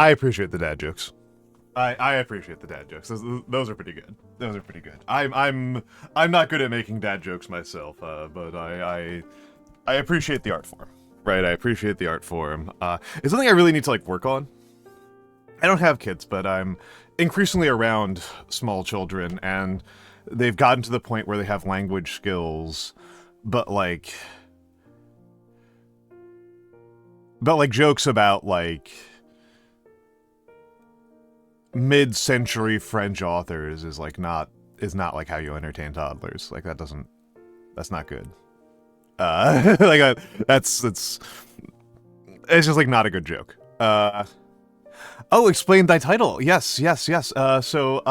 I appreciate the dad jokes. I appreciate the dad jokes. Those are pretty good. Those are pretty good. I'm not good at making dad jokes myself, but I appreciate the art form. Right, I appreciate the art form. It's something I really need to like work on. I don't have kids, but I'm increasingly around small children, and they've gotten to the point where they have language skills, but like jokes about like mid-century French authors is not like how you entertain toddlers. Like that's not good. It's just like not a good joke. Oh, explain thy title. Yes. So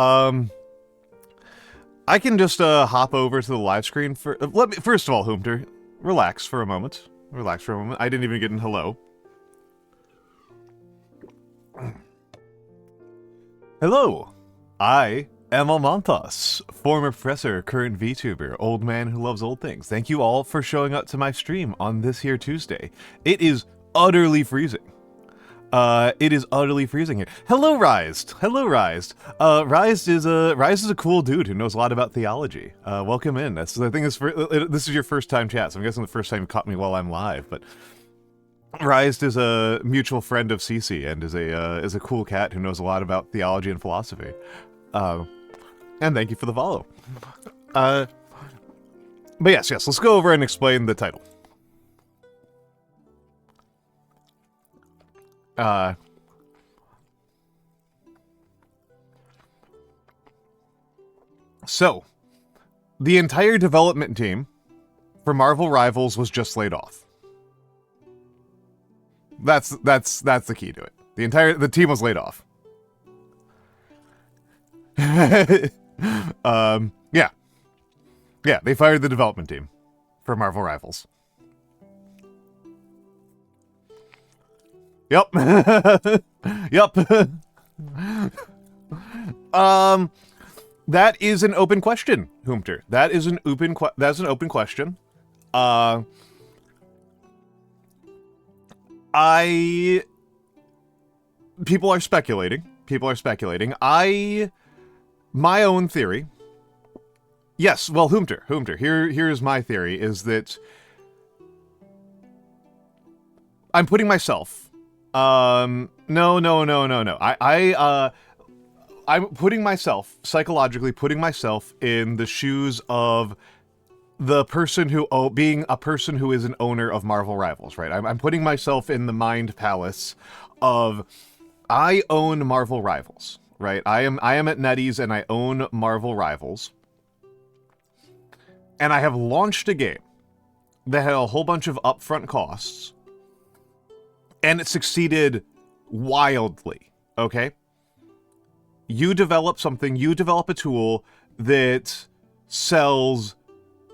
I can just hop over to the live screen for. First of all, Hoomter, relax for a moment. I didn't even get in hello. Hello, I am Almantas, former professor, current VTuber, old man who loves old things. Thank you all for showing up to my stream on this here Tuesday. It is utterly freezing. It is utterly freezing here. Hello, Rised. Rised is a cool dude who knows a lot about theology. Welcome in. This is your first time chat, so I'm guessing the first time you caught me while I'm live, but Rised is a mutual friend of Cece and is a cool cat who knows a lot about theology and philosophy. And thank you for the follow. But yes, let's go over and explain the title. So, the entire development team for Marvel Rivals was just laid off. That's the key to it. The team was laid off. Yeah, they fired the development team for Marvel Rivals. Yep. Yep. That is an open question, Hoomter. That's an open question. People are speculating. My own theory. Yes, well, Hoomter. Here's my theory, is that I'm putting myself. No. I'm putting myself, psychologically putting myself in the shoes of the person being a person who is an owner of Marvel Rivals, right? I'm putting myself in the mind palace of, I own Marvel Rivals, right? I am at NetEase and I own Marvel Rivals. And I have launched a game that had a whole bunch of upfront costs. And it succeeded wildly, okay? You develop a tool that sells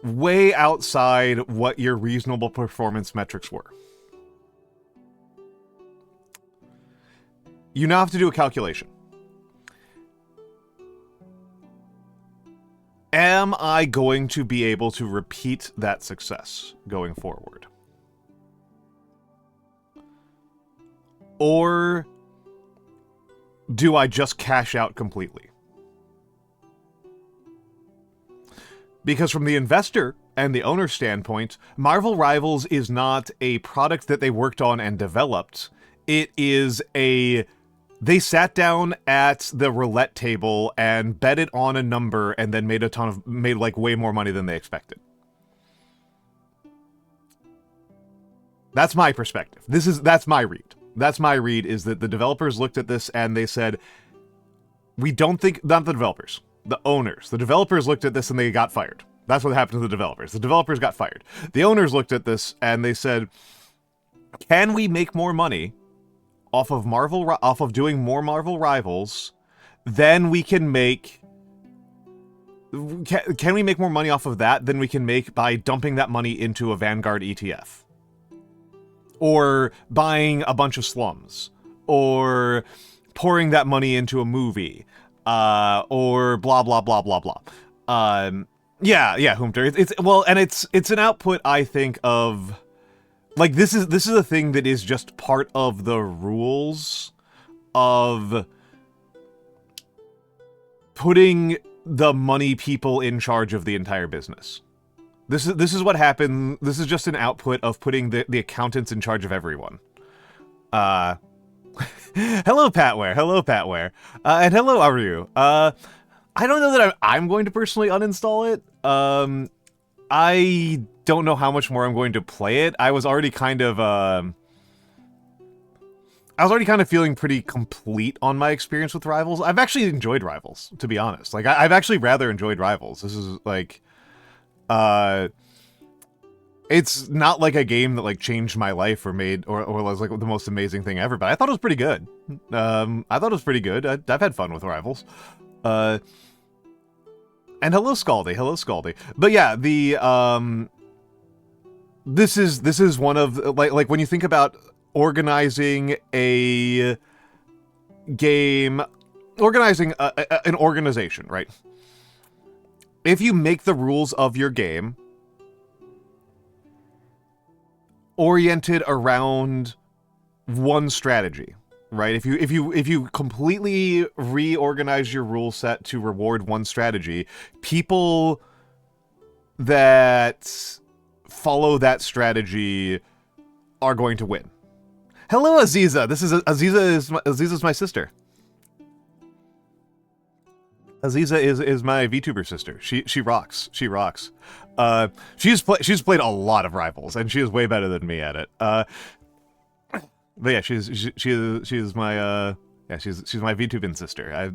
way outside what your reasonable performance metrics were. You now have to do a calculation. Am I going to be able to repeat that success going forward? Or do I just cash out completely? Because from the investor and the owner standpoint, Marvel Rivals is not a product that they worked on and developed. It is they sat down at the roulette table and bet it on a number and then made like way more money than they expected. That's my perspective. That's my read. That's my read, is that the developers looked at this and they said, not the developers, the owners. The developers looked at this and they got fired. That's what happened to the developers. The developers got fired. The owners looked at this and they said, can we make more money off of doing more Marvel Rivals than we can make? Can we make more money off of that than we can make by dumping that money into a Vanguard ETF? Or buying a bunch of slums, or pouring that money into a movie, or blah blah blah blah blah. Yeah, Hoomter. It's an output, I think, of like this is a thing that is just part of the rules of putting the money people in charge of the entire business. This is what happened. This is just an output of putting the accountants in charge of everyone. Hello, Patware. Hello, Patware. And hello, Aru. I don't know that I'm going to personally uninstall it. I don't know how much more I'm going to play it. I was already kind of feeling pretty complete on my experience with Rivals. I've actually enjoyed Rivals, to be honest. Like, I've actually rather enjoyed Rivals. This is, like, it's not like a game that, like, changed my life or made, or was, like, the most amazing thing ever, but I thought it was pretty good. I thought it was pretty good. I've had fun with Rivals. And hello, Scaldy. Hello, Scaldy. But yeah, this is one of, like, when you think about organizing a game, organizing an organization, right? If you make the rules of your game oriented around one strategy, right? If you completely reorganize your rule set to reward one strategy, people that follow that strategy are going to win. Hello, Aziza. Aziza is my sister. Aziza is my VTuber sister. She rocks. She rocks. She's played a lot of Rivals, and she is way better than me at it. But yeah, she's my she's my VTubing sister.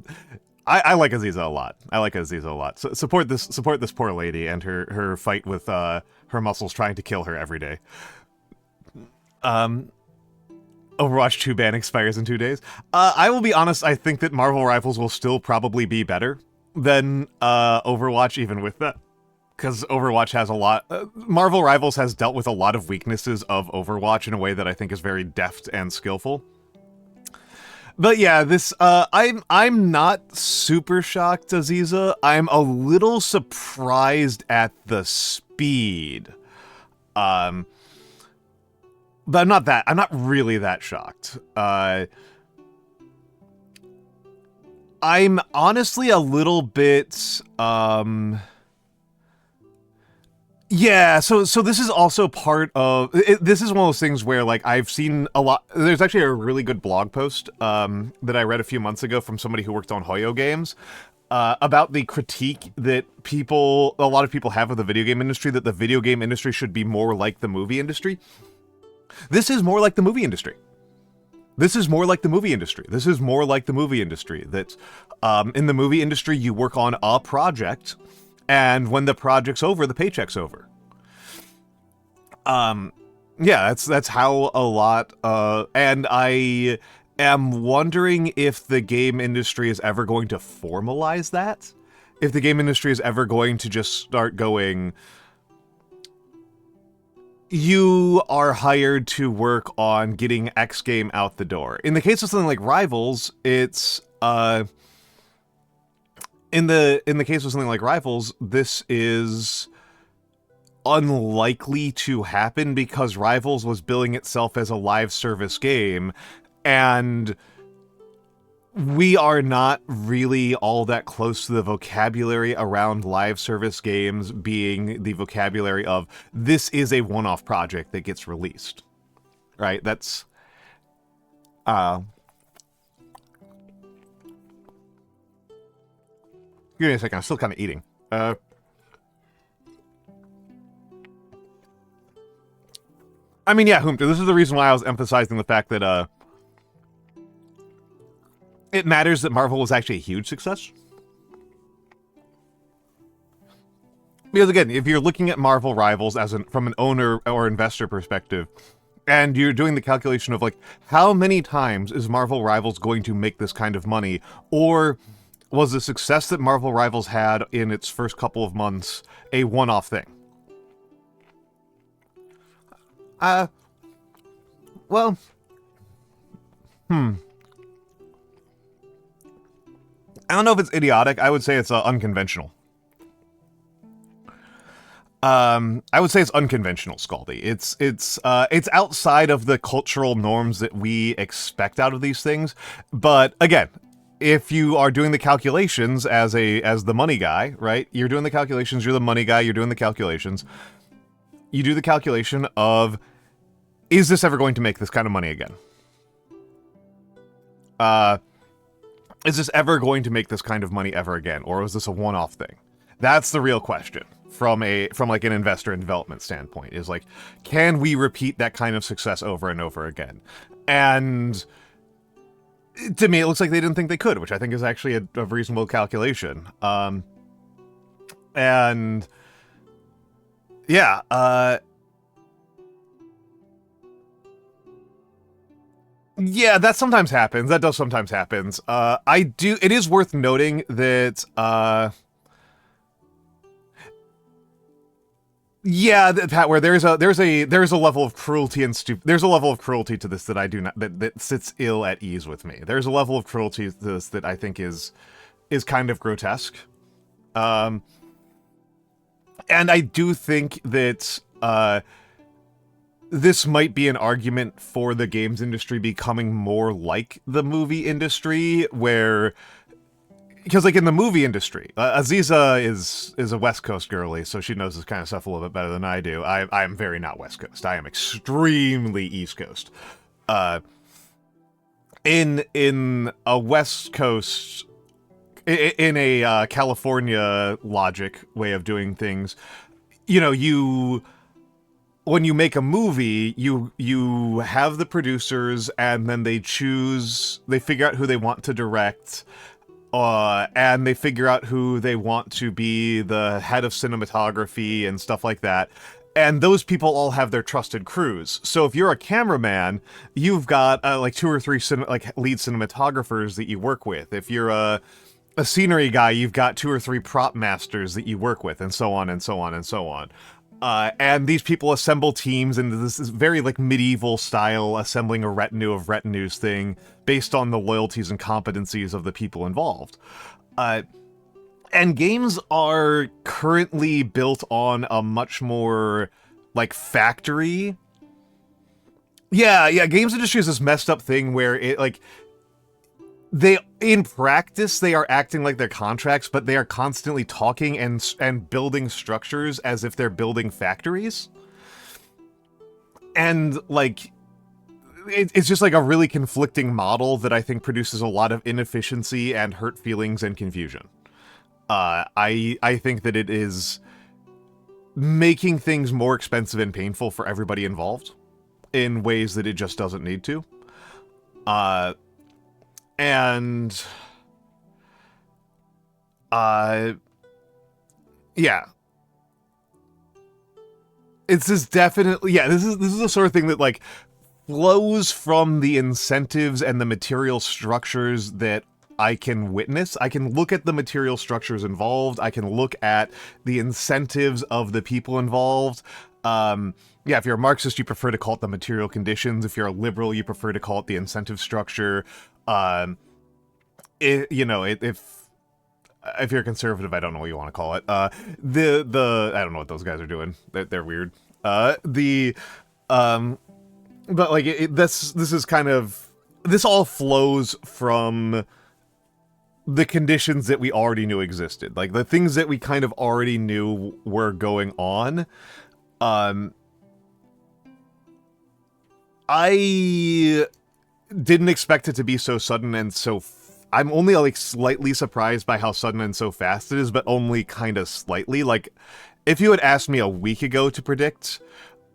I like Aziza a lot. I like Aziza a lot. So support this poor lady and her fight with her muscles trying to kill her every day. Overwatch 2 ban expires in 2 days. I will be honest, I think that Marvel Rivals will still probably be better than Overwatch, even with that. Because Overwatch has a lot... Marvel Rivals has dealt with a lot of weaknesses of Overwatch in a way that I think is very deft and skillful. But yeah, this... I'm not super shocked, Aziza. I'm a little surprised at the speed. But I'm not really that shocked. I'm honestly a little bit, yeah, so this is also part of, this is one of those things where, like, I've seen a lot, there's actually a really good blog post, that I read a few months ago from somebody who worked on Hoyo Games, about the critique that a lot of people have of the video game industry, that the video game industry should be more like the movie industry. This is more like the movie industry. This is more like the movie industry. This is more like the movie industry. That in the movie industry, you work on a project, and when the project's over, the paycheck's over. Yeah, that's how a lot. And I am wondering if the game industry is ever going to formalize that. If the game industry is ever going to just start going, you are hired to work on getting X game out the door. In the case of something like Rivals, it's in the case of something like Rivals, this is unlikely to happen because Rivals was billing itself as a live service game, and we are not really all that close to the vocabulary around live service games being the vocabulary of, this is a one-off project that gets released. Right? That's... Give me a second, I'm still kind of eating. I mean, yeah, Hoomter, this is the reason why I was emphasizing the fact that, it matters that Marvel was actually a huge success. Because again, if you're looking at Marvel Rivals as from an owner or investor perspective, and you're doing the calculation of, like, how many times is Marvel Rivals going to make this kind of money, or was the success that Marvel Rivals had in its first couple of months a one-off thing? Well, I don't know if it's idiotic. I would say it's unconventional. I would say it's unconventional, Scaldy. It's outside of the cultural norms that we expect out of these things. But again, if you are doing the calculations as the money guy, right? You're doing the calculations. You're the money guy. You're doing the calculations. You do the calculation of, is this ever going to make this kind of money again? Is this ever going to make this kind of money ever again, or is this a one-off thing? That's the real question from like an investor and development standpoint, is like, can we repeat that kind of success over and over again? And to me, it looks like they didn't think they could, which I think is actually a reasonable calculation. And yeah, yeah, that sometimes happens. That does sometimes happens. It is worth noting that, yeah, Pat, where there's a level of cruelty and there's a level of cruelty to this that I do not, that sits ill at ease with me. There's a level of cruelty to this that I think is kind of grotesque. And I do think that, this might be an argument for the games industry becoming more like the movie industry, where, because like in the movie industry, Aziza is a West Coast girly, so she knows this kind of stuff a little bit better than I do. I am very not West Coast. I am extremely East Coast. In a West Coast, in a California logic way of doing things, you know, when you make a movie, you have the producers, and then they figure out who they want to direct, and they figure out who they want to be the head of cinematography and stuff like that. And those people all have their trusted crews. So if you're a cameraman, you've got like 2 or 3 lead cinematographers that you work with. If you're a scenery guy, you've got 2 or 3 prop masters that you work with, and so on and so on and so on. And these people assemble teams into this very like medieval style, assembling a retinue of retinues thing based on the loyalties and competencies of the people involved. And games are currently built on a much more like factory. Yeah, games industry is this messed up thing where it like, in practice, they are acting like they're contracts, but they are constantly talking and building structures as if they're building factories. And, like, it's just, like, a really conflicting model that I think produces a lot of inefficiency and hurt feelings and confusion. I think that it is making things more expensive and painful for everybody involved in ways that it just doesn't need to. And, yeah. It's just definitely, yeah, this is the sort of thing that, like, flows from the incentives and the material structures that I can witness. I can look at the material structures involved. I can look at the incentives of the people involved. Yeah, if you're a Marxist, you prefer to call it the material conditions. If you're a liberal, you prefer to call it the incentive structure. You know, if you're a conservative, I don't know what you want to call it. I don't know what those guys are doing. They're weird. But like this is kind of, this all flows from the conditions that we already knew existed, like the things that we kind of already knew were going on. I didn't expect it to be so sudden and so I'm only like slightly surprised by how sudden and so fast it is, but only kind of slightly. Like, if you had asked me a week ago to predict,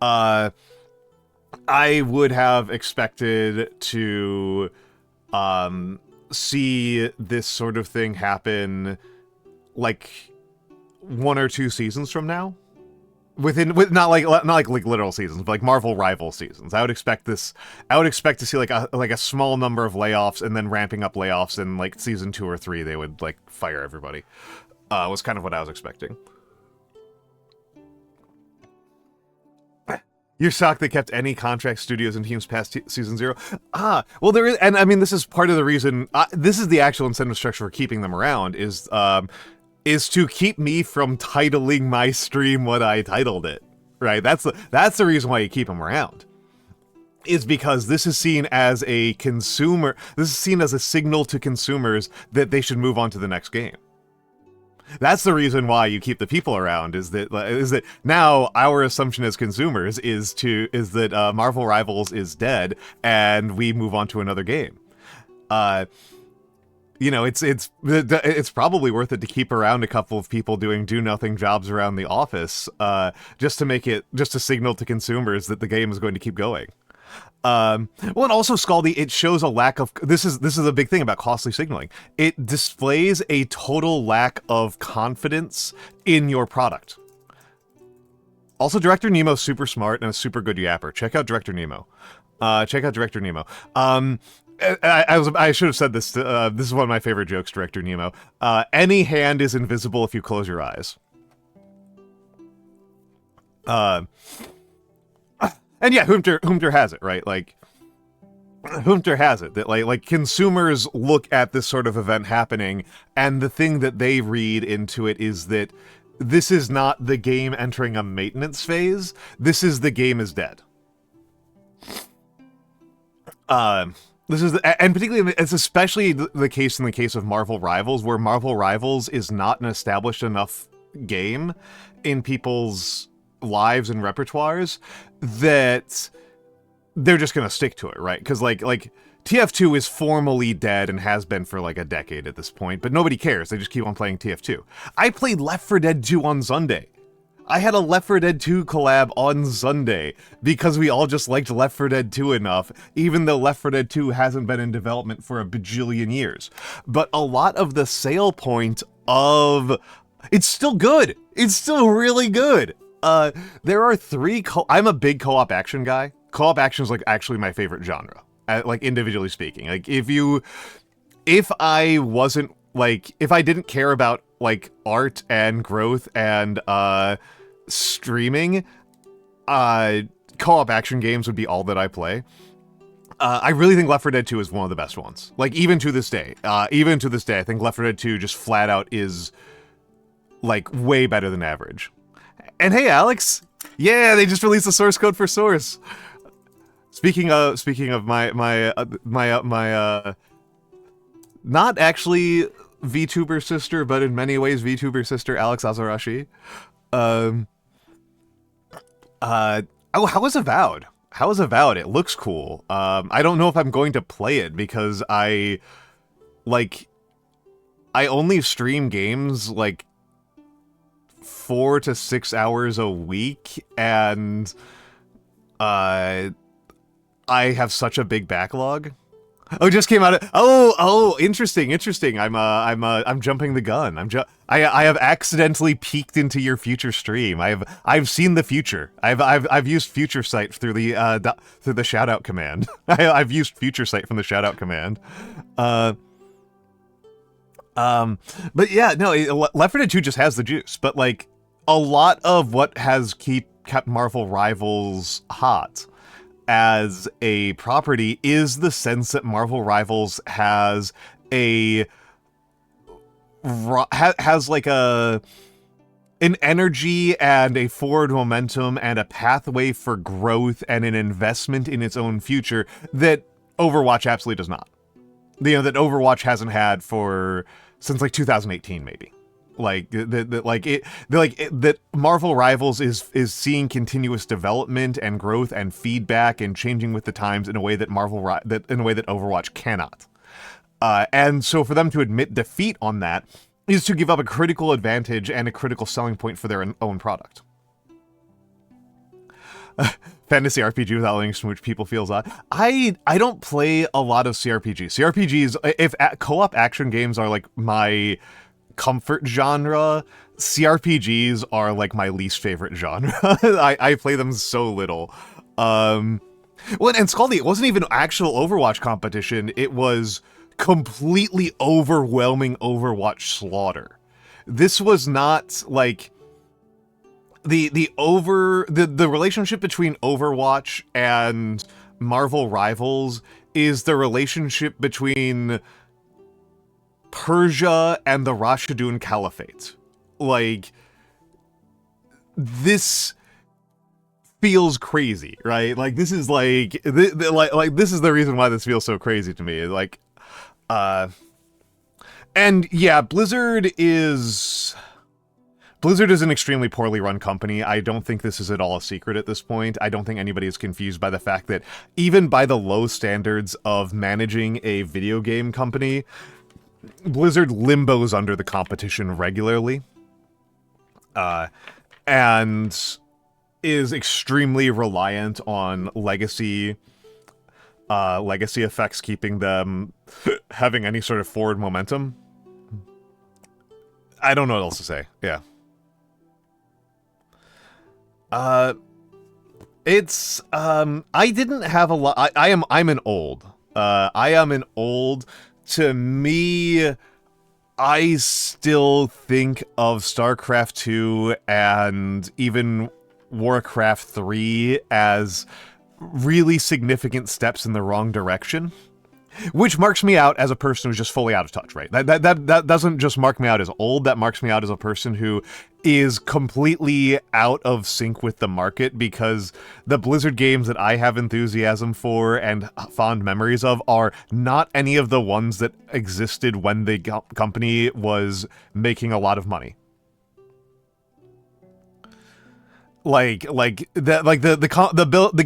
I would have expected to see this sort of thing happen like 1 or 2 seasons from now. Not like literal seasons, but like Marvel rival seasons. I would expect to see like a small number of layoffs, and then ramping up layoffs, and like season 2 or 3 they would like fire everybody. Was kind of what I was expecting. You're shocked they kept any contract studios and teams past season 0? Well, there is, and I mean, this is part of the reason. This is the actual incentive structure for keeping them around. Is is to keep me from titling my stream what I titled it, right? That's the reason why you keep them around. Is because this is seen as a consumer, this is seen as a signal to consumers that they should move on to the next game. That's the reason why you keep the people around, is that now our assumption as consumers is that Marvel Rivals is dead and we move on to another game. You know, it's probably worth it to keep around a couple of people doing do-nothing jobs around the office, just to signal to consumers that the game is going to keep going. Well, and also, Scaldy, it shows a lack of... This is a big thing about costly signaling. It displays a total lack of confidence in your product. Also, Director Nemo's super smart and a super good yapper. Check out Director Nemo. I should have said this. This is one of my favorite jokes, Director Nemo. Any hand is invisible if you close your eyes. And yeah, Humter has it, right? Like, Humter has it, that like consumers look at this sort of event happening, and the thing that they read into it is that this is not the game entering a maintenance phase, this is the game is dead. This is, and particularly, it's especially the case in the case of Marvel Rivals, where Marvel Rivals is not an established enough game in people's lives and repertoires that they're just gonna stick to it, right? Because like TF2 is formally dead and has been for like a decade at this point, but nobody cares. They just keep on playing TF2. I played Left 4 Dead 2 on Sunday. I had a Left 4 Dead 2 collab on Sunday because we all just liked Left 4 Dead 2 enough, even though Left 4 Dead 2 hasn't been in development for a bajillion years. But a lot of the sale point of... It's still good. It's still really good. There are three... I'm a big co-op action guy. Co-op action is like actually my favorite genre, like individually speaking. Like if I wasn't like, if I didn't care about like art and growth and streaming, co-op action games would be all that I play. I really think Left 4 Dead 2 is one of the best ones. Like even to this day, I think Left 4 Dead 2 just flat out is like way better than average. And hey, Alex, yeah, they just released the source code for Source. Speaking of my not actually VTuber sister, but in many ways VTuber sister, Alex Azarashi. Oh, how is Avowed? How is Avowed? It looks cool. I don't know if I'm going to play it because I only stream games like 4 to 6 hours a week, and I have such a big backlog. Oh, it just came out of, oh, interesting. I'm jumping the gun. I have accidentally peeked into your future stream. I've seen the future. I've used future sight through the shoutout command. I've used future sight from the shoutout command. But yeah, no, Left 4 Dead 2 just has the juice. But like a lot of what has kept Marvel Rivals hot as a property is the sense that Marvel Rivals has like an energy and a forward momentum and a pathway for growth and an investment in its own future that Overwatch absolutely does not. You know, that Overwatch hasn't had since like 2018 maybe. Like that Marvel Rivals is seeing continuous development and growth and feedback and changing with the times in a way that Overwatch cannot. And so for them to admit defeat on that is to give up a critical advantage and a critical selling point for their own product. Fantasy RPG without links from which people feels odd. I don't play a lot of CRPGs. CRPGs, if co-op action games are like my comfort genre, CRPGs are like my least favorite genre. I play them so little. Well, and Scaldy, it wasn't even actual Overwatch competition. It was completely overwhelming Overwatch slaughter. This was not like the relationship between Overwatch and Marvel Rivals is the relationship between Persia and the Rashidun Caliphate. Like, this feels crazy, right? Like, this is like, this is the reason why this feels so crazy to me. Like, and yeah, Blizzard is an extremely poorly run company. I don't think this is at all a secret at this point. I don't think anybody is confused by the fact that even by the low standards of managing a video game company, Blizzard limbos under the competition regularly. And is extremely reliant on legacy effects keeping them having any sort of forward momentum. I don't know what else to say. Yeah. I didn't have a lot. I'm an old. I am an old. To me, I still think of StarCraft 2 and even Warcraft 3 as really significant steps in the wrong direction. Which marks me out as a person who's just fully out of touch, right? That doesn't just mark me out as old, that marks me out as a person who is completely out of sync with the market, because the Blizzard games that I have enthusiasm for and fond memories of are not any of the ones that existed when the company was making a lot of money. The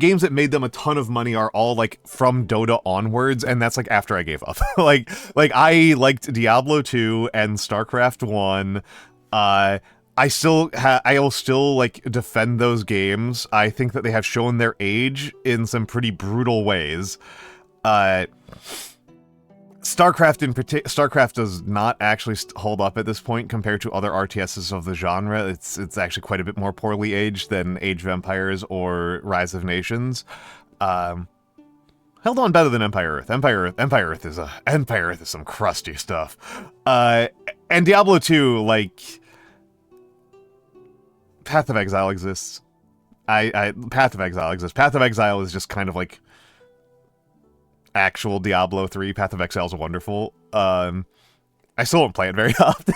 games that made them a ton of money are all like from Dota onwards, and that's like after I gave up. like I liked Diablo 2 and StarCraft 1. I will still like defend those games. I think that they have shown their age in some pretty brutal ways. StarCraft does not actually hold up at this point compared to other RTSs of the genre. It's actually quite a bit more poorly aged than Age of Empires or Rise of Nations. Held on better than Empire Earth. Empire Earth is some crusty stuff. And Diablo 2, like, Path of Exile exists. Path of Exile exists. Path of Exile is just kind of like actual Diablo 3. Path of Exile is wonderful. I still don't play it very often.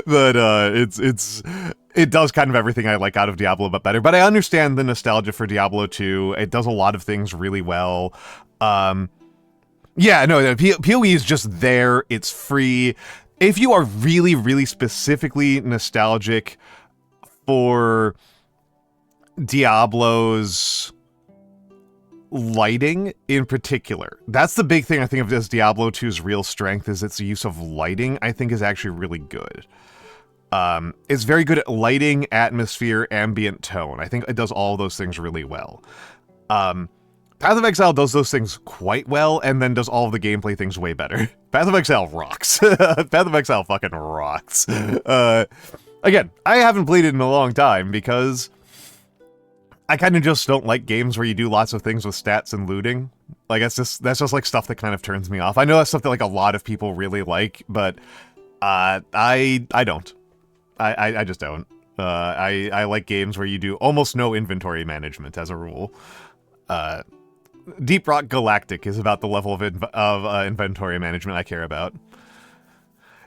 But it does kind of everything I like out of Diablo but better. But I understand the nostalgia for Diablo 2. It does a lot of things really well. Yeah, no, PoE is just there. It's free. If you are really, really specifically nostalgic for Diablo's lighting in particular, that's the big thing I think of as Diablo 2's real strength, is its use of lighting, I think, is actually really good. It's very good at lighting, atmosphere, ambient tone. I think it does all those things really well. Path of Exile does those things quite well, and then does all of the gameplay things way better. Path of Exile rocks. Path of Exile fucking rocks. Again, I haven't played it in a long time, because I kind of just don't like games where you do lots of things with stats and looting. Like, that's just like stuff that kind of turns me off. I know that's stuff that like a lot of people really like, but I don't. I just don't. I like games where you do almost no inventory management as a rule. Deep Rock Galactic is about the level of inventory management I care about.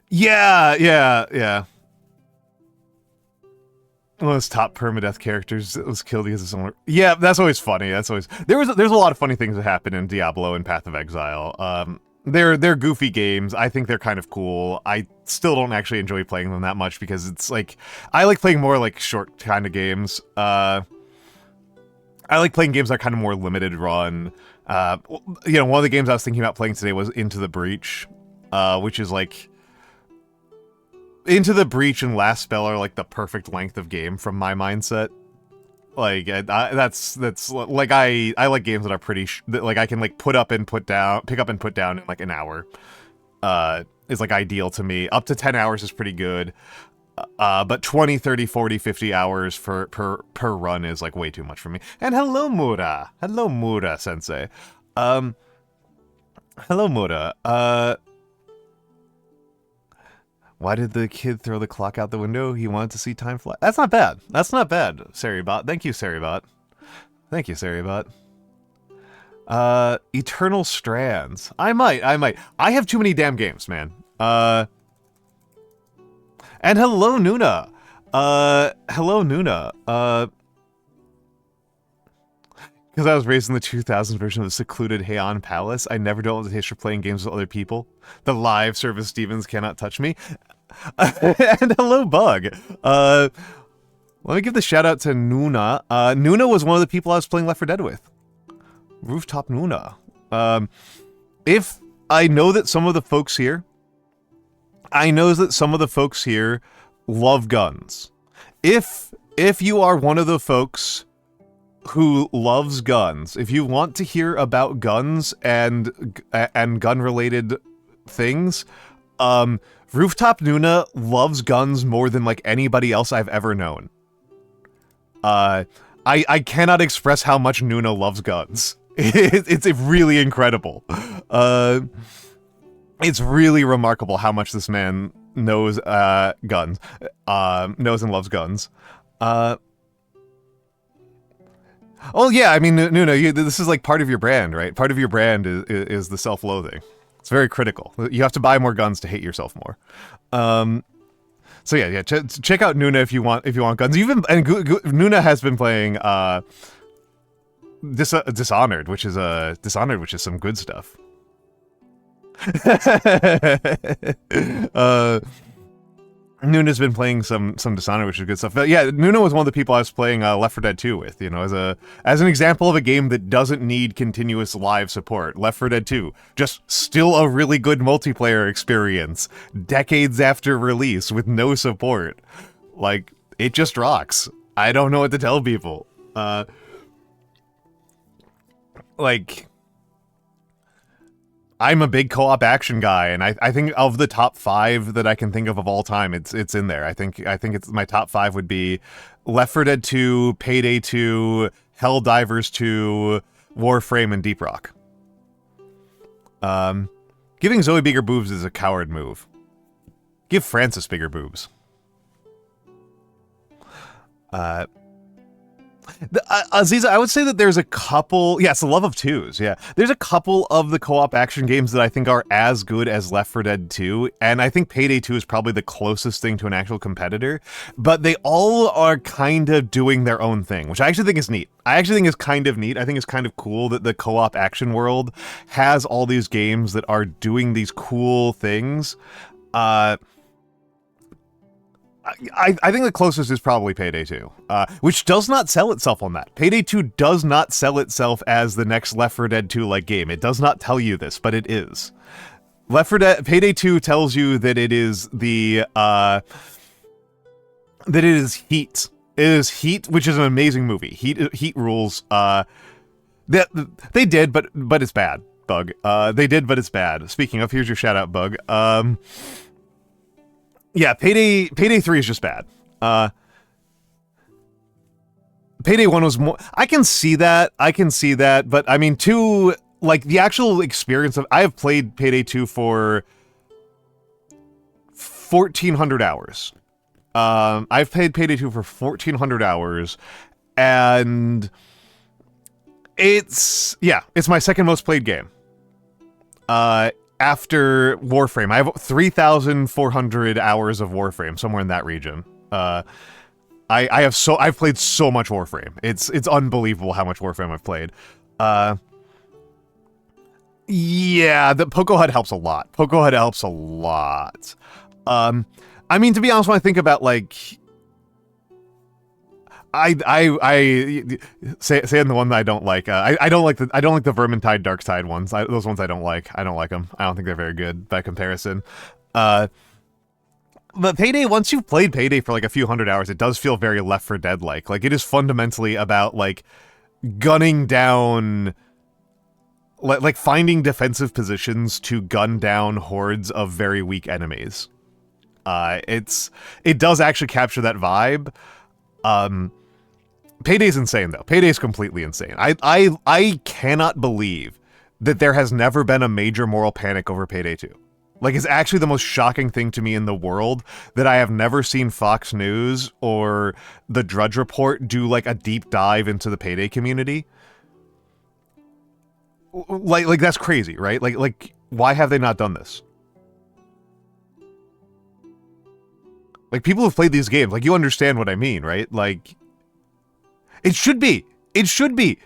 Yeah. One of those top permadeath characters that was killed because of someone. Yeah, that's always funny. There's a lot of funny things that happen in Diablo and Path of Exile. They're goofy games. I think they're kind of cool. I still don't actually enjoy playing them that much, because it's like, I like playing more like short kind of games. I like playing games that are kind of more limited run. One of the games I was thinking about playing today was Into the Breach, which is like, Into the Breach and Last Spell are like the perfect length of game from my mindset. Like, that's like, I like games that are pretty that like I can like pick up and put down in like an hour. Is like ideal to me. Up to 10 hours is pretty good. But 20, 30, 40, 50 hours per run is like way too much for me. And hello Mura. Hello Mura sensei. Hello Mura. Why did the kid throw the clock out the window? He wanted to see time fly. That's not bad. That's not bad, Saribot. Thank you, Saribot. Thank you, Saribot. Eternal Strands. I might. I have too many damn games, man. And hello, Nuna. Hello, Nuna. Because I was raised in the 2000s version of the secluded Heian Palace, I never dealt with the taste for playing games with other people. The live service Stevens cannot touch me. And hello, Bug. Let me give the shout out to Nuna. Nuna was one of the people I was playing Left 4 Dead with. Rooftop Nuna. If I know that some of the folks here, love guns. If you are one of the folks who loves guns, if you want to hear about guns and gun-related things, Rooftop Nuna loves guns more than like anybody else I've ever known. I cannot express how much Nuna loves guns. It's really incredible. It's really remarkable how much this man knows guns, knows and loves guns. Oh yeah, I mean, Nuna, this is like part of your brand, right? Part of your brand is the self-loathing. It's very critical. You have to buy more guns to hate yourself more. So yeah, check out Nuna if you want guns. Nuna has been playing Dishonored, which is some good stuff. Nuna's been playing some Dishonored, which is good stuff. But yeah, Nuna was one of the people I was playing Left 4 Dead 2 with, you know, as an example of a game that doesn't need continuous live support. Left 4 Dead 2, just still a really good multiplayer experience, decades after release with no support. Like, it just rocks. I don't know what to tell people. Like, I'm a big co-op action guy, and I think of the top 5 that I can think of all time, it's in there. I think it's my top 5 would be Left 4 Dead 2, Payday 2, Helldivers 2, Warframe, and Deep Rock. Giving Zoe bigger boobs is a coward move. Give Francis bigger boobs. Aziza, I would say that there's a couple... Yes, the Love of Twos, yeah. There's a couple of the co-op action games that I think are as good as Left 4 Dead 2, and I think Payday 2 is probably the closest thing to an actual competitor, but they all are kind of doing their own thing, which I actually think is neat. I think it's kind of cool that the co-op action world has all these games that are doing these cool things. I think the closest is probably Payday 2, which does not sell itself on that. Payday 2 does not sell itself as the next Left 4 Dead 2-like game. It does not tell you this, but it is. Payday 2 tells you that it is that it is Heat. It is Heat, which is an amazing movie. Heat rules. They did, but it's bad, Bug. They did, but it's bad. Speaking of, here's your shout out, Bug. Yeah, Payday 3 is just bad. Payday 1 was more... I can see that, but I mean, 2... Like, the actual experience of... I have played Payday 2 for 1,400 hours. I've played Payday 2 for 1,400 hours, and... It's my second most played game. After Warframe. I have 3,400 hours of Warframe, somewhere in that region. I've played so much Warframe. It's unbelievable how much Warframe I've played. Yeah, the Poco HUD helps a lot. I mean, to be honest, when I think about, like... I saying the one that I don't like. I don't like the Vermintide Darkside ones. Those ones I don't like. I don't like them. I don't think they're very good by comparison. But Payday, once you've played Payday for like a few hundred hours, it does feel very Left 4 Dead like. Like, it is fundamentally about like gunning down, like finding defensive positions to gun down hordes of very weak enemies. It does actually capture that vibe. Payday's insane, though. Payday's completely insane. I cannot believe that there has never been a major moral panic over Payday 2. Like, it's actually the most shocking thing to me in the world that I have never seen Fox News or the Drudge Report do, like, a deep dive into the Payday community. like that's crazy, right? Like why have they not done this? Like, people who've played these games, like, you understand what I mean, right? Like, it should be. It should be.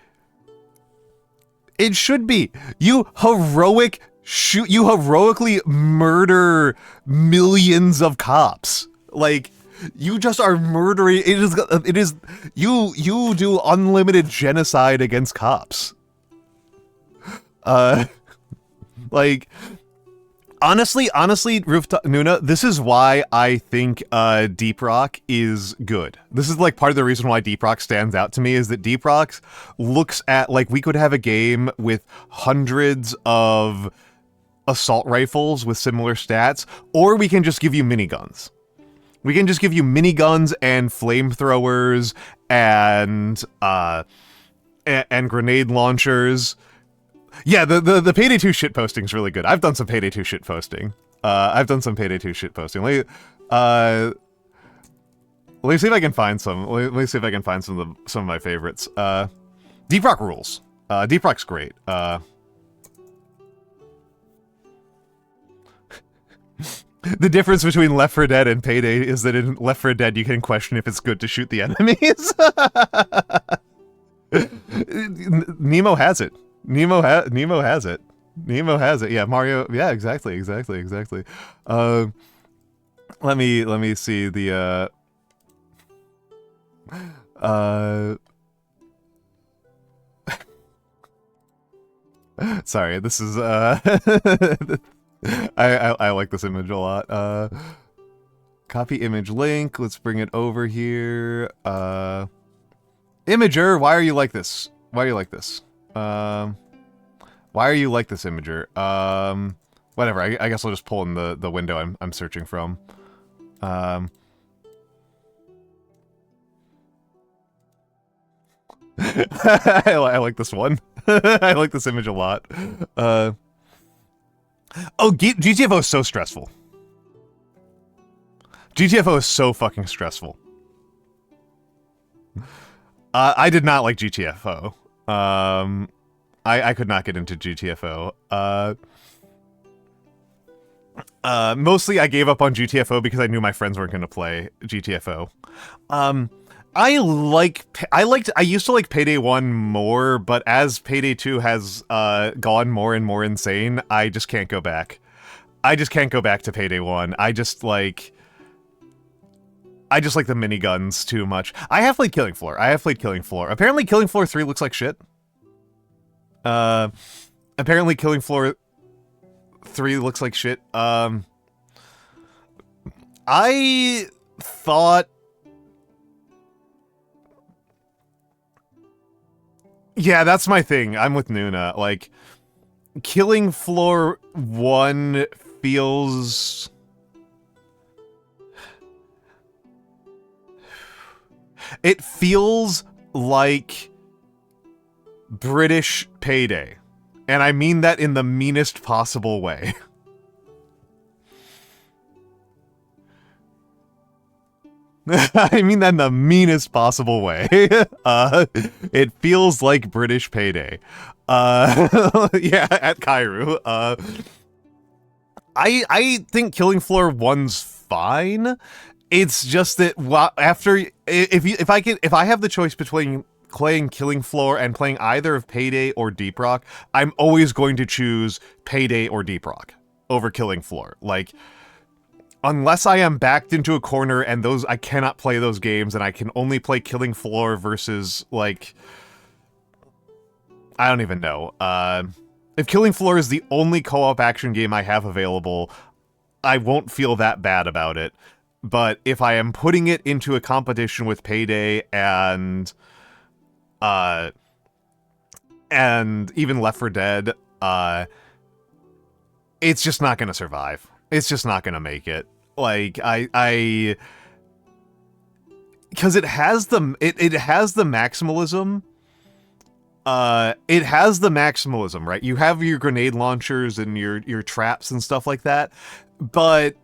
It should be. You heroically murder millions of cops. Like, you just are murdering. You do unlimited genocide against cops. Like, honestly, Rooftop Nuna, this is why I think Deep Rock is good. This is like part of the reason why Deep Rock stands out to me, is that Deep Rock looks at, like, we could have a game with hundreds of assault rifles with similar stats, or we can just give you miniguns. We can just give you miniguns and flamethrowers and grenade launchers. Yeah, the Payday 2 shitposting is really good. I've done some Payday 2 shitposting. Let me see if I can find some. Let me see if I can find some of my favorites. Deep Rock rules. Deep Rock's great. The difference between Left 4 Dead and Payday is that in Left 4 Dead you can question if it's good to shoot the enemies. Nemo has it. Nemo has it. Nemo has it. Yeah, Mario. Yeah, exactly. Let me see the sorry, this is I like this image a lot. Copy image link. Let's bring it over here. Imager, why are you like this? Why are you like this? Why are you like this, Imager? Whatever, I guess I'll just pull in the window I'm searching from. I like this one. I like this image a lot. Oh, GTFO is so stressful. GTFO is so fucking stressful. I did not like GTFO. I could not get into GTFO. Mostly I gave up on GTFO because I knew my friends weren't going to play GTFO. I used to like Payday 1 more, but as Payday 2 has gone more and more insane, I just can't go back. I just can't go back to Payday 1. I just like the miniguns too much. I have played Killing Floor. Apparently Killing Floor 3 looks like shit. Apparently Killing Floor 3 looks like shit. I thought... Yeah, that's my thing. I'm with Nuna. Like, Killing Floor 1 feels... It feels like British Payday. And I mean that in the meanest possible way. I mean that in the meanest possible way. It feels like British Payday. Yeah, at Kairu. I think Killing Floor 1's fine. It's just that if I have the choice between playing Killing Floor and playing either of Payday or Deep Rock, I'm always going to choose Payday or Deep Rock over Killing Floor. Like, unless I am backed into a corner and I cannot play those games and I can only play Killing Floor versus, like, I don't even know. If Killing Floor is the only co-op action game I have available, I won't feel that bad about it. But if I am putting it into a competition with Payday and even Left 4 Dead, it's just not gonna survive. It's just not gonna make it. Like, because it has the maximalism. It has the maximalism, right? You have your grenade launchers and your traps and stuff like that, but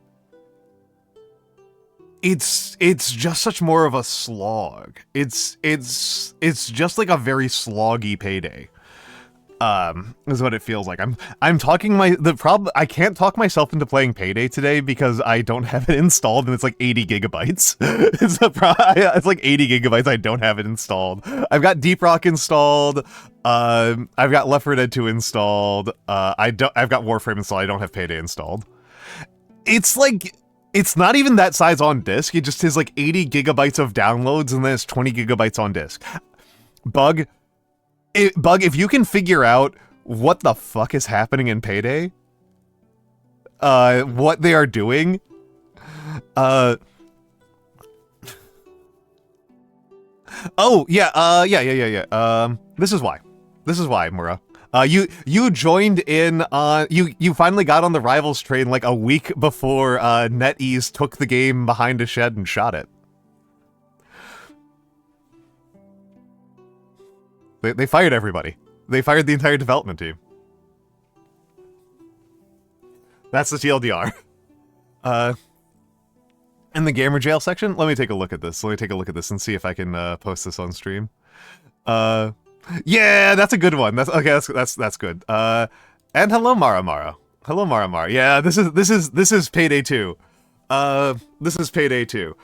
it's just such more of a slog. It's just like a very sloggy Payday. is what it feels like. I'm talking the problem. I can't talk myself into playing Payday today because I don't have it installed, and it's like 80 gigabytes. It's like 80 gigabytes. I don't have it installed. I've got Deep Rock installed. I've got Left 4 Dead 2 installed. I've got Warframe installed. I don't have Payday installed. It's like, it's not even that size on disk. It just is like 80 gigabytes of downloads, and then it's 20 gigabytes on disk. Bug, if you can figure out what the fuck is happening in Payday, what they are doing, oh, yeah, this is why, Mura. You joined in on, you finally got on the Rivals train like a week before, NetEase took the game behind a shed and shot it. They fired everybody. They fired the entire development team. That's the TLDR. In the gamer jail section, let me take a look at this. Let me take a look at this and see if I can post this on stream. Yeah, that's a good one. That's okay. That's good. And hello, Mara. Hello, Mara. Yeah, this is Payday 2. This is Payday 2,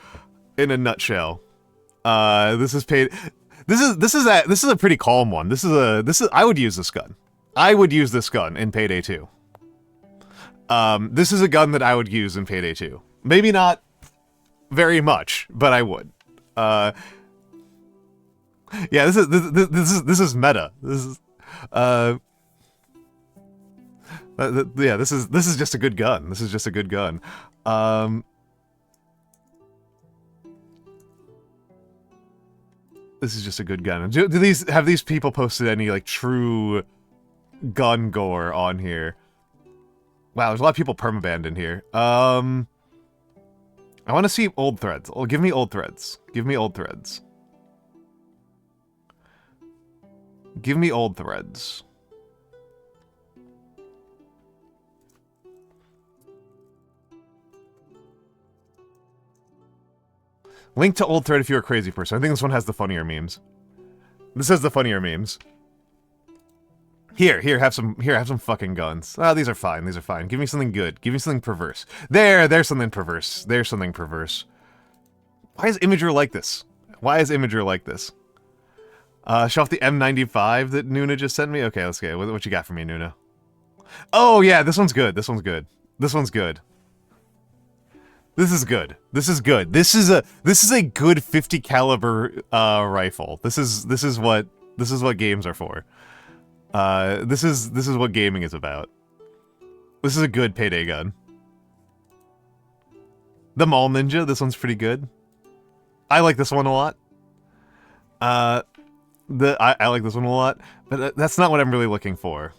in a nutshell. This is a pretty calm one. I would use this gun. I would use this gun in Payday 2. This is a gun that I would use in Payday 2. Maybe not very much, but I would. Yeah, this is meta. This is yeah, this is just a good gun. This is just a good gun. This is just a good gun. Do these people posted any like true gun gore on here? Wow, there's a lot of people permabanned in here. I want to see old threads. Oh, give me old threads. Give me old threads. Give me old threads. Link to old thread if you're a crazy person. I think this one has the funnier memes. This has the funnier memes. Here, have some fucking guns. Oh, these are fine. These are fine. Give me something good. Give me something perverse. There's something perverse. There's something perverse. Why is Imager like this? Why is Imager like this? Show off the M95 that Nuna just sent me? Okay, let's get it. What you got for me, Nuna? Oh, yeah, this one's good. This one's good. This one's good. This is good. This is good. This is a good 50 caliber rifle. This is what games are for. This is what gaming is about. This is a good Payday gun. The Mall Ninja, this one's pretty good. I like this one a lot. I like this one a lot, but that's not what I'm really looking for.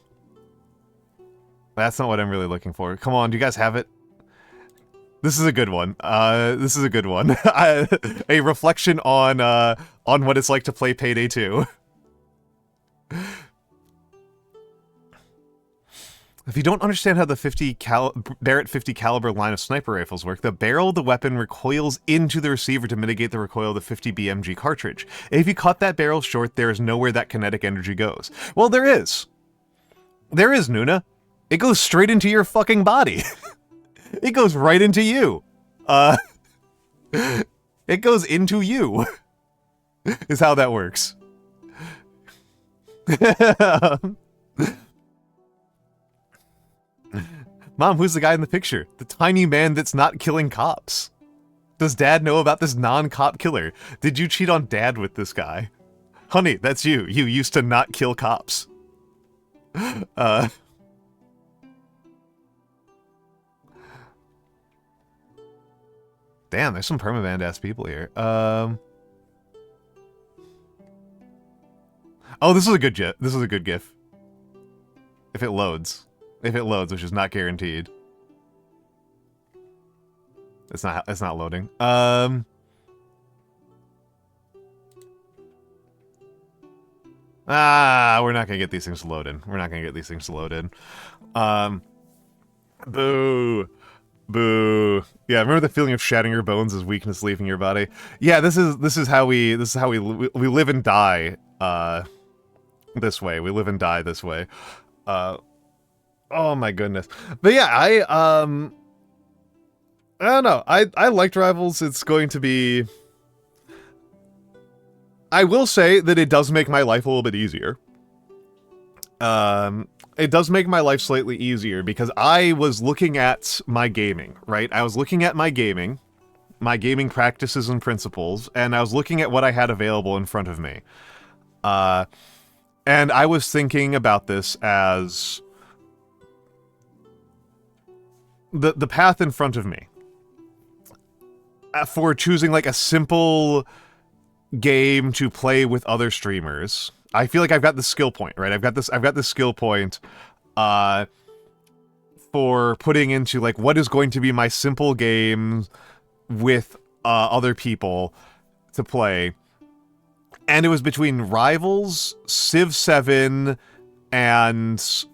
That's not what I'm really looking for. Come on, do you guys have it? This is a good one. This is a good one. A reflection on what it's like to play Payday 2. If you don't understand how the Barrett 50 caliber line of sniper rifles work, the barrel of the weapon recoils into the receiver to mitigate the recoil of the 50 BMG cartridge. If you cut that barrel short, there is nowhere that kinetic energy goes. Well, there is. There is, Nuna. It goes straight into your fucking body. It goes right into you. It goes into you. Is how that works. Mom, who's the guy in the picture? The tiny man that's not killing cops. Does Dad know about this non-cop killer? Did you cheat on Dad with this guy? Honey, that's you. You used to not kill cops. Damn, there's some permaband-ass people here. Oh, this is a good GIF. This is a good GIF. If it loads. If it loads, which is not guaranteed. It's not loading. We're not gonna get these things loaded. We're not gonna get these things loaded. Boo. Boo. Yeah, remember the feeling of shattering your bones as weakness leaving your body? Yeah, this is how we live and die this way. We live and die this way. Oh my goodness. But yeah, I don't know. I liked Rivals. It's going to be... I will say that it does make my life a little bit easier. It does make my life slightly easier because I was looking at my gaming, right? I was looking at my gaming practices and principles, and I was looking at what I had available in front of me. And I was thinking about this as the path in front of me for choosing like a simple game to play with other streamers. I feel like I've got the skill point, right? I've got this skill point for putting into like what is going to be my simple game with other people to play. And it was between Rivals, Civ 7, and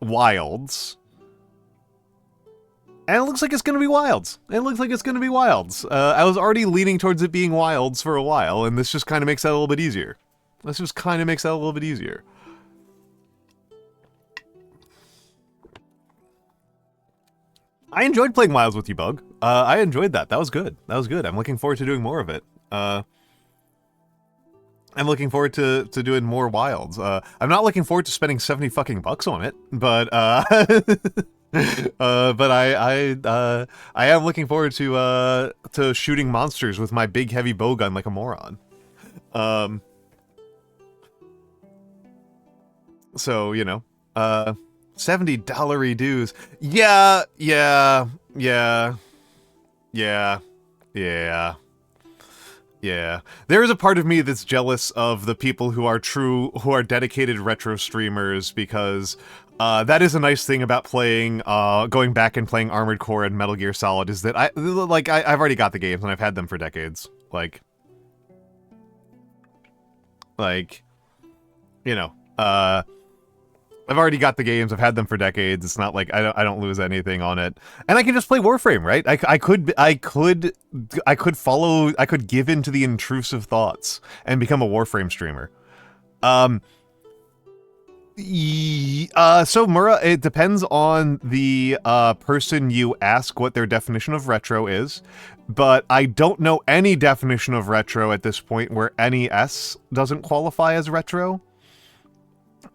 Wilds. And it looks like it's going to be Wilds. I was already leaning towards it being Wilds for a while, and this just kind of makes that a little bit easier. I enjoyed playing Wilds with you, Bug. I enjoyed that. That was good. I'm looking forward to doing more of it. I'm looking forward to doing more Wilds. I'm not looking forward to spending 70 fucking bucks on it, but but I am looking forward to shooting monsters with my big heavy bow gun like a moron. So, you know, $70 dues. Yeah. There is a part of me that's jealous of the people who are dedicated retro streamers, because that is a nice thing about playing, going back and playing Armored Core and Metal Gear Solid, is that I've already got the games and I've had them for decades. You know, I've already got the games. I've had them for decades. It's not like I don't lose anything on it, and I can just play Warframe, right? I could give into the intrusive thoughts and become a Warframe streamer. So Mura, it depends on the person you ask what their definition of retro is, but I don't know any definition of retro at this point where NES doesn't qualify as retro.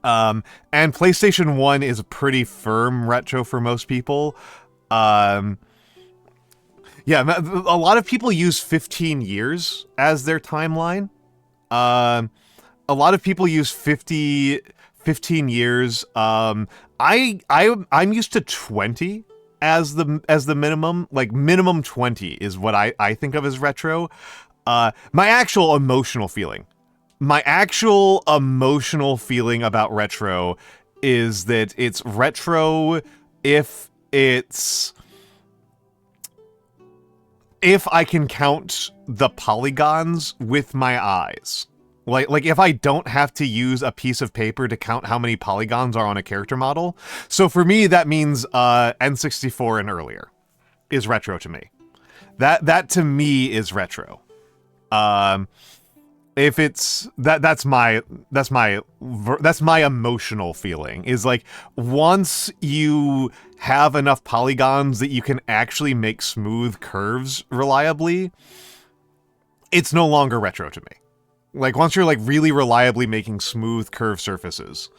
And PlayStation 1 is a pretty firm retro for most people. Yeah, a lot of people use 15 years as their timeline. A lot of people use 15 years. I'm used to 20 as the minimum. Like, minimum 20 is what I think of as retro. My actual emotional feeling about retro is that it's retro if I can count the polygons with my eyes. Like if I don't have to use a piece of paper to count how many polygons are on a character model. So for me, that means N64 and earlier is retro to me. That to me is retro. If it's that's my emotional feeling, is like once you have enough polygons that you can actually make smooth curves reliably, it's no longer retro to me. Like once you're like really reliably making smooth curved surfaces,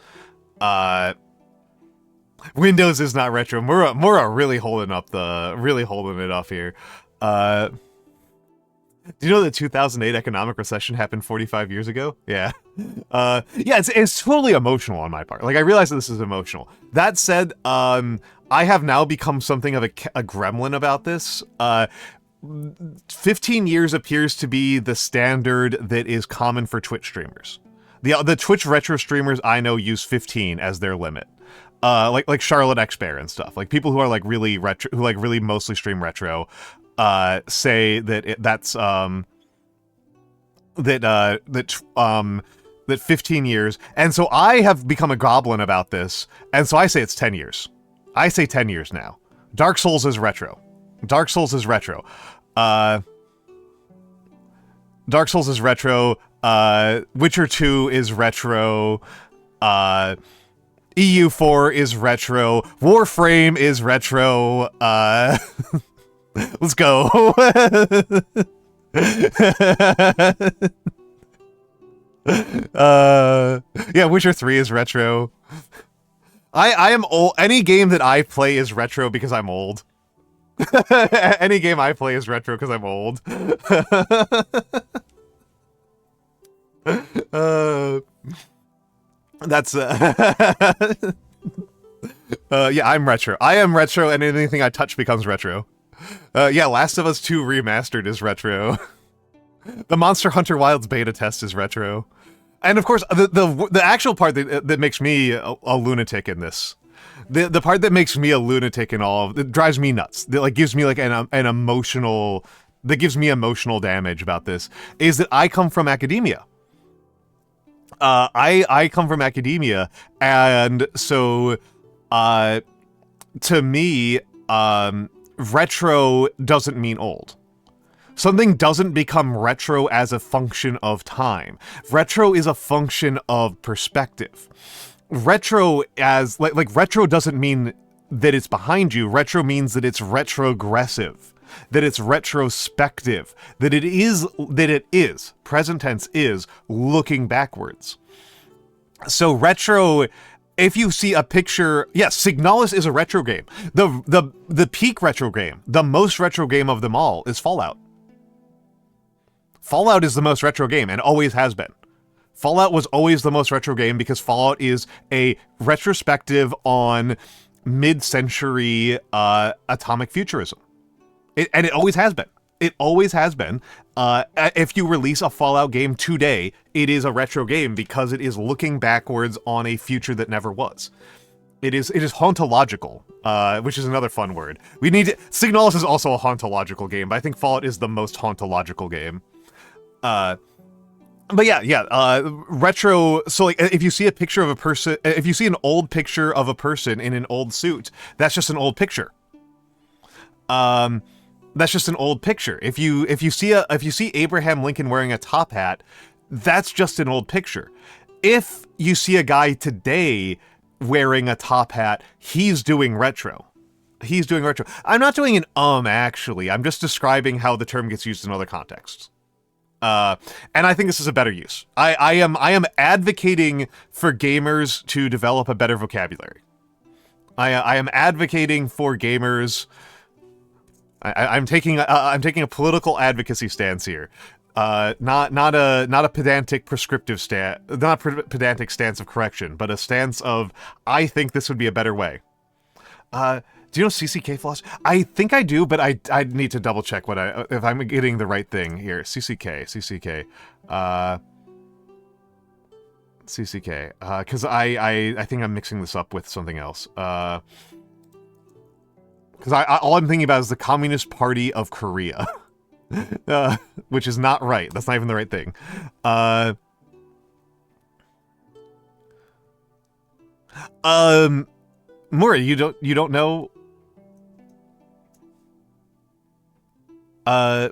Windows is not retro. Mura really holding it up here. Do you know the 2008 economic recession happened 45 years ago? Yeah. Yeah, it's totally emotional on my part. Like, I realize that this is emotional. That said, I have now become something of a gremlin about this. 15 years appears to be the standard that is common for Twitch streamers. The Twitch retro streamers I know use 15 as their limit. Like CharlottXBear and stuff. Like, people who are, like, really retro, who, like, really mostly stream retro, say that that's that 15 years, and so I have become a goblin about this, and so I say it's 10 years. I say 10 years now. Dark Souls is retro. Dark Souls is retro. Witcher 2 is retro. EU4 is retro. Warframe is retro. Let's go. Yeah, Witcher 3 is retro. I am old. Any game that I play is retro because I'm old. Any game I play is retro because I'm old. That's yeah, I'm retro. I am retro, and anything I touch becomes retro. Yeah, Last of Us 2 Remastered is retro. The Monster Hunter Wilds beta test is retro. And of course, the actual part that makes me a lunatic in this, the part that makes me a lunatic in all of, that drives me nuts, that like gives me like an emotional, that gives me emotional damage about this, is that I come from academia. I come from academia, and so to me, retro doesn't mean old. Something doesn't become retro as a function of time. Retro is a function of perspective. Retro as, like retro doesn't mean that it's behind you. Retro means that it's retrogressive, that it's retrospective, that it is, present tense is, looking backwards. So retro, if you see a picture, yes, Signalis is a retro game. The peak retro game, the most retro game of them all is Fallout. Fallout is the most retro game, and always has been. Fallout was always the most retro game because Fallout is a retrospective on mid-century atomic futurism. And it always has been. It always has been. If you release a Fallout game today, it is a retro game because it is looking backwards on a future that never was. It is hauntological, which is another fun word. Signalis is also a hauntological game, but I think Fallout is the most hauntological game. But yeah, retro, so like, if you see a picture of a person, if you see an old picture of a person in an old suit, that's just an old picture. That's just an old picture. If you see Abraham Lincoln wearing a top hat, that's just an old picture. If you see a guy today wearing a top hat, he's doing retro. He's doing retro. I'm not doing an actually. I'm just describing how the term gets used in other contexts. And I think this is a better use. I am advocating for gamers to develop a better vocabulary. I am advocating for gamers. I'm taking a political advocacy stance here. Not a pedantic prescriptive stance, not a pedantic stance of correction, but a stance of I think this would be a better way. Do you know CCK philosophy? I think I do, but I need to double check if I'm getting the right thing here. CCK. Because I think I'm mixing this up with something else. Because all I'm thinking about is the Communist Party of Korea, which is not right. That's not even the right thing. Mura, you don't know. Yeah,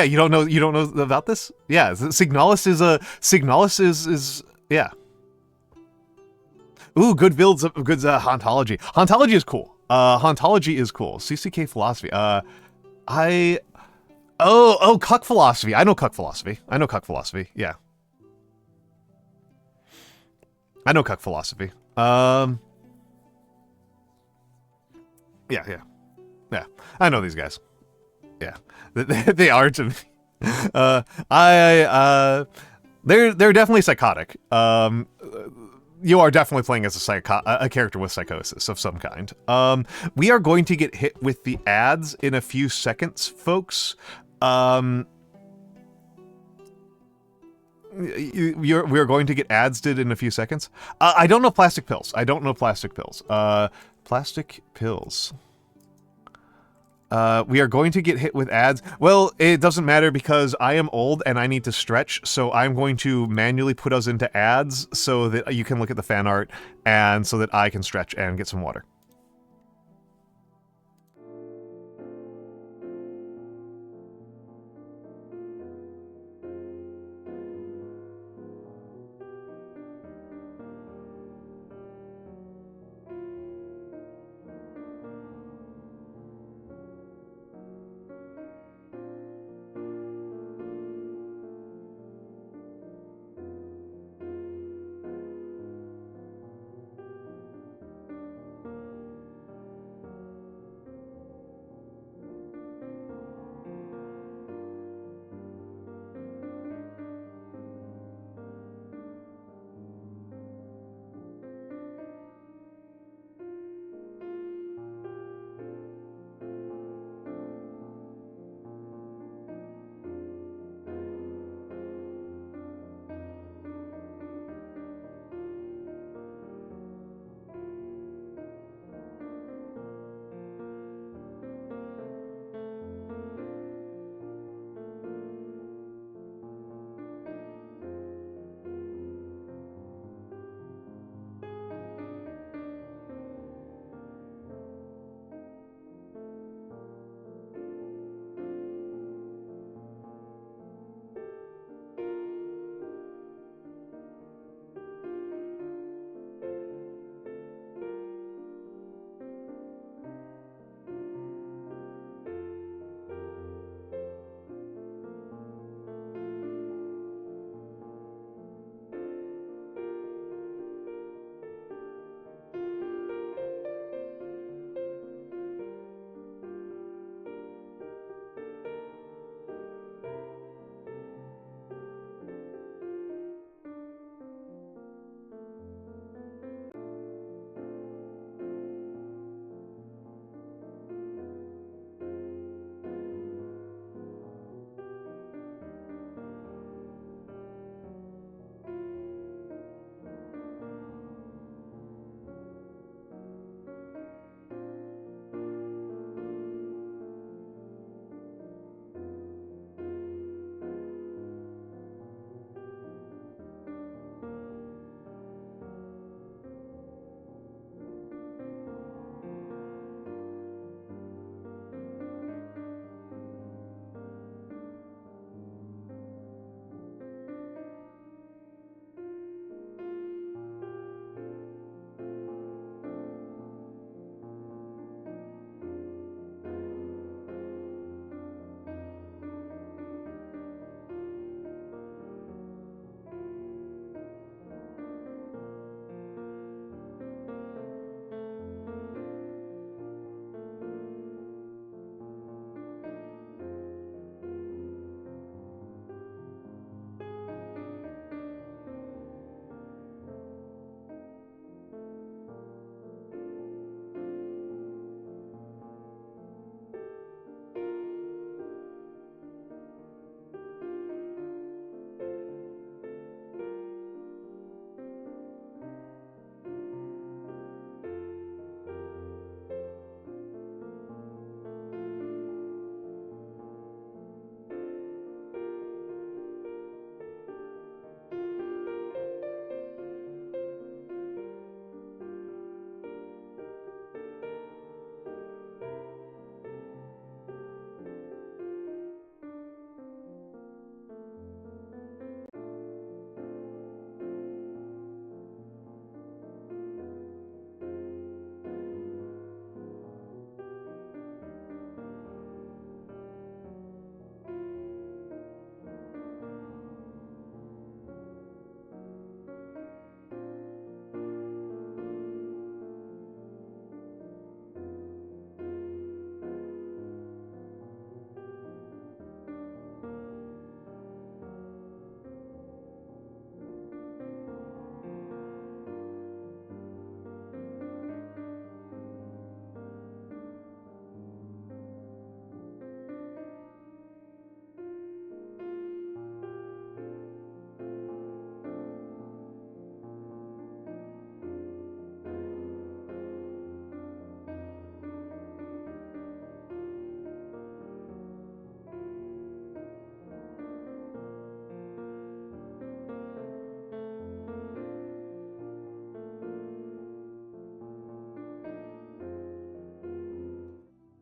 you don't know about this? Yeah, Signalis is yeah. Ooh, good builds, good hauntology. Hauntology is cool. Hauntology is cool. CCK philosophy. Oh, cuck philosophy. I know cuck philosophy. Yeah. I know cuck philosophy. Yeah. I know these guys. Yeah, they are to me. They're definitely psychotic. You are definitely playing as a character with psychosis of some kind. We are going to get hit with the ads in a few seconds, folks. We are going to get ads in a few seconds. I don't know plastic pills. Plastic pills. We are going to get hit with ads. Well, it doesn't matter because I am old and I need to stretch, so I'm going to manually put us into ads so that you can look at the fan art and so that I can stretch and get some water.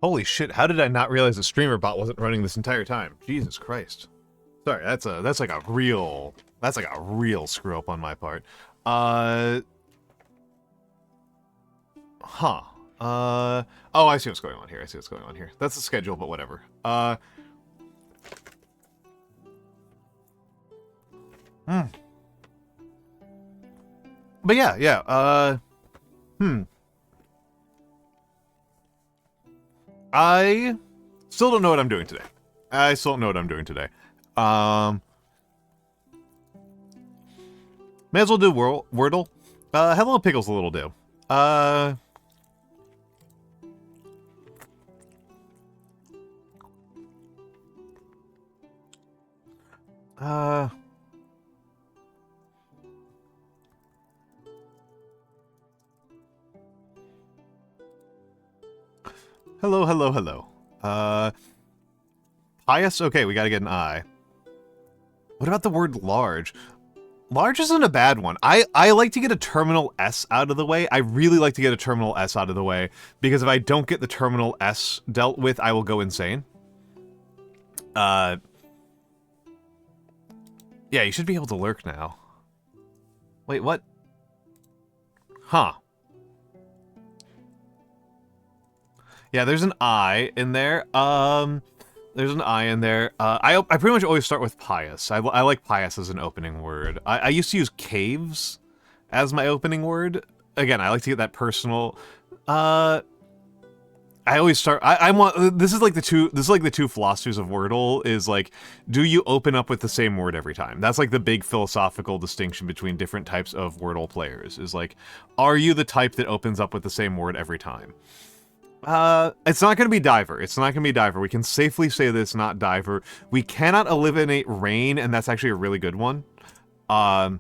Holy shit, how did I not realize the Streamerbot wasn't running this entire time? Jesus Christ. Sorry, that's like a real screw up on my part. Oh, I see what's going on here. That's the schedule, but whatever. But yeah, I still don't know what I'm doing today. May as well do Wordle. Hello Pickles a little do. Hello. Pious? Okay, we gotta get an I. What about the word large? Large isn't a bad one. I like to get a terminal S out of the way. I really like to get a terminal S out of the way, because if I don't get the terminal S dealt with, I will go insane. Yeah, you should be able to lurk now. Wait, what? Huh. Yeah, there's an I in there. There's an I in there. I pretty much always start with pious. I like pious as an opening word. I used to use caves as my opening word. Again, I like to get that personal. I always start. I want. This is like the two philosophies of Wordle. Is like, do you open up with the same word every time? That's like the big philosophical distinction between different types of Wordle players. Is like, are you the type that opens up with the same word every time? It's not going to be Diver. We can safely say that it's not Diver. We cannot eliminate Rain, and that's actually a really good one. Yeah,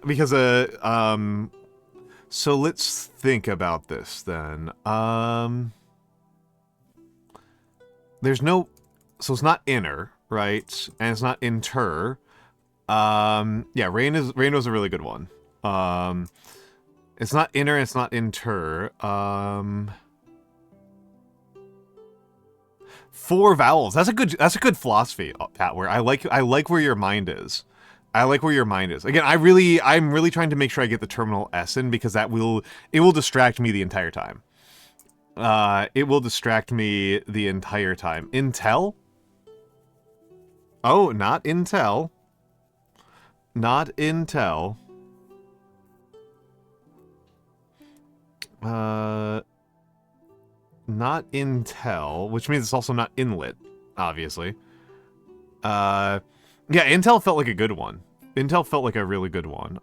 because, so let's think about this, then. There's no, so it's not inner, right? And it's not inter. Yeah, Rain was a really good one. It's not inner, it's not inter. 4 vowels. That's a good philosophy, Pat, where I like where your mind is. Again, I'm really trying to make sure I get the terminal S in, because it will distract me the entire time. Intel? Oh, not Intel. Not Intel. Not Intel, which means it's also not inlet, obviously. Yeah, Intel felt like a good one. Intel felt like a really good one.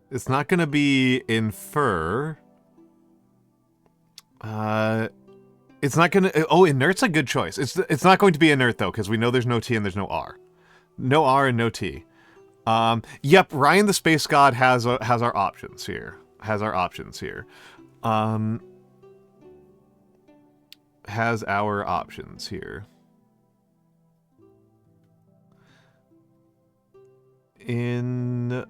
It's not gonna be infer. It's not gonna. Oh, inert's a good choice. It's not going to be inert though, because we know there's no T and there's no R. No R and no T. Yep, Ryan the Space God has our options here. Has our options here. In...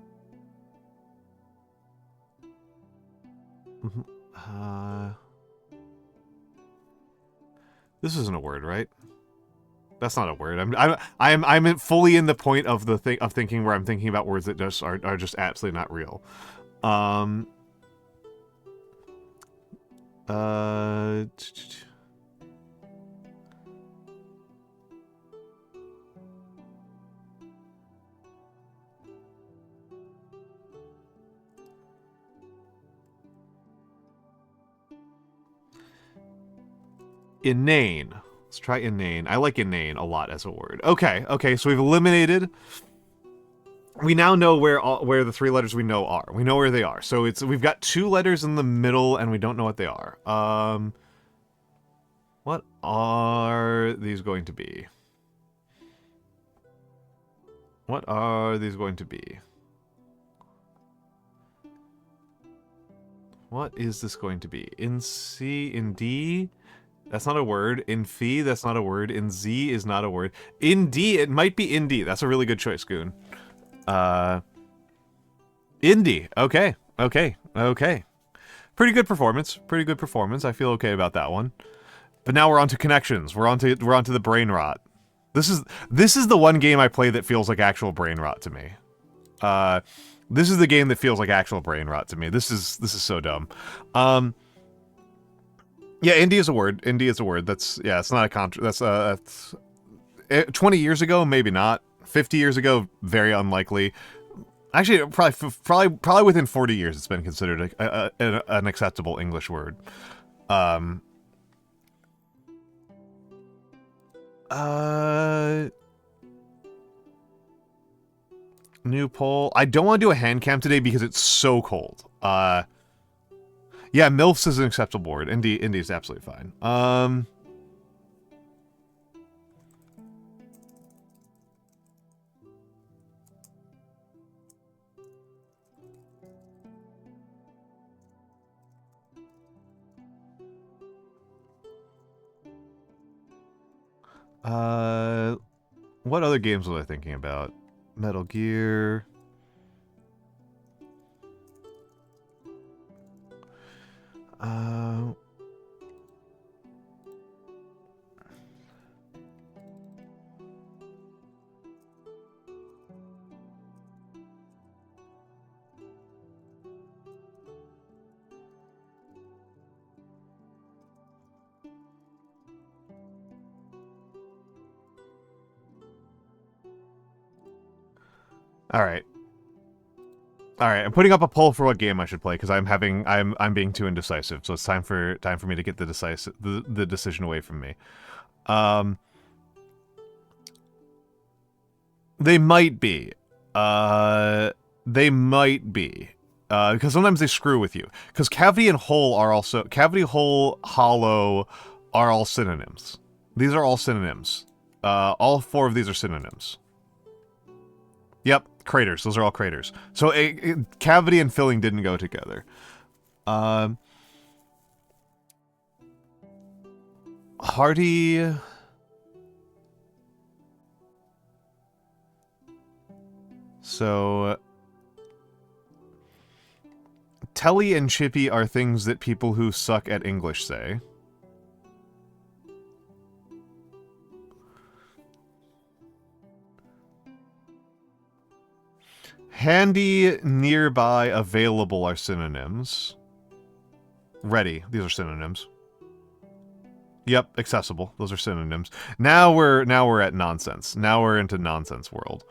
This isn't a word, right? That's not a word. I'm fully in the point of thinking where I'm thinking about words that just are just absolutely not real. Inane. Let's try inane. I like inane a lot as a word. Okay, so we've eliminated. We now know where the 3 letters we know are. We know where they are. So we've got 2 letters in the middle, and we don't know what they are. What are these going to be? What are these going to be? What is this going to be? In C, in D? That's not a word. In Phi, that's not a word. In Z is not a word. In D, it might be in D. That's a really good choice, Goon. Indie. Okay. Okay. Okay. Pretty good performance. Pretty good performance. I feel okay about that one. But now we're on to connections. We're on to the brain rot. This is the one game I play that feels like actual brain rot to me. This is the game that feels like actual brain rot to me. This is so dumb. Yeah, indie is a word. Indie is a word. That's, yeah, it's not a contra. That's 20 years ago, maybe not. 50 years ago, very unlikely. Actually, probably within 40 years, it's been considered an acceptable English word. New poll. I don't want to do a hand cam today because it's so cold. Yeah, MILFs is an acceptable word. Indie is absolutely fine. What other games was I thinking about? Metal Gear. All right. I'm putting up a poll for what game I should play because I'm being too indecisive. So it's time for me to get the decision away from me. They might be. Because sometimes they screw with you. Because cavity and hole are also cavity, hole, hollow are all synonyms. These are all synonyms. All four of these are synonyms. Yep, craters. Those are all craters. So cavity and filling didn't go together. Hearty. So telly and chippy are things that people who suck at English say. Handy, nearby, available are synonyms. Ready, these are synonyms. Yep, accessible, those are synonyms. Now we're at nonsense. Now we're into nonsense world.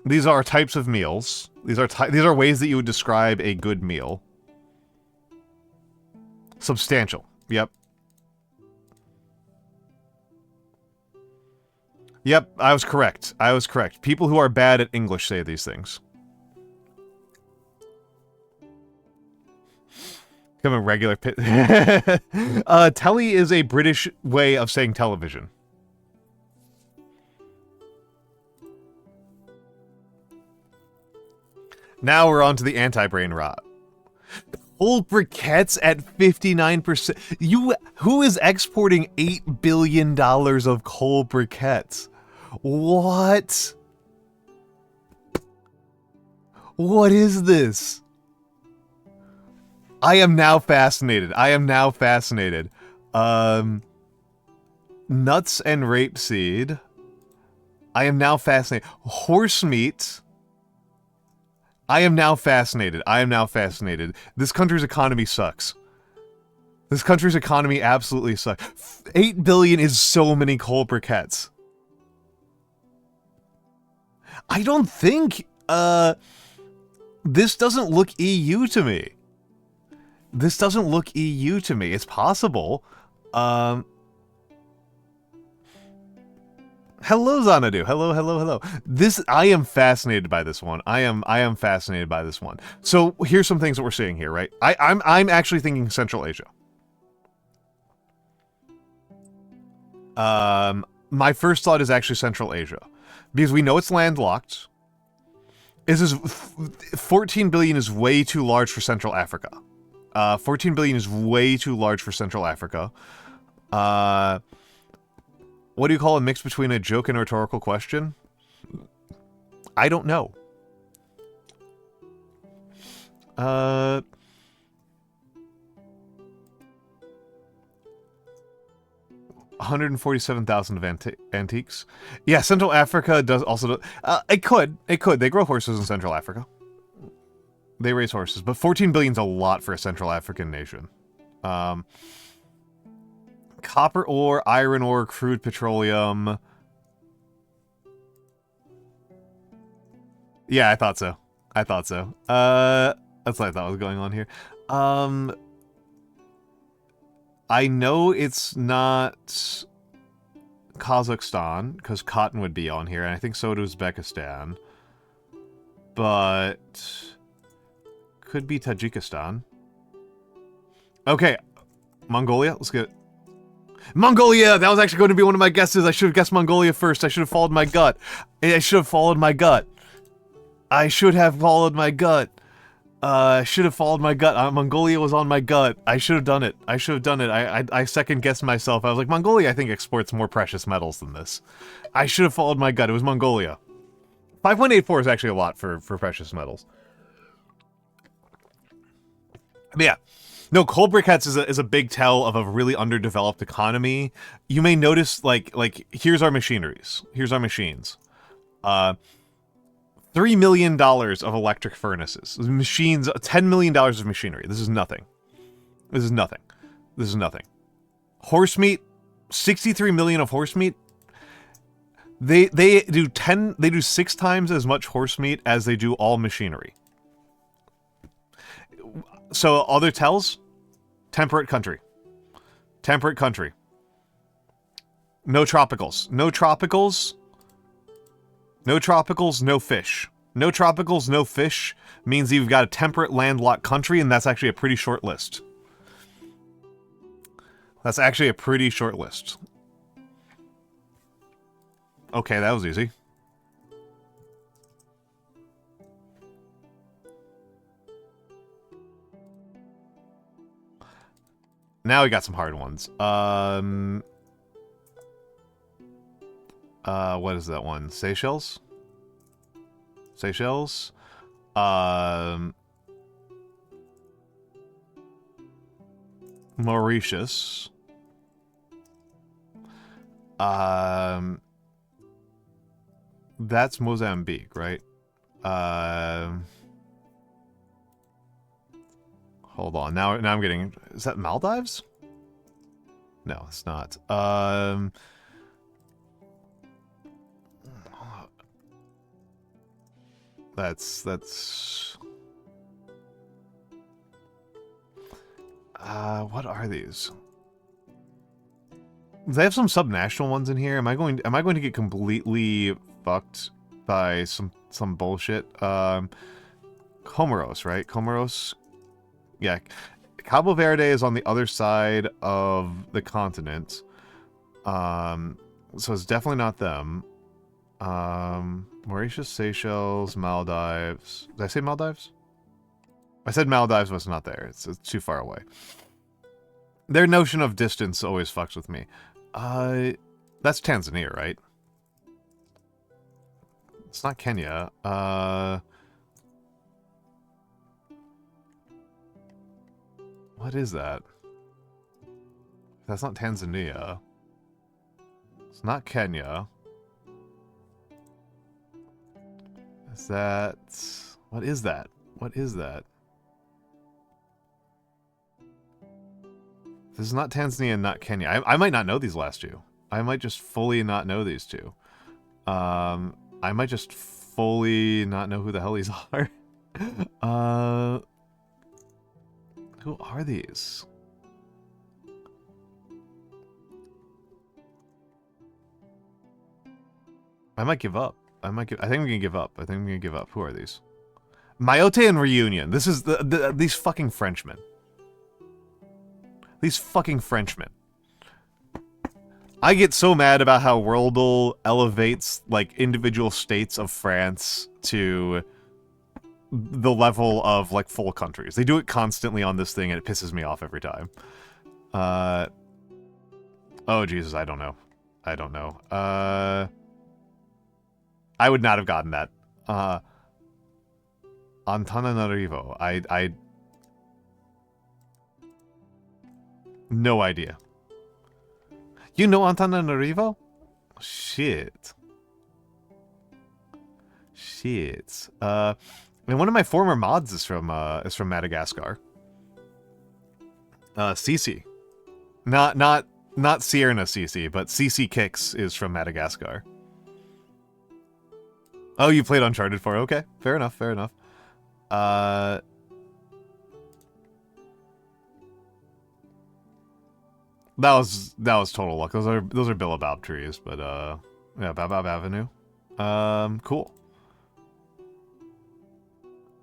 These are types of meals. These are ways that you would describe a good meal. Substantial. Yep. Yep, I was correct. I was correct. People who are bad at English say these things. Become a regular pit. Telly is a British way of saying television. Now we're on to the anti-brain rot. Cold briquettes at 59%. Who is exporting $8 billion of cold briquettes? What? What is this? I am now fascinated. I am now fascinated. Nuts and rapeseed. I am now fascinated. Horse meat. I am now fascinated. I am now fascinated. This country's economy sucks. This country's economy absolutely sucks. 8 billion is so many cold briquettes. I don't think, this doesn't look EU to me. This doesn't look EU to me. It's possible. Hello, Xanadu. Hello. I am fascinated by this one. I am fascinated by this one. So here's some things that we're seeing here, right? I'm actually thinking Central Asia. My first thought is actually Central Asia. Because we know it's landlocked. 14 billion is way too large for Central Africa. 14 billion is way too large for Central Africa. What do you call a mix between a joke and a rhetorical question? I don't know. 147,000 of antiques. Yeah, Central Africa does also... it could. They grow horses in Central Africa. They raise horses. But 14 billion's a lot for a Central African nation. Copper ore, iron ore, crude petroleum. Yeah, I thought so. That's what I thought was going on here. I know it's not Kazakhstan, because cotton would be on here, and I think so does Uzbekistan. But could be Tajikistan. Okay, Mongolia, let's get... Mongolia! That was actually going to be one of my guesses. I should have guessed Mongolia first. I should have followed my gut. I should have followed my gut. Mongolia was on my gut. I should have done it. I second-guessed myself. I was like, Mongolia, I think, exports more precious metals than this. I should have followed my gut. It was Mongolia. 5.84 is actually a lot for precious metals. But yeah. No, coal briquettes is a big tell of a really underdeveloped economy. You may notice, like, here's our machineries. Here's our machines. $3 million of electric furnaces. Machines, $10 million of machinery. This is nothing. Horse meat, 63 million of horse meat. They do 6 times as much horse meat as they do all machinery. So, other tells? Temperate country. No tropicals. No fish. No tropicals, no fish means you've got a temperate landlocked country, and that's actually a pretty short list. Okay, that was easy. Now we got some hard ones. What is that one? Seychelles? Mauritius. That's Mozambique, right? Hold on. Now I'm getting... Is that Maldives? No, it's not. That's... what are these? They have some subnational ones in here. Am I going to get completely fucked by some bullshit? Comoros, right? Comoros? Yeah. Cabo Verde is on the other side of the continent. So it's definitely not them. Mauritius, Seychelles, Maldives. Did I say Maldives? I said Maldives was not there. It's too far away. Their notion of distance always fucks with me. That's Tanzania, right? It's not Kenya. What is that? That's not Tanzania. It's not Kenya. Is that... What is that? What is that? This is not Tanzania and not Kenya. I might not know these last two. I might just fully not know these two. I might just fully not know who the hell these are. Who are these? I might give up. I think I'm gonna give up. Who are these? Mayotte and Reunion. This is these fucking Frenchmen. I get so mad about how Worldle elevates, like, individual states of France to the level of, like, full countries. They do it constantly on this thing, and it pisses me off every time. Oh, Jesus, I don't know. I don't know. I would not have gotten that. Antananarivo. I no idea. You know Antananarivo? Shit. Shit. I mean, one of my former mods is from Madagascar. CC. Not Sierra CC, but CC Kicks is from Madagascar. Oh, you played Uncharted 4. Okay, fair enough, fair enough. That was total luck. Those are Billabab trees, but yeah, Baobab Avenue. Cool.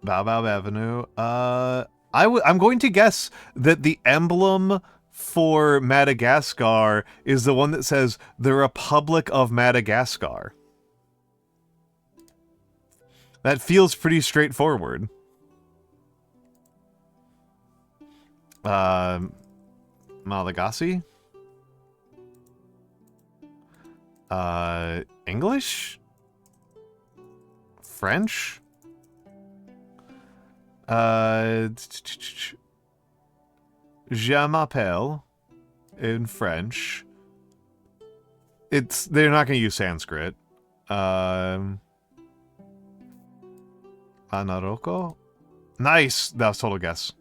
Baobab Avenue. I'm going to guess that the emblem for Madagascar is the one that says the Republic of Madagascar. That feels pretty straightforward. Malagasy? English? French? Je m'appelle in French. They're not going to use Sanskrit. Anaroko? Nice! That was total guess.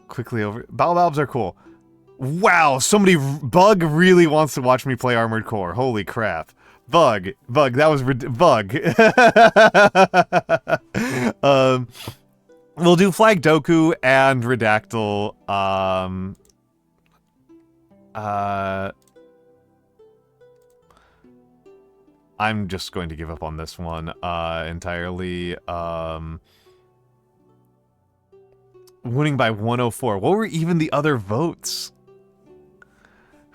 Quickly over. Baobabs are cool. Wow, Bug really wants to watch me play Armored Core. Holy crap. Bug, that was Bug. We'll do Flag Doku and Redactyl. I'm just going to give up on this one entirely. Winning by 104. What were even the other votes?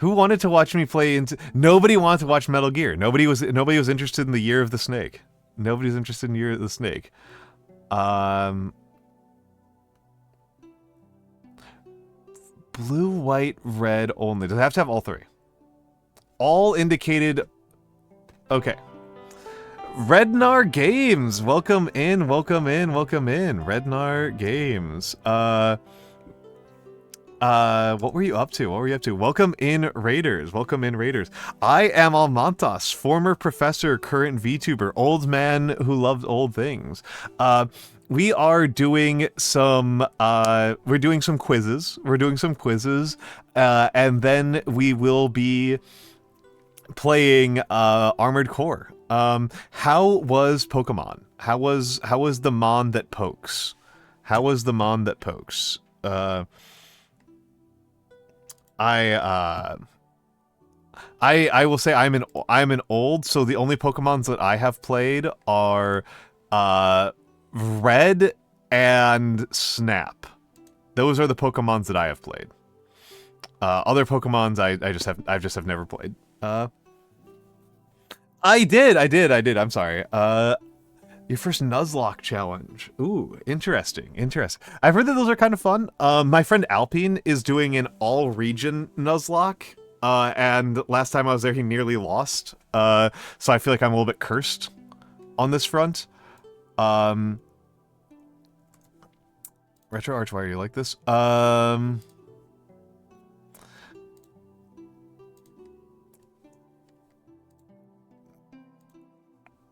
Who wanted to watch me play into... Nobody wanted to watch Metal Gear. Nobody was interested in the Year of the Snake. Nobody's interested in Year of the Snake. Blue, white, red only. Does it have to have all three? All indicated... Okay. Rednar Games! Welcome in, welcome in, welcome in. Rednar Games. What were you up to? What were you up to? Welcome in, Raiders. Welcome in, Raiders. I am Almantas, former professor, current VTuber, old man who loved old things. We are doing some, we're doing some quizzes. And then we will be playing, Armored Core. How was Pokemon? How was the Mon that pokes? How was the Mon that pokes? I will say I'm an old, so the only Pokemons that I have played are Red and Snap. Those are the Pokemons that I have played. Other Pokemons I just have never played. I did. I'm sorry. Your first Nuzlocke challenge. Ooh, interesting. I've heard that those are kind of fun. My friend Alpine is doing an all-region Nuzlocke, and last time I was there, he nearly lost. So I feel like I'm a little bit cursed on this front. Retro Arch, why are you like this?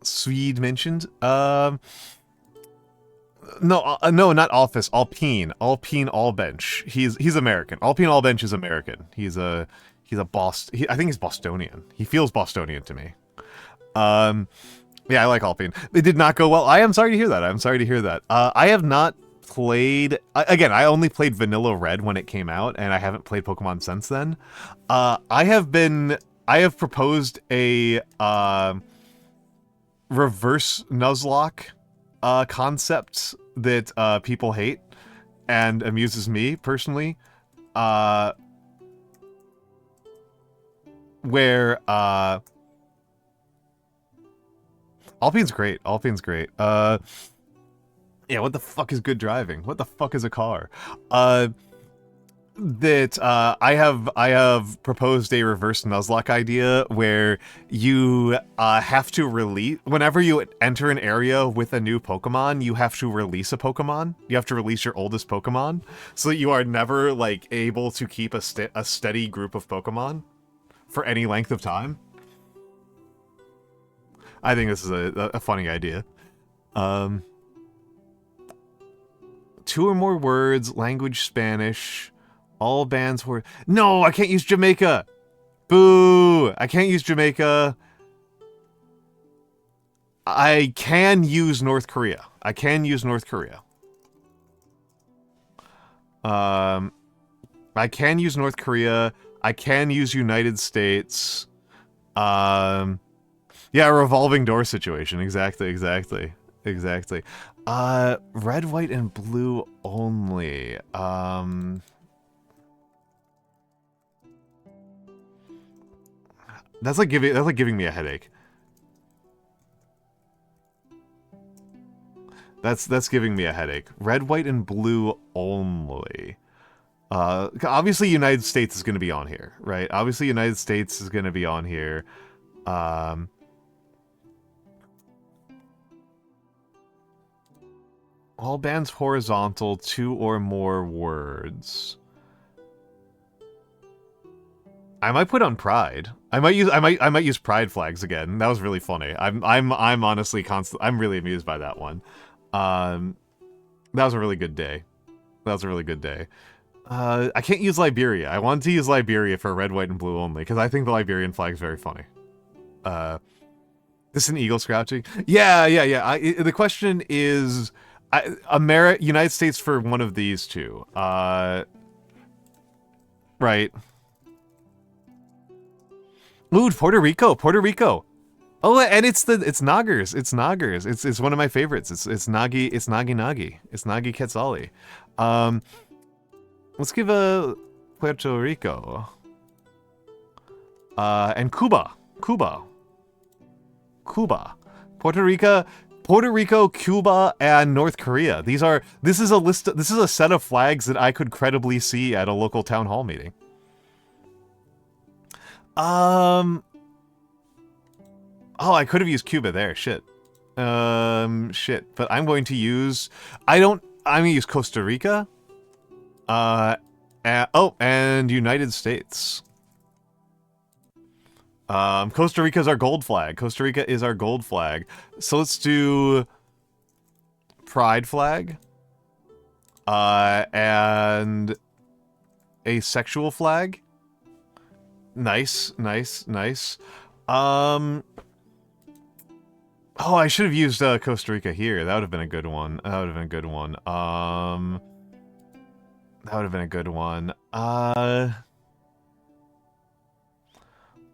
Swede mentioned. No, not Office. Alpine, Allbench. He's American. Alpine Allbench is American. He's a I think he's Bostonian. He feels Bostonian to me. Yeah, I like Alpine. It did not go well. I am sorry to hear that. I have not played. Again, I only played Vanilla Red when it came out, and I haven't played Pokemon since then. I have proposed a reverse Nuzlocke concept that people hate and amuses me personally, where Alpine's great. Yeah, what the fuck is good driving? What the fuck is a car? that I have proposed a reverse Nuzlocke idea where you have to release whenever you enter an area with a new Pokemon, you have to release a Pokemon. You have to release your oldest Pokemon, so that you are never like able to keep a steady group of Pokemon for any length of time. I think this is a funny idea. 2 or more words, language Spanish. All bands were... No, I can't use Jamaica! Boo! I can't use Jamaica. I can use North Korea. I can use North Korea. I can use North Korea. I can use United States. Yeah, a revolving door situation. Exactly. Red, white, and blue only. That's like giving me a headache. That's giving me a headache. Red, white, and blue only. Obviously United States is going to be on here, right? Obviously United States is going to be on here. All bands horizontal, 2 or more words. I might put on Pride. I might use Pride flags again. That was really funny. I'm honestly I'm really amused by that one. That was a really good day. I can't use Liberia. I want to use Liberia for red, white, and blue only because I think the Liberian flag is very funny. This is an eagle scratching. Yeah. The question is, United States for one of these two. Right. Ooh, Puerto Rico. Oh, and it's Naggers. It's one of my favorites. It's Nagi Quetzali. Let's give a Puerto Rico. And Cuba. Puerto Rico, Cuba, and North Korea. This is a set of flags that I could credibly see at a local town hall meeting. Oh, I could have used Cuba there. Shit. But I'm going to use... I'm going to use Costa Rica. And United States. Costa Rica is our gold flag. So let's do... Pride flag. And... a sexual flag. Nice. Oh, I should have used Costa Rica here. That would have been a good one.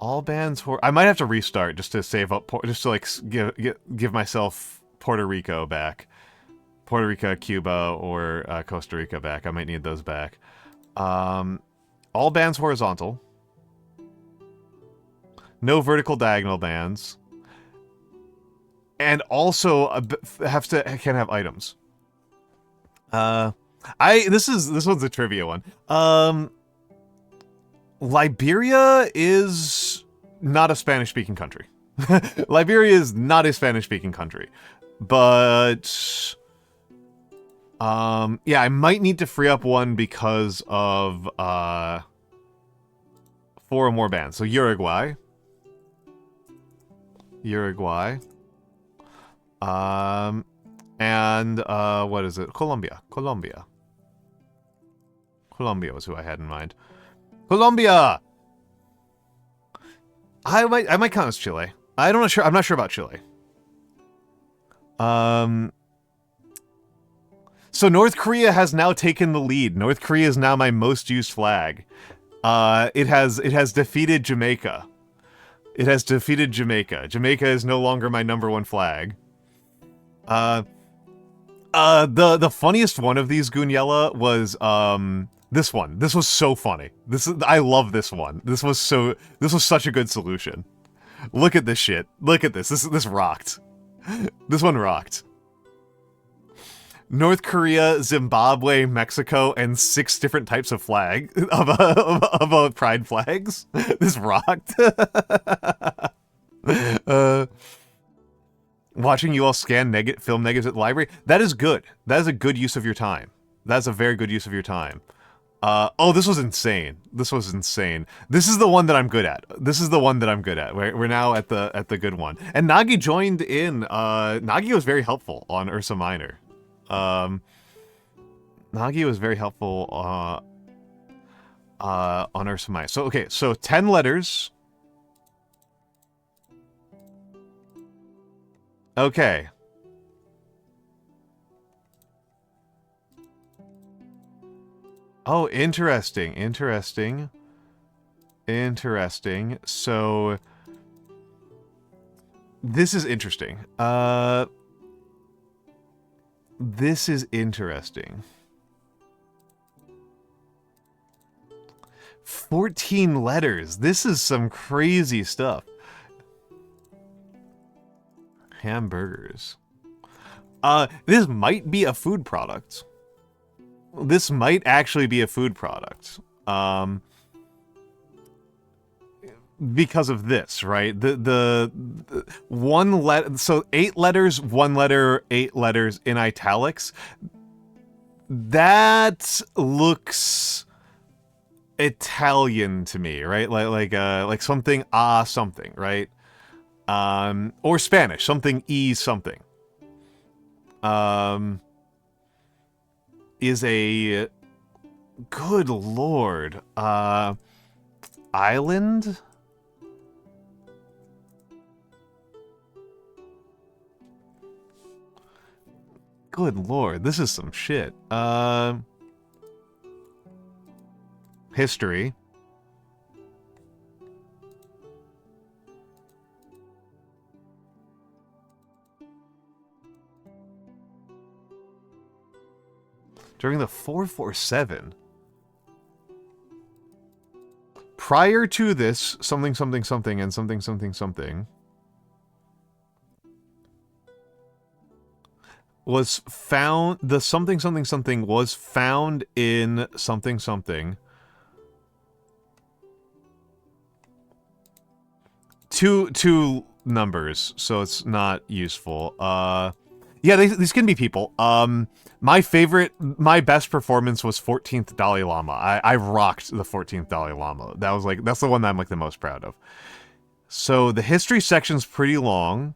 All bands I might have to restart just to save up, just to like give myself Puerto Rico back. Puerto Rico, Cuba, or Costa Rica back. I might need those back. All bands horizontal. No vertical diagonal bands. And also can have items. This one's a trivia one. Liberia is not a Spanish-speaking country. Liberia is not a Spanish-speaking country. But yeah, I might need to free up one because of 4 or more bands. So Uruguay. And what is it? Colombia was who I had in mind. Colombia. I might count as Chile. I'm not sure about Chile. So North Korea has now taken the lead. North Korea is now my most used flag. It has defeated Jamaica. Jamaica is no longer my #1 flag. The funniest one of these, Gunyella, was this one. This was so funny. I love this one. This was such a good solution. Look at this shit. Look at this. This rocked. This one rocked. North Korea, Zimbabwe, Mexico, and 6 different types of flag of pride flags. This rocked. Watching you all scan film negatives at the library. That is good. That is a good use of your time. That's a very good use of your time. Oh, this was insane. This was insane. This is the one that I'm good at. This is the one that I'm good at. We're now at the good one. And Nagi joined in. Nagi was very helpful on Ursa Minor. Nagi was very helpful on Ursa Minor. So okay, so 10 letters. Okay. Oh, interesting, interesting. Interesting. So this is interesting. This is interesting. 14 letters. This is some crazy stuff. Hamburgers. This might be a food product. This might actually be a food product. Because of this, right? The one letter, so 8 letters, 1 letter, 8 letters in italics. That looks Italian to me, right? Like something something, right? Or Spanish, something something. Is a good lord. Island? Good lord, this is some shit. History. During the 447. Prior to this, something, something, something, and something, something, something was found. The something, something, something was found in something, something. Two numbers, so it's not useful. Yeah, these can be people. My best performance was 14th Dalai Lama. I rocked the 14th Dalai Lama. That's the one that I'm like the most proud of. So the history section's pretty long.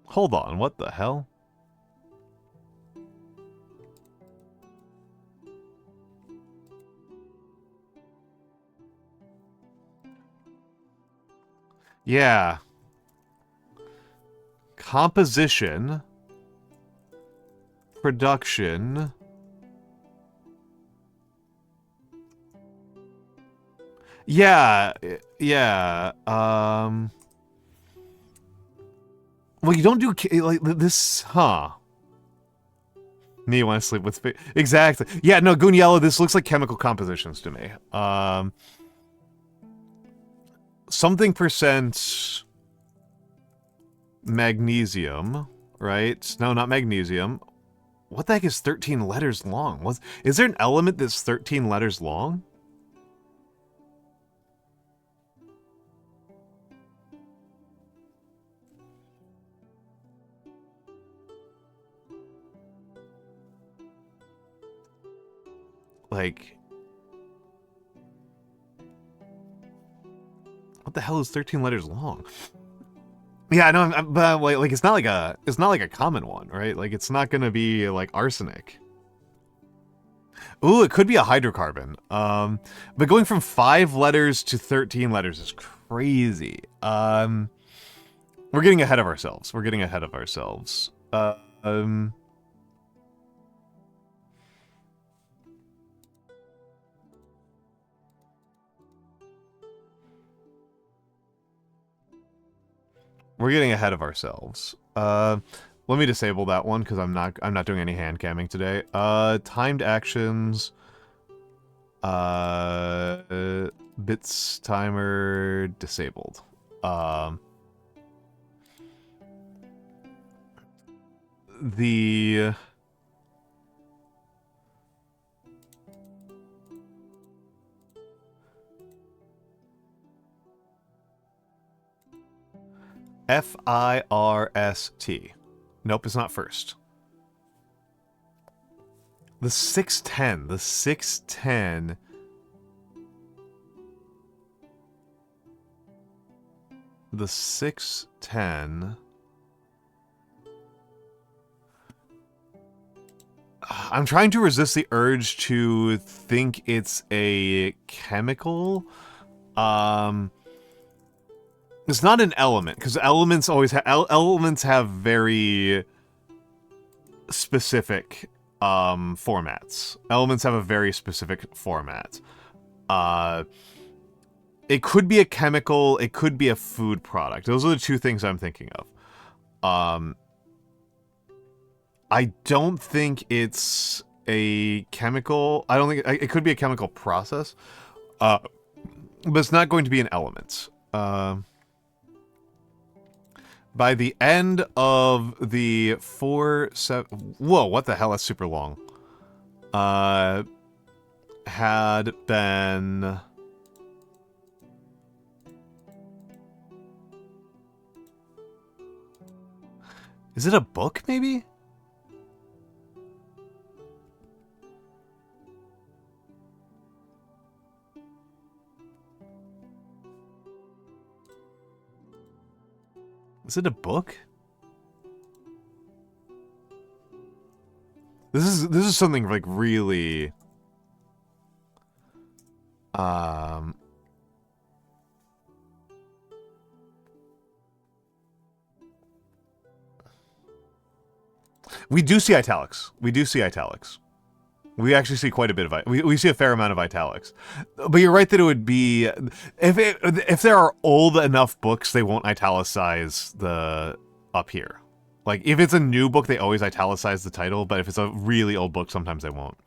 Hold on, what the hell? Yeah. Composition. Production. Yeah. Yeah. Well, you don't do like this, huh? Me want to sleep with exactly. Yeah, no, Goon Yellow, this looks like chemical compositions to me. Something percent magnesium, right? No, not magnesium. What the heck is 13 letters long? Is there an element that's 13 letters long? Like, what the hell is 13 letters long? Yeah, I know, but like it's not like a common one, right? Like it's not gonna be like arsenic. Ooh, it could be a hydrocarbon. But going from 5 letters to 13 letters is crazy. We're getting ahead of ourselves. We're getting ahead of ourselves. We're getting ahead of ourselves. Let me disable that one because I'm not doing any hand camming today. Timed actions. Bits timer disabled. The FIRST. Nope, it's not first. The 610. The 610. The 610. I'm trying to resist the urge to think it's a chemical. It's not an element, because elements always elements have very specific formats. Elements have a very specific format. It could be a chemical, it could be a food product. Those are the two things I'm thinking of. I don't think it's a chemical. I don't think it could be a chemical process. But it's not going to be an element. By the end of the 4-7... Whoa, what the hell? That's super long. Had been... Is it a book, maybe? Is it a book? This is something like really we do see italics. We do see italics. We actually see quite a bit of we see a fair amount of italics. But you're right that it would be if there are old enough books, they won't italicize the up here. Like if it's a new book, they always italicize the title, but if it's a really old book, sometimes they won't.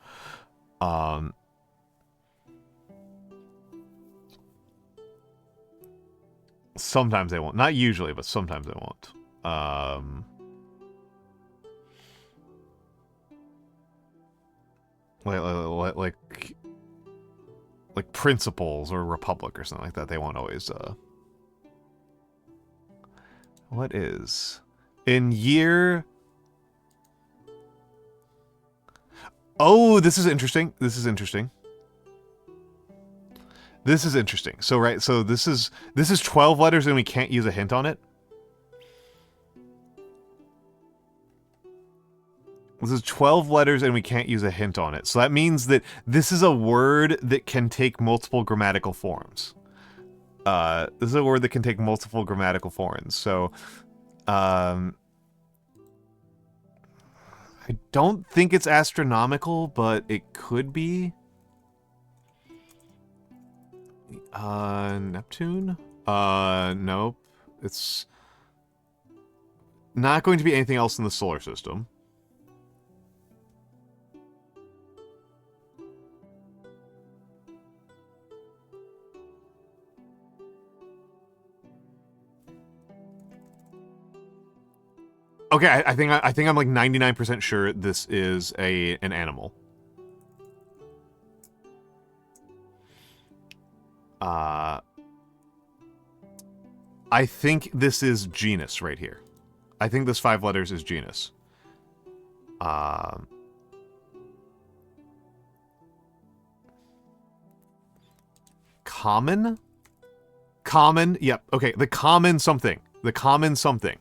Sometimes they won't. Not usually, but sometimes they won't. Like Principles or Republic or something like that. They won't always. What is in year? Oh, this is interesting. This is interesting. This is interesting. So right, so this is 12 letters and we can't use a hint on it. This is 12 letters and we can't use a hint on it. So that means that this is a word that can take multiple grammatical forms. This is a word that can take multiple grammatical forms. So, I don't think it's astronomical, but it could be. Neptune? Nope. It's not going to be anything else in the solar system. Okay, I think I'm like 99% sure this is an animal. I think this is genus right here. I think this 5 letters is genus. Common? Common, yep. Okay, the common something. The common something.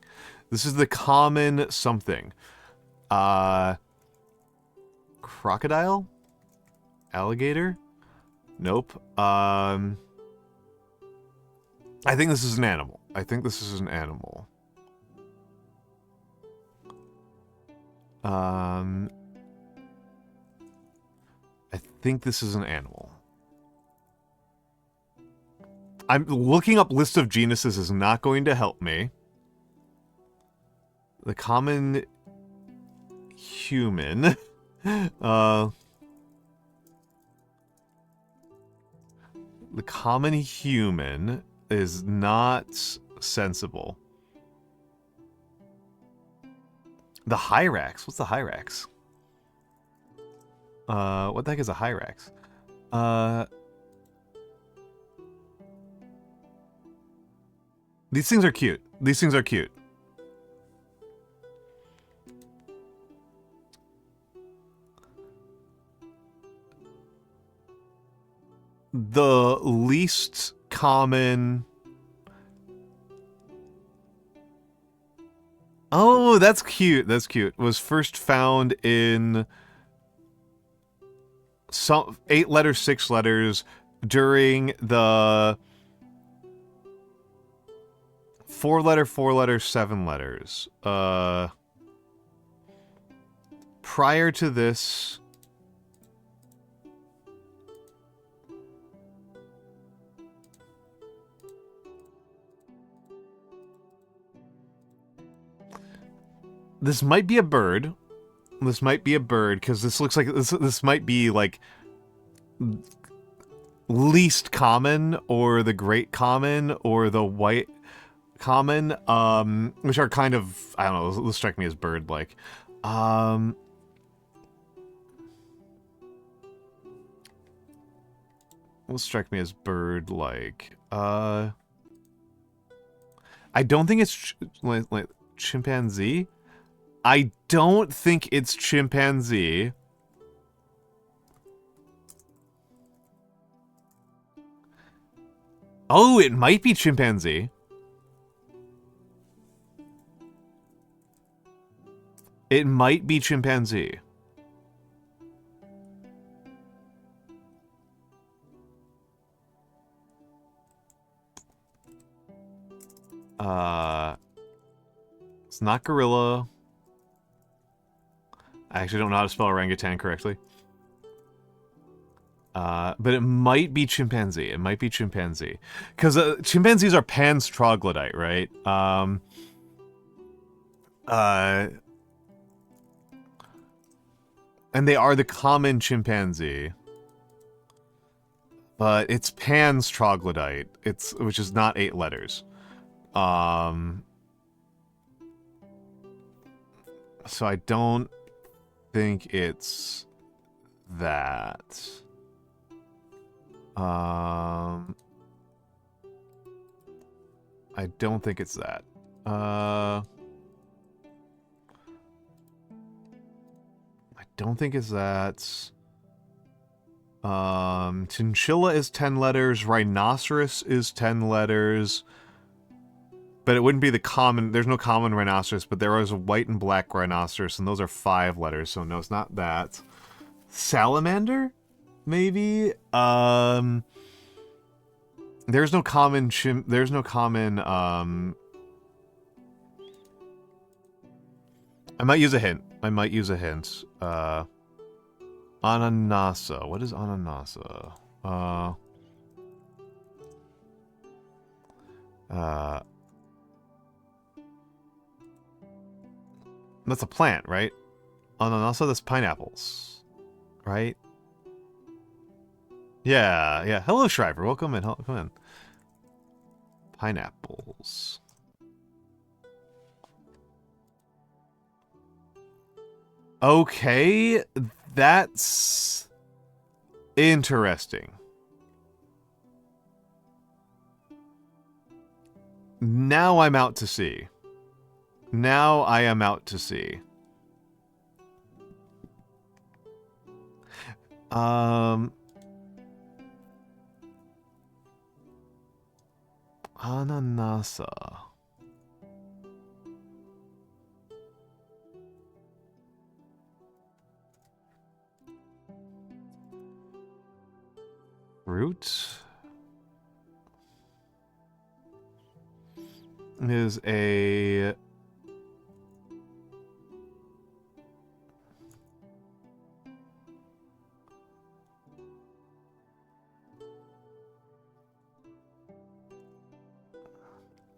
This is the common something. Crocodile? Alligator? Nope. I think this is an animal. I think this is an animal. I think this is an animal. I'm looking up list of genuses is not going to help me. The common human. The common human is not sensible. The Hyrax? What's the Hyrax? What the heck is a Hyrax? These things are cute. These things are cute. The least common... Oh, that's cute. That's cute. Was first found in some 8 letters, 6 letters during the 4 letter, 7 letters. Prior to this, this might be a bird. This might be a bird, because this looks like this might be like least common, or the great common, or the white common, which are kind of, I don't know, this strike me as bird-like. Will strike me as bird-like. I don't think it's like chimpanzee. I don't think it's chimpanzee. Oh, it might be chimpanzee. It might be chimpanzee. It's not gorilla. I actually don't know how to spell orangutan correctly. But it might be chimpanzee. It might be chimpanzee. Because chimpanzees are pans troglodyte, right? And they are the common chimpanzee. But it's pans troglodyte. Which is not 8 letters. So I don't think it's that. I don't think it's that. I don't think it's that. Chinchilla is 10 letters. Rhinoceros is 10 letters. But it wouldn't be the common... There's no common rhinoceros, but there is a white and black rhinoceros, and those are 5 letters, so no, it's not that. Salamander? Maybe? There's no common there's no common, I might use a hint. Ananasa. What is ananasa? That's a plant, right? Ananasa, that's pineapples. Right? Yeah, yeah. Hello, Shriver. Welcome in. Come in. Pineapples. Okay, that's interesting. Now I'm out to sea. Now I am out to sea. Ananasa. Fruit is a...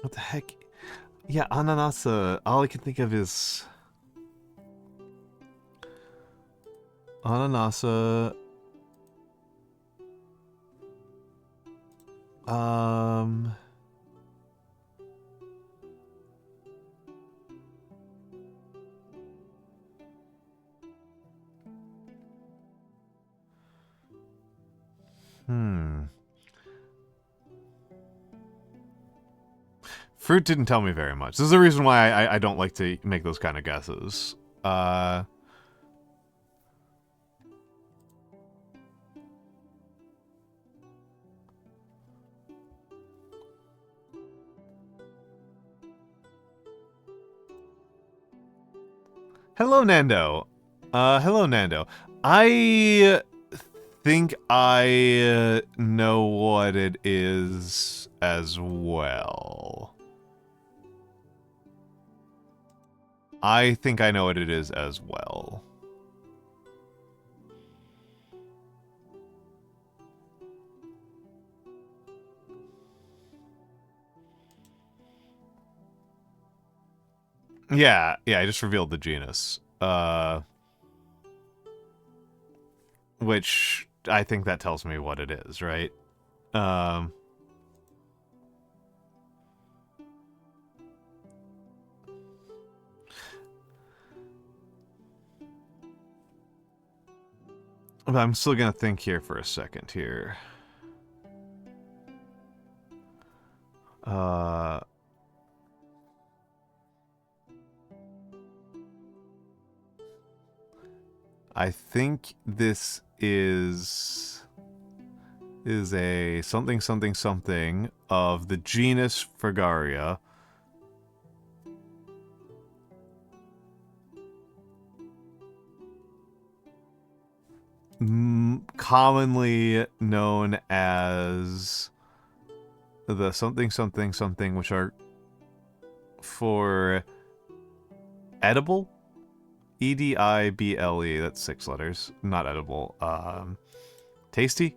What the heck? Yeah, ananasa. All I can think of is... Ananasa... Um... Fruit didn't tell me very much. This is the reason why I don't like to make those kind of guesses. Hello, Nando. Hello, Nando. I think I know what it is as well. I think I know what it is as well. Yeah, I just revealed the genus. Which I think that tells me what it is, right? But I'm still gonna think here for a second here. I think this is a something of the genus Fragaria. Commonly known as the something, which are for edible. E-D-I-B-L-E, that's 6 letters. Not edible. Tasty?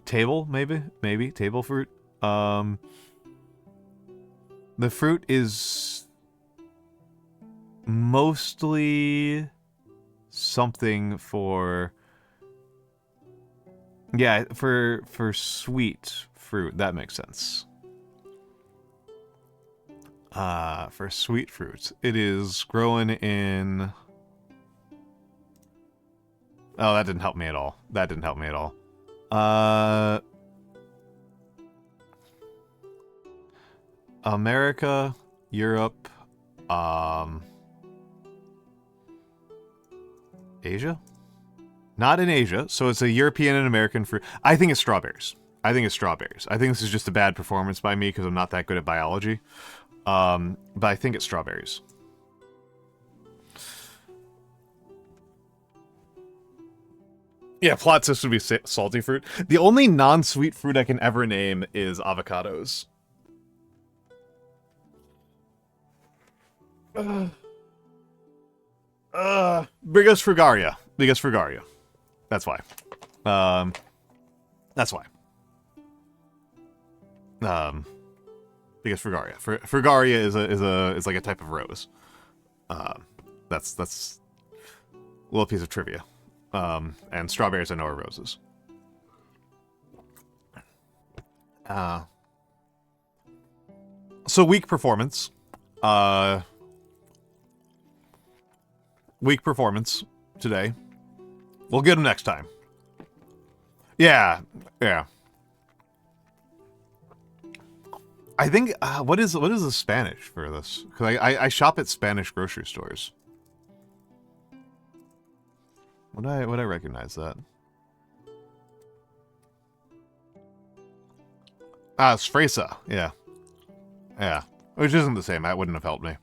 Table, maybe? Maybe. Table fruit. The fruit is mostly something for... Yeah, for sweet fruit. That makes sense. For sweet fruits. It is growing in... Oh, that didn't help me at all. That didn't help me at all. America, Europe, Asia? Not in Asia, so it's a European and American fruit. I think it's strawberries. I think this is just a bad performance by me because I'm not that good at biology. But I think it's strawberries. Yeah, plot system would be salty fruit. The only non-sweet fruit I can ever name is avocados. Biggest Fragaria. That's why. Biggest Fragaria. Fragaria is like a type of rose. That's a little piece of trivia. And strawberries I know are roses. So weak performance. Weak performance today. We'll get them next time. Yeah. I think what is the Spanish for this? Because I shop at Spanish grocery stores. Would I recognize that? It's Fresa. Yeah. Which isn't the same. That wouldn't have helped me.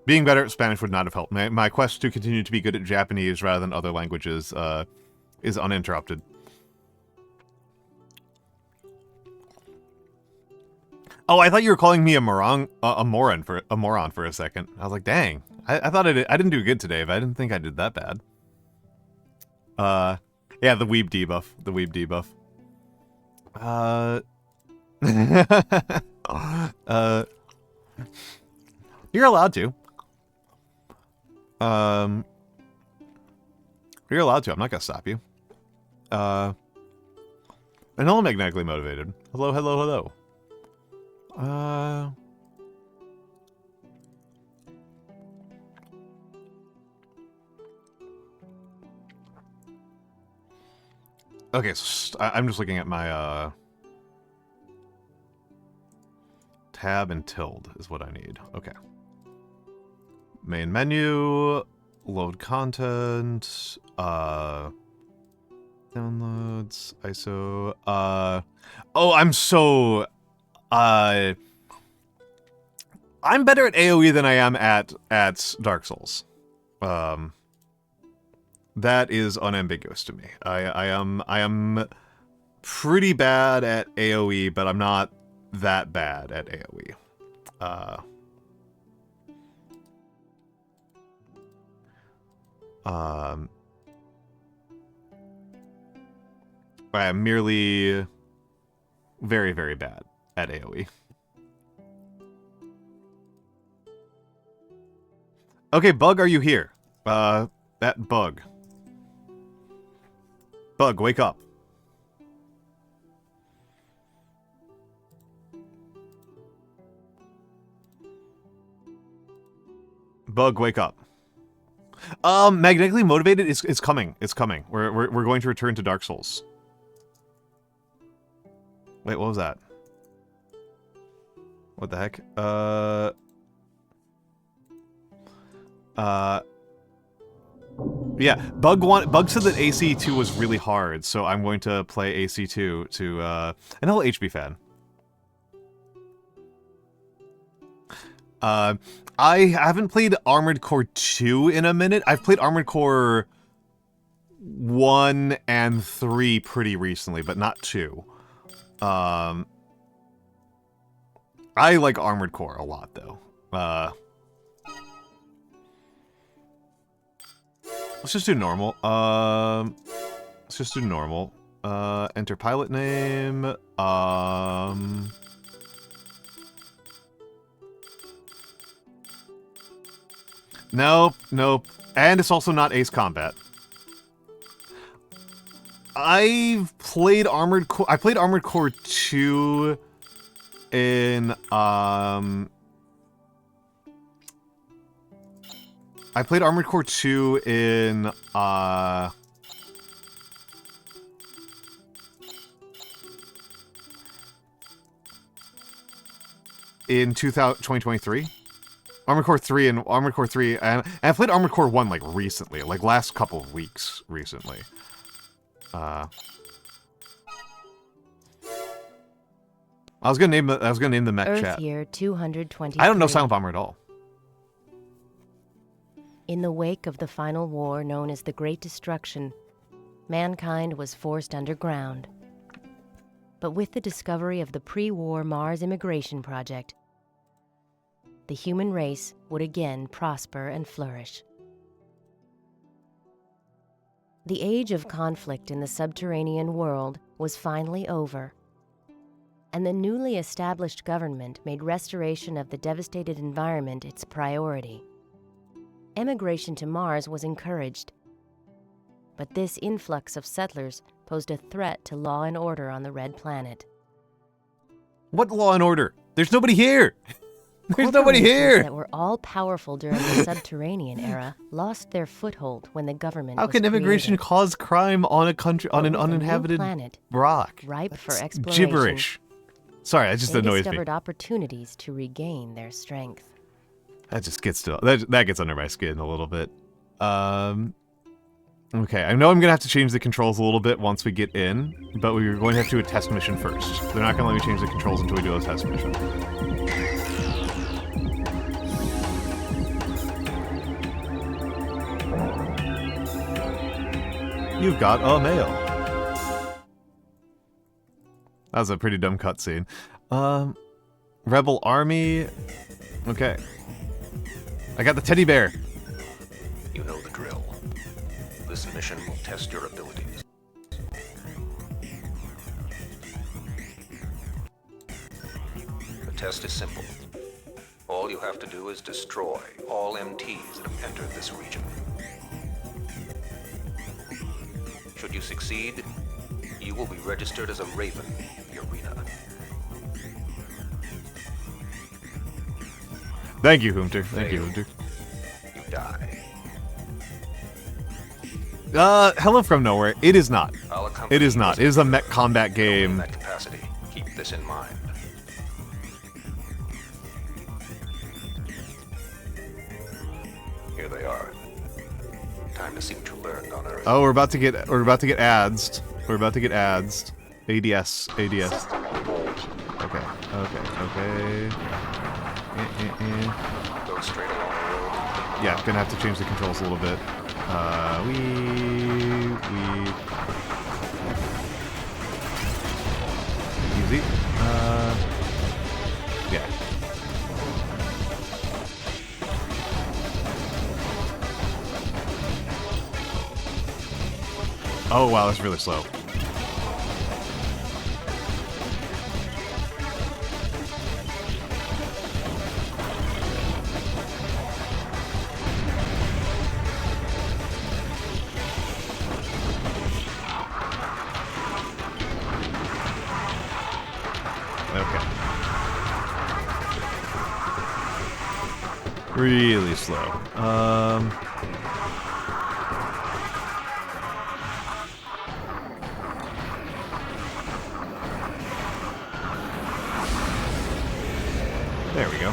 Being better at Spanish would not have helped me. My quest to continue to be good at Japanese rather than other languages is uninterrupted. Oh, I thought you were calling me a moron for a second. I was like, dang. I thought I didn't do good today, but I didn't think I did that bad. Yeah, the weeb debuff. You're allowed to. You're allowed to. I'm not gonna stop you. And all magnetically motivated. Hello, hello, hello. Okay, so I'm just looking at my, tab and tilde is what I need. Okay. Main menu, load content, downloads, ISO, oh, I'm better at AoE than I am at Dark Souls. That is unambiguous to me. I am pretty bad at AoE, but I'm not that bad at AoE. I am merely very, very bad at AoE. Okay, Bug, are you here? That Bug. Bug, wake up. Bug, wake up. Magnetically motivated is coming. It's coming. We're going to return to Dark Souls. Wait, what was that? What the heck? Yeah, Bug said that AC2 was really hard, so I'm going to play AC2 to, and hello, HB fan. I haven't played Armored Core 2 in a minute. I've played Armored Core 1 and 3 pretty recently, but not 2. I like Armored Core a lot, though. Let's just do normal. Let's just do normal. Enter pilot name. Nope, nope. And it's also not Ace Combat. I've played Armored Core. I played Armored Core 2 in I played Armored Core 2 in in 2023. Armored Core 3 and Armored Core 3, and I played Armored Core 1 like recently, like last couple of weeks recently. I was gonna name the mech Earth chat. year 220. I don't know Silent Bomber at all. In the wake of the final war known as the Great Destruction, mankind was forced underground. But with the discovery of the pre-war Mars Immigration Project, the human race would again prosper and flourish. The age of conflict in the subterranean world was finally over, and the newly established government made restoration of the devastated environment its priority. Emigration to Mars was encouraged, but this influx of settlers posed a threat to law and order on the Red Planet. What law and order? There's nobody here! There's nobody here! That were all-powerful during the subterranean era lost their foothold when the government How can immigration cause crime on a country, on an uninhabited planet rock? Ripe for exploration. Gibberish. Sorry, that just annoys me. They discovered opportunities to regain their strength. That just gets to that gets under my skin a little bit. Okay, I know I'm gonna have to change the controls a little bit once we get in, but we're going to have to do a test mission first. They're not gonna let me change the controls until we do a test mission. You've got a mail. That was a pretty dumb cutscene. Rebel Army. Okay. I got the teddy bear. You know the drill. This mission will test your abilities. The test is simple. All you have to do is destroy all MTs that have entered this region. Should you succeed, you will be registered as a Raven in the arena. Thank you, Hunter. Thank you, Hunter. You die. Hello from nowhere. It is not. I'll accompany It is you not. as It is a mech hero. combat In game. that capacity, keep this in mind. Here they are. Time to see what you learned on Earth. Oh, we're about to get ads. We're about to get ads. ADS. ADS. Okay. Okay. Go straight along the road. Yeah, gonna have to change the controls a little bit. Easy. Yeah. Oh wow, that's really slow. Okay. Really slow. There we go.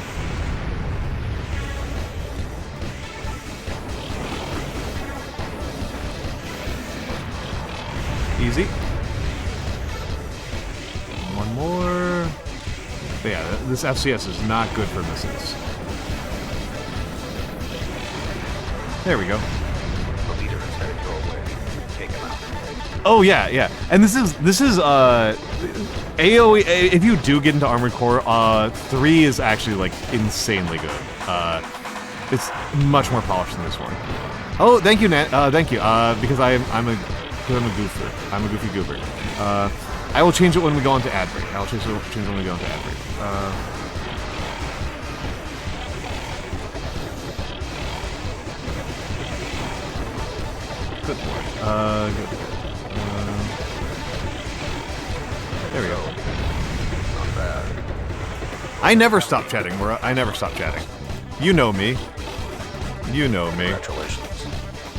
Easy. One more. But yeah, this FCS is not good for missiles. There we go. The leader is headed your way. Take him out. Oh yeah, yeah. And this is AoE. If you do get into Armored Core, 3 is actually like insanely good. It's much more polished than this one. Oh, thank you, Nat. Thank you. Because I'm a goofer. I'm a goofy goober. I will change it when we go into ad break. I'll change it when we go into ad break. Good boy. Good. There we go. Not bad. I never stop chatting, bro. I never stop chatting. You know me. You know me. Congratulations.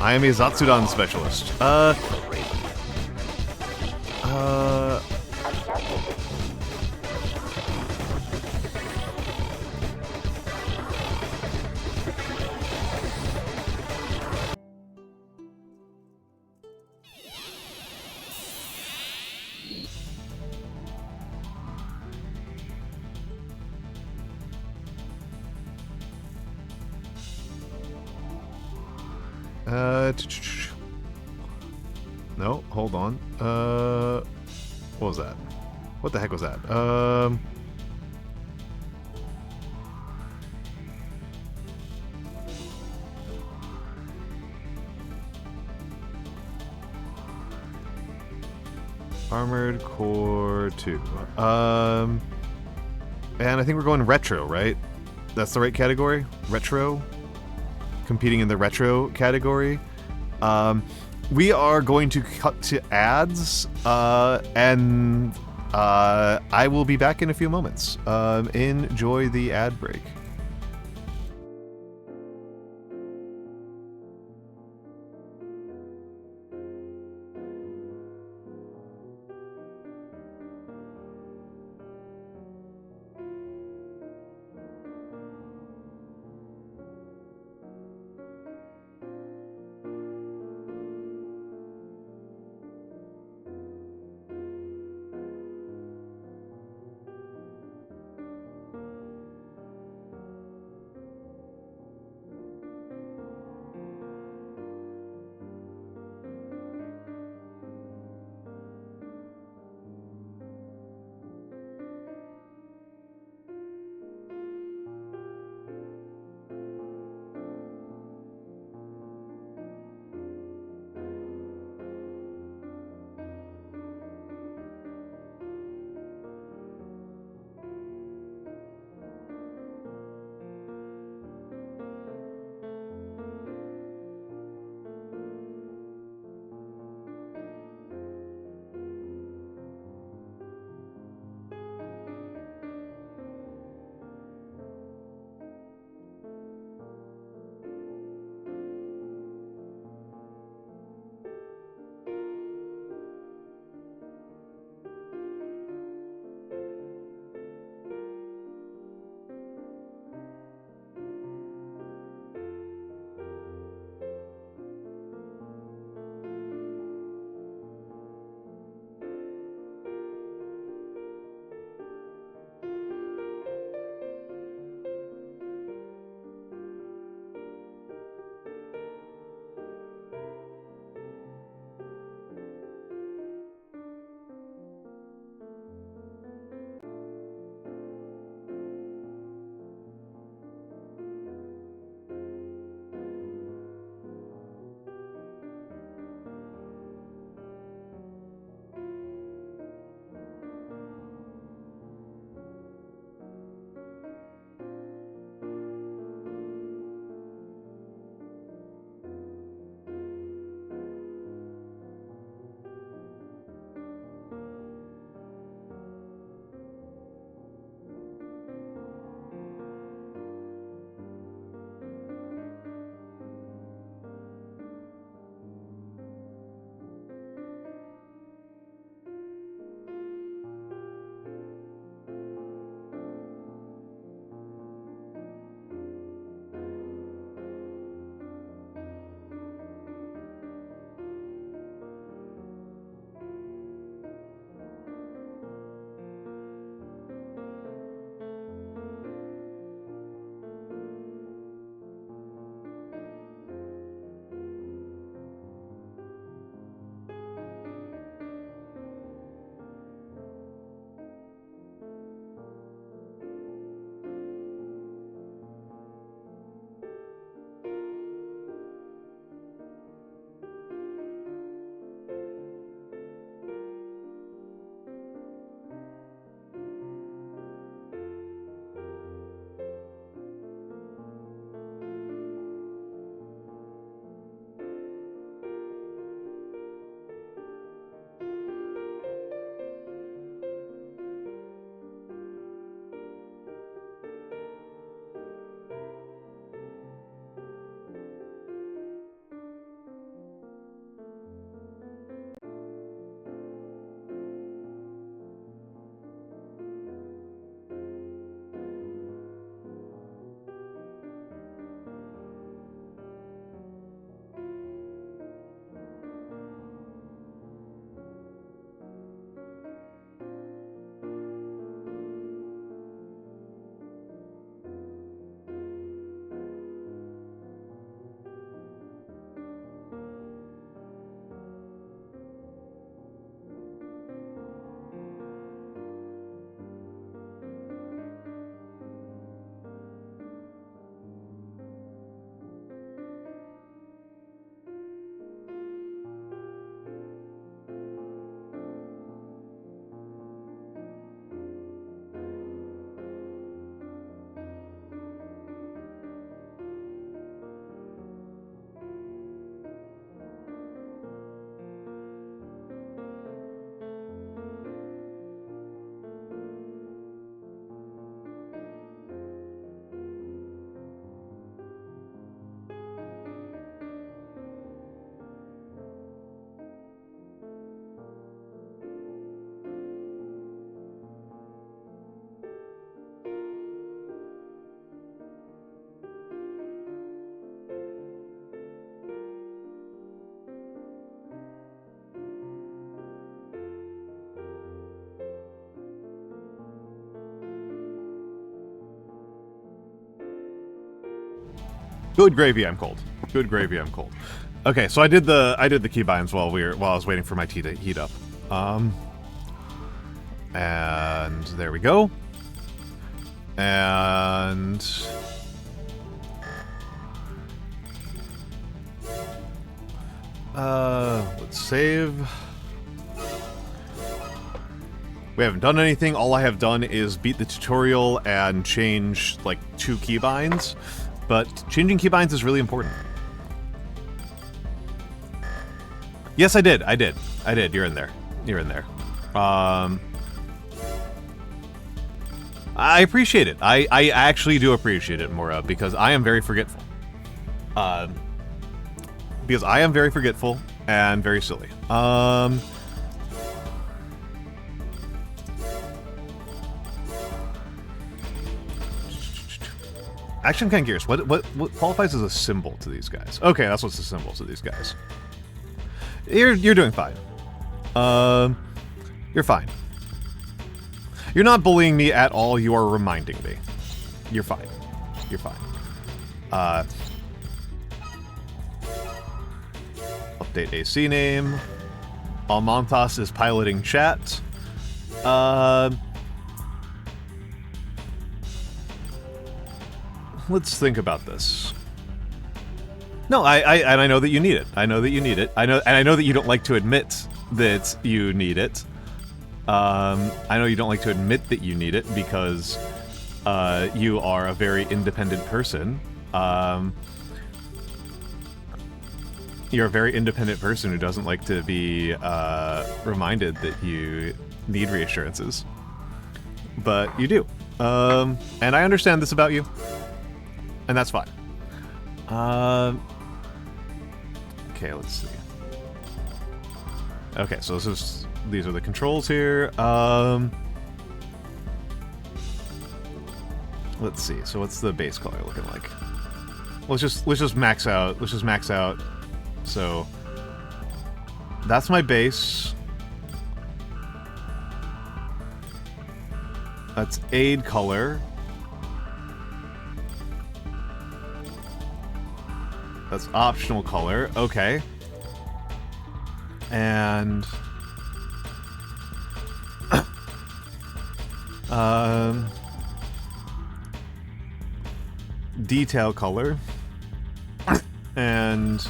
I am a Zatsudan specialist. You're a Raven. No, hold on. What was that? What the heck was that? Armored Core 2. And I think we're going retro, right? That's the right category? Retro? Competing in the retro category. We are going to cut to ads, and I will be back in a few moments. Enjoy the ad break. Good gravy, I'm cold. Good gravy, I'm cold. Okay, so I did the keybinds while I was waiting for my tea to heat up. And there we go. And let's save. We haven't done anything. All I have done is beat the tutorial and change like 2 keybinds, but changing keybinds is really important. Yes, I did. You're in there. I appreciate it. I actually do appreciate it, Mora, because I am very forgetful. Because I am very forgetful and very silly. Actually, I'm kind of curious. What qualifies as a symbol to these guys? Okay, that's what's the symbol to these guys. You're doing fine. You're fine. You're not bullying me at all. You are reminding me. You're fine. You're fine. Update AC name. Almantas is piloting chat. Let's think about this. No, I know that you need it. I know that you need it. I know that you don't like to admit that you need it. I know you don't like to admit that you need it because you are a very independent person. You're a very independent person who doesn't like to be reminded that you need reassurances. But you do. And I understand this about you. And that's fine. Okay, let's see. Okay, so these are the controls here. Let's see. So what's the base color looking like? Let's just max out. Let's just max out. So that's my base. That's aid color. That's optional color. Okay. And detail color. And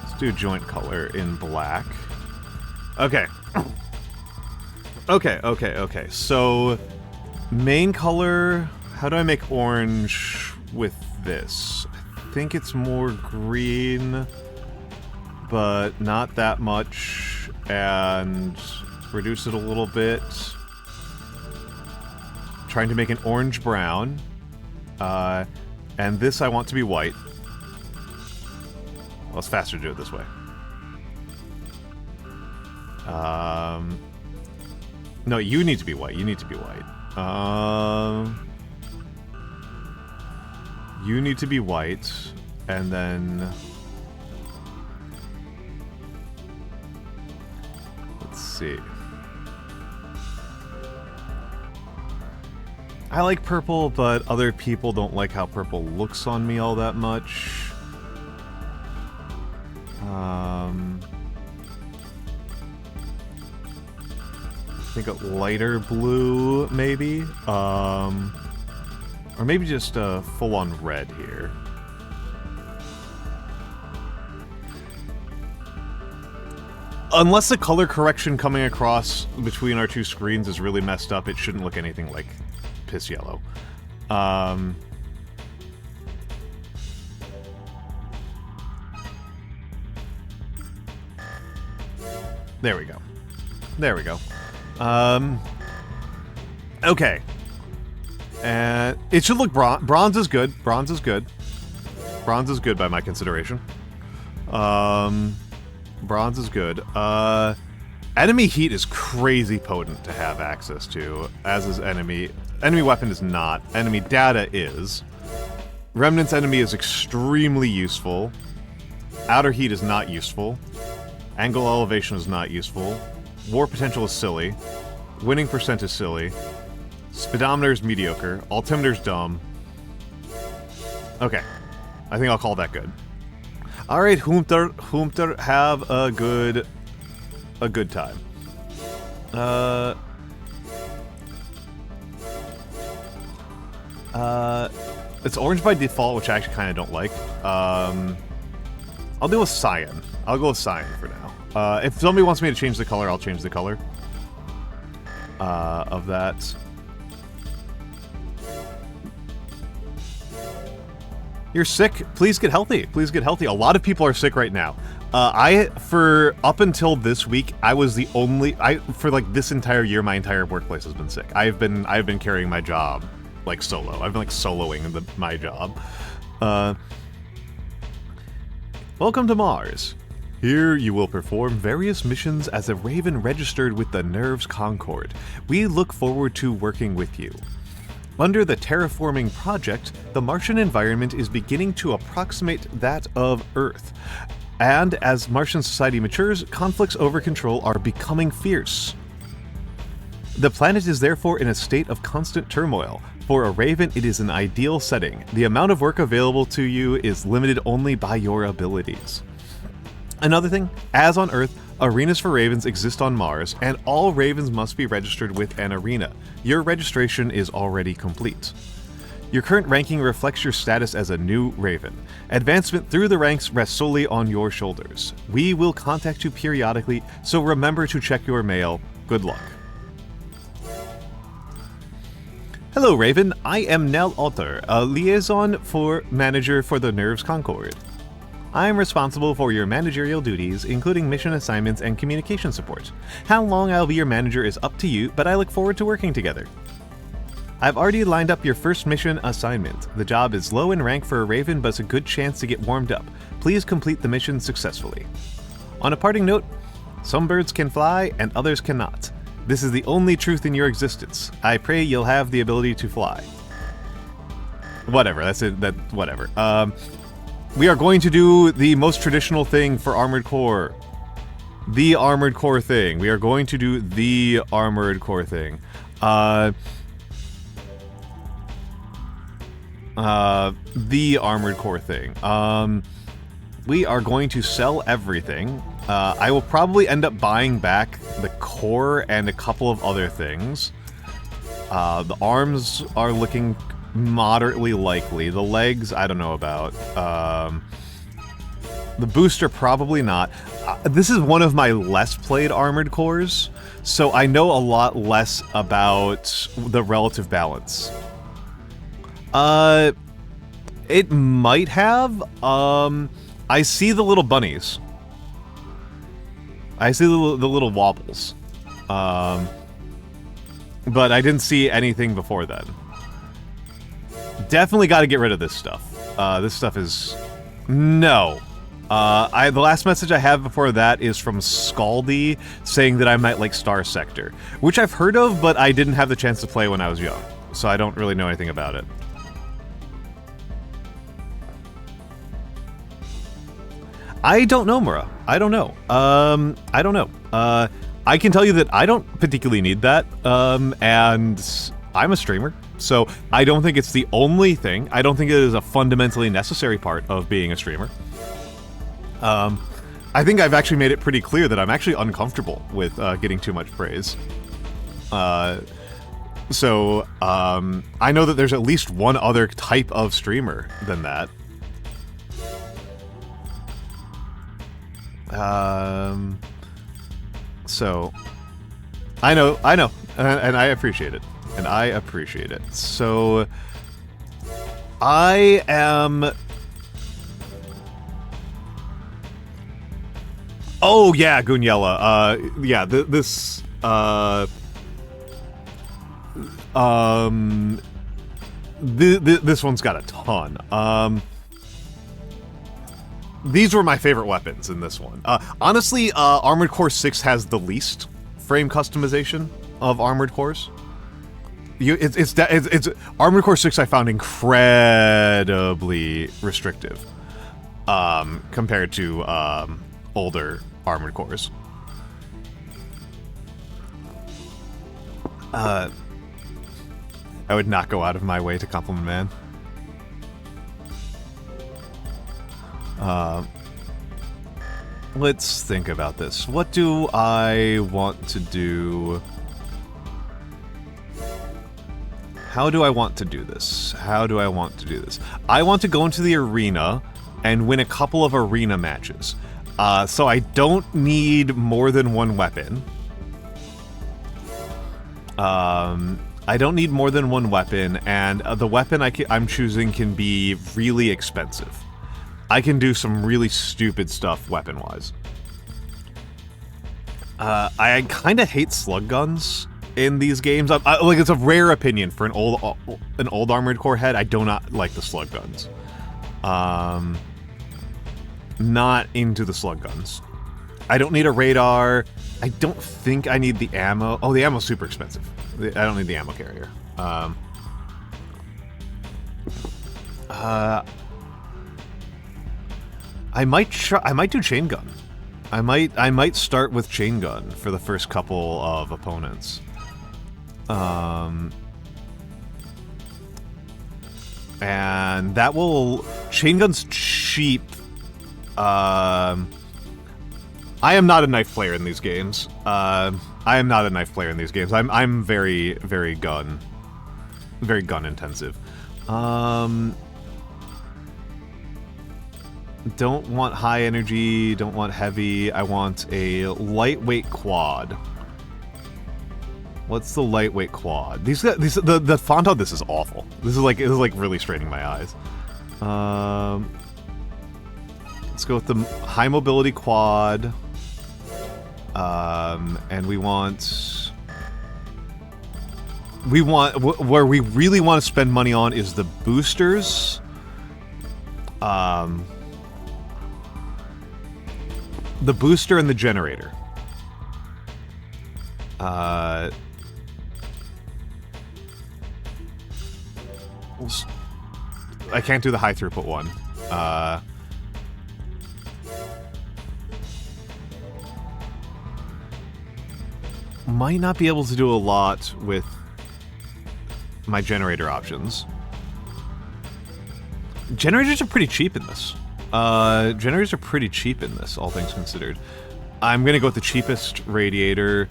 let's do joint color in black. Okay. Okay. So main color, how do I make orange with this? I think it's more green, but not that much, and reduce it a little bit. Trying to make an orange brown, and this I want to be white. Well, it's faster to do it this way. No, you need to be white. You need to be white. You need to be white, and then let's see. I like purple, but other people don't like how purple looks on me all that much. I think a lighter blue, maybe. Or maybe just a full-on red here. Unless the color correction coming across between our two screens is really messed up, it shouldn't look anything like piss yellow. There we go. There we go. Okay. And it should look bronze is good. Bronze is good. Bronze is good by my consideration. Bronze is good. Enemy heat is crazy potent to have access to, as is enemy. Enemy weapon is not. Enemy data is. Remnants enemy is extremely useful. Outer heat is not useful. Angle elevation is not useful. War potential is silly. Winning percent is silly. Speedometer is mediocre. Altimeter's dumb. Okay. I think I'll call that good. All right, Humter, have a good time. It's orange by default, which I actually kind of don't like. I'll deal with cyan. I'll go with cyan for now. If somebody wants me to change the color, I'll change the color of that. You're sick. Please get healthy. Please get healthy. A lot of people are sick right now. For up until this week, I was the only. For like this entire year, my entire workplace has been sick. I've been carrying my job like solo. I've been like soloing my job. Welcome to Mars. Here you will perform various missions as a Raven registered with the Nerves Concord. We look forward to working with you. Under the terraforming project, the Martian environment is beginning to approximate that of Earth. And as Martian society matures, conflicts over control are becoming fierce. The planet is therefore in a state of constant turmoil. For a Raven, it is an ideal setting. The amount of work available to you is limited only by your abilities. Another thing, as on Earth, arenas for Ravens exist on Mars, and all Ravens must be registered with an arena. Your registration is already complete. Your current ranking reflects your status as a new Raven. Advancement through the ranks rests solely on your shoulders. We will contact you periodically, so remember to check your mail. Good luck. Hello Raven, I am Nell Otter, a liaison manager for the Nerves Concord. I am responsible for your managerial duties, including mission assignments and communication support. How long I'll be your manager is up to you, but I look forward to working together. I've already lined up your first mission assignment. The job is low in rank for a Raven, but it's a good chance to get warmed up. Please complete the mission successfully. On a parting note, some birds can fly and others cannot. This is the only truth in your existence. I pray you'll have the ability to fly. Whatever, that's it, whatever. We are going to do the most traditional thing for Armored Core. The Armored Core thing. We are going to do the Armored Core thing. The Armored Core thing. We are going to sell everything. I will probably end up buying back the core and a couple of other things. The arms are looking moderately likely. The legs, I don't know about. The booster, probably not. This is one of my less played Armored Cores, so I know a lot less about the relative balance. It might have. I see the little bunnies. I see the little wobbles. But I didn't see anything before then. Definitely got to get rid of this stuff. This stuff is... No. The last message I have before that is from Scaldy saying that I might like Star Sector, which I've heard of, but I didn't have the chance to play when I was young, so I don't really know anything about it. I don't know, Mura. I don't know. I don't know. I can tell you that I don't particularly need that, and I'm a streamer, so I don't think it's the only thing. I don't think it is a fundamentally necessary part of being a streamer. I think I've actually made it pretty clear that I'm actually uncomfortable with getting too much praise. I know that there's at least one other type of streamer than that. So, I know, and I appreciate it, So, I am... Oh, yeah, Gunyella, yeah, this one's got a ton, These were my favorite weapons in this one. Honestly, Armored Core 6 has the least frame customization of Armored Cores. It's Armored Core 6 I found incredibly restrictive compared to older Armored Cores. I would not go out of my way to compliment man. Let's think about this. What do I want to do? How do I want to do this? How do I want to do this? I want to go into the arena and win a couple of arena matches. So I don't need more than one weapon. I don't need more than one weapon, and the weapon I'm choosing can be really expensive. I can do some really stupid stuff weapon-wise. I kind of hate slug guns in these games. Like, it's a rare opinion for an old Armored Core head. I do not like the slug guns. Not into the slug guns. I don't need a radar. I don't think I need the ammo. Oh, the ammo's super expensive. I don't need the ammo carrier. I might do chain gun. I might start with chain gun for the first couple of opponents. And that will... Chain gun's cheap. I am not a knife player in these games. I'm very, very gun intensive. Don't want high energy, don't want heavy. I want a lightweight quad. What's the lightweight quad? The font on this is awful. This is like really straining my eyes. Let's go with the high mobility quad. And we want where we really want to spend money on is the boosters. The booster and the generator. I can't do the high throughput one. Might not be able to do a lot with my generator options. Generators are pretty cheap in this. All things considered. I'm gonna go with the cheapest radiator.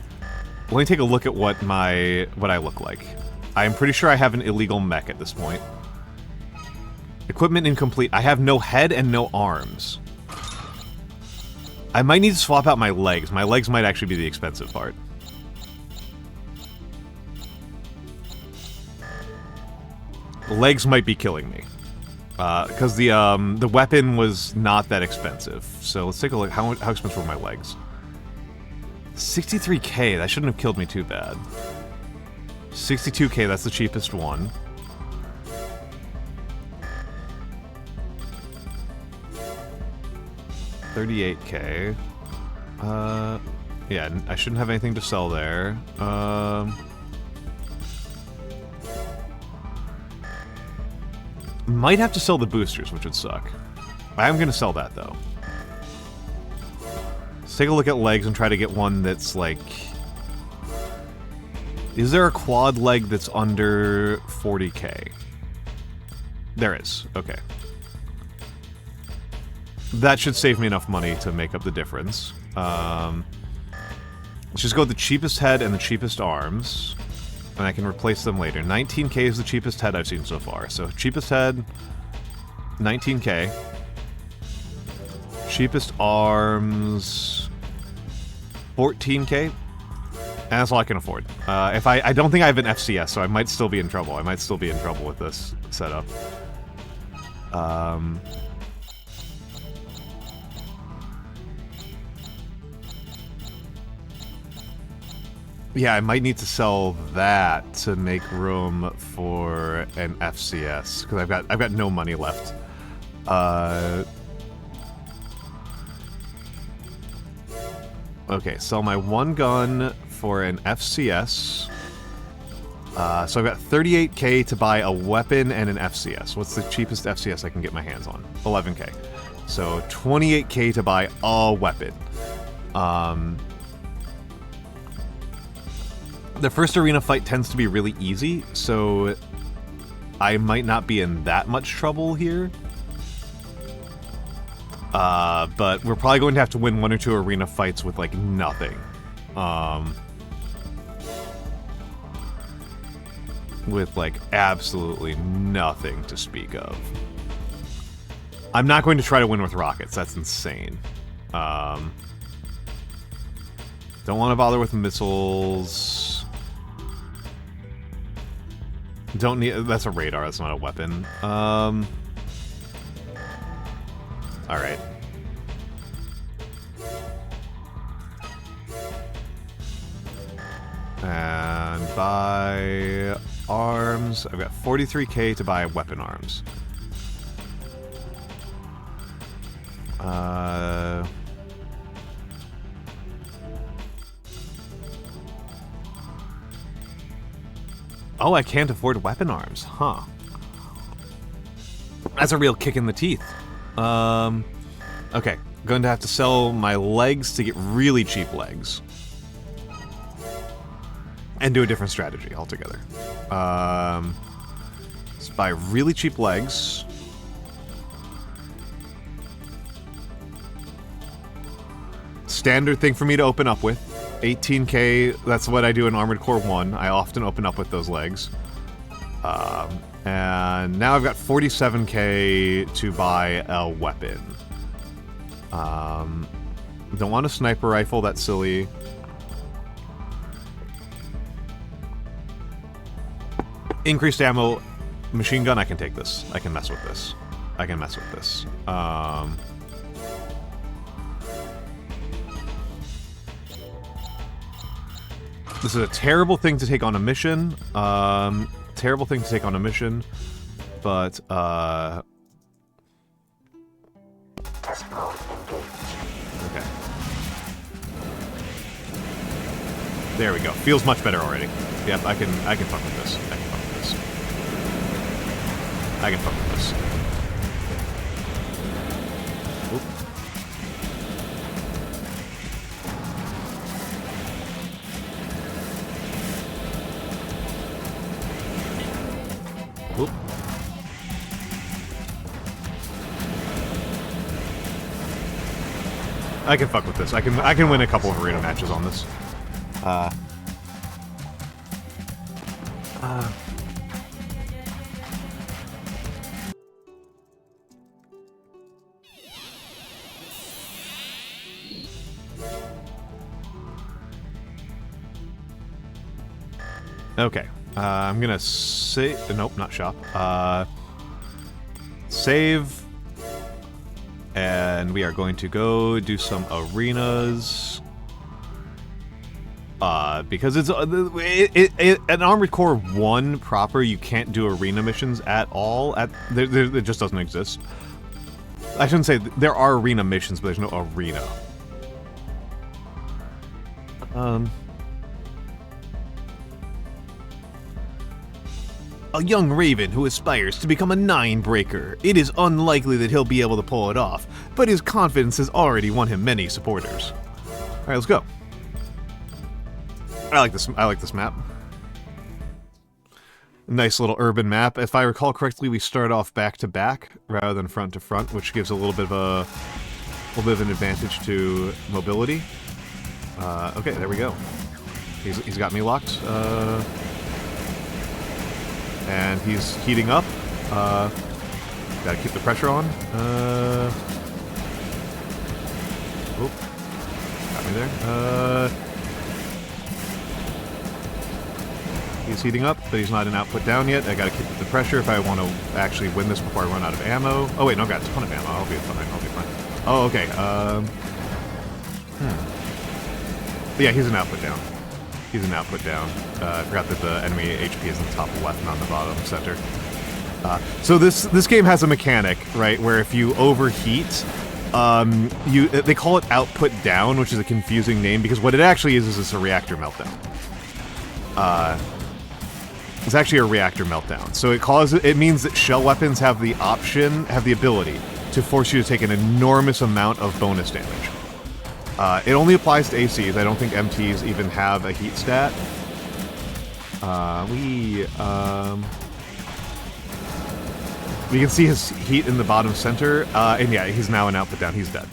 Let me take a look at what I look like. I'm pretty sure I have an illegal mech at this point. Equipment incomplete. I have no head and no arms. I might need to swap out my legs. My legs might actually be the expensive part. Legs might be killing me. Because the weapon was not that expensive. So let's take a look. How expensive were my legs? 63k. That shouldn't have killed me too bad. 62k. That's the cheapest one. $38k. Yeah, I shouldn't have anything to sell there. Might have to sell the boosters, which would suck. I am going to sell that, though. Let's take a look at legs and try to get one that's, like... Is there a quad leg that's under 40k? There is. Okay. That should save me enough money to make up the difference. Let's just go with the cheapest head and the cheapest arms. And I can replace them later. 19k is the cheapest head I've seen so far. So, cheapest head, 19k. Cheapest arms, 14k. And that's all I can afford. I don't think I have an FCS, so I might still be in trouble. I might still be in trouble with this setup. Yeah, I might need to sell that to make room for an FCS because I've got no money left. Okay, sell my one gun for an FCS. So I've got 38k to buy a weapon and an FCS. What's the cheapest FCS I can get my hands on? 11k. So 28k to buy a weapon. The first arena fight tends to be really easy, so I might not be in that much trouble here. But we're probably going to have to win 1 or 2 arena fights with, like, nothing. With, like, absolutely nothing to speak of. I'm not going to try to win with rockets. That's insane. Don't want to bother with missiles. Don't need... That's a radar. That's not a weapon. Alright. And buy arms. I've got 43k to buy weapon arms. Oh, I can't afford weapon arms, huh? That's a real kick in the teeth. Okay, going to have to sell my legs to get really cheap legs. And do a different strategy altogether. Let's buy really cheap legs. Standard thing for me to open up with. 18k, that's what I do in Armored Core 1. I often open up with those legs. And now I've got 47k to buy a weapon. Don't want a sniper rifle, that's silly. Increased ammo, machine gun, I can take this. I can mess with this. I can mess with this. This is a terrible thing to take on a mission. Terrible thing to take on a mission. But, okay. There we go. Feels much better already. Yep, I can fuck with this. I can fuck with this. I can fuck with this. Oop. Oop. I can fuck with this. I can win a couple of arena matches on this. Okay, I'm gonna save. Nope, not shop. Save, and we are going to go do some arenas. Because it's an Armored Core 1 proper, you can't do arena missions at all. It just doesn't exist. I shouldn't say there are arena missions, but there's no arena. A young raven who aspires to become a 9-breaker. It is unlikely that he'll be able to pull it off, but his confidence has already won him many supporters. Alright, let's go. I like this map. Nice little urban map. If I recall correctly, we start off back to back rather than front to front, which gives a little bit of an advantage to mobility. Okay, there we go. He's got me locked. And he's heating up. Gotta keep the pressure on. Oh, got me there. He's heating up, but he's not in output down yet. I gotta keep the pressure if I want to actually win this before I run out of ammo. Oh wait, no, I've got a ton of ammo. I'll be fine. I'll be fine. Oh, okay. But yeah, he's an output down. He's an output down. I forgot that the enemy HP is in the top left and on the bottom center. So this game has a mechanic, right, where if you overheat, they call it output down, which is a confusing name because what it actually is a reactor meltdown. It's actually a reactor meltdown. So it means that shell weapons have the ability to force you to take an enormous amount of bonus damage. It only applies to ACs. I don't think MTs even have a heat stat. We can see his heat in the bottom center, and yeah, he's now an output down. He's dead.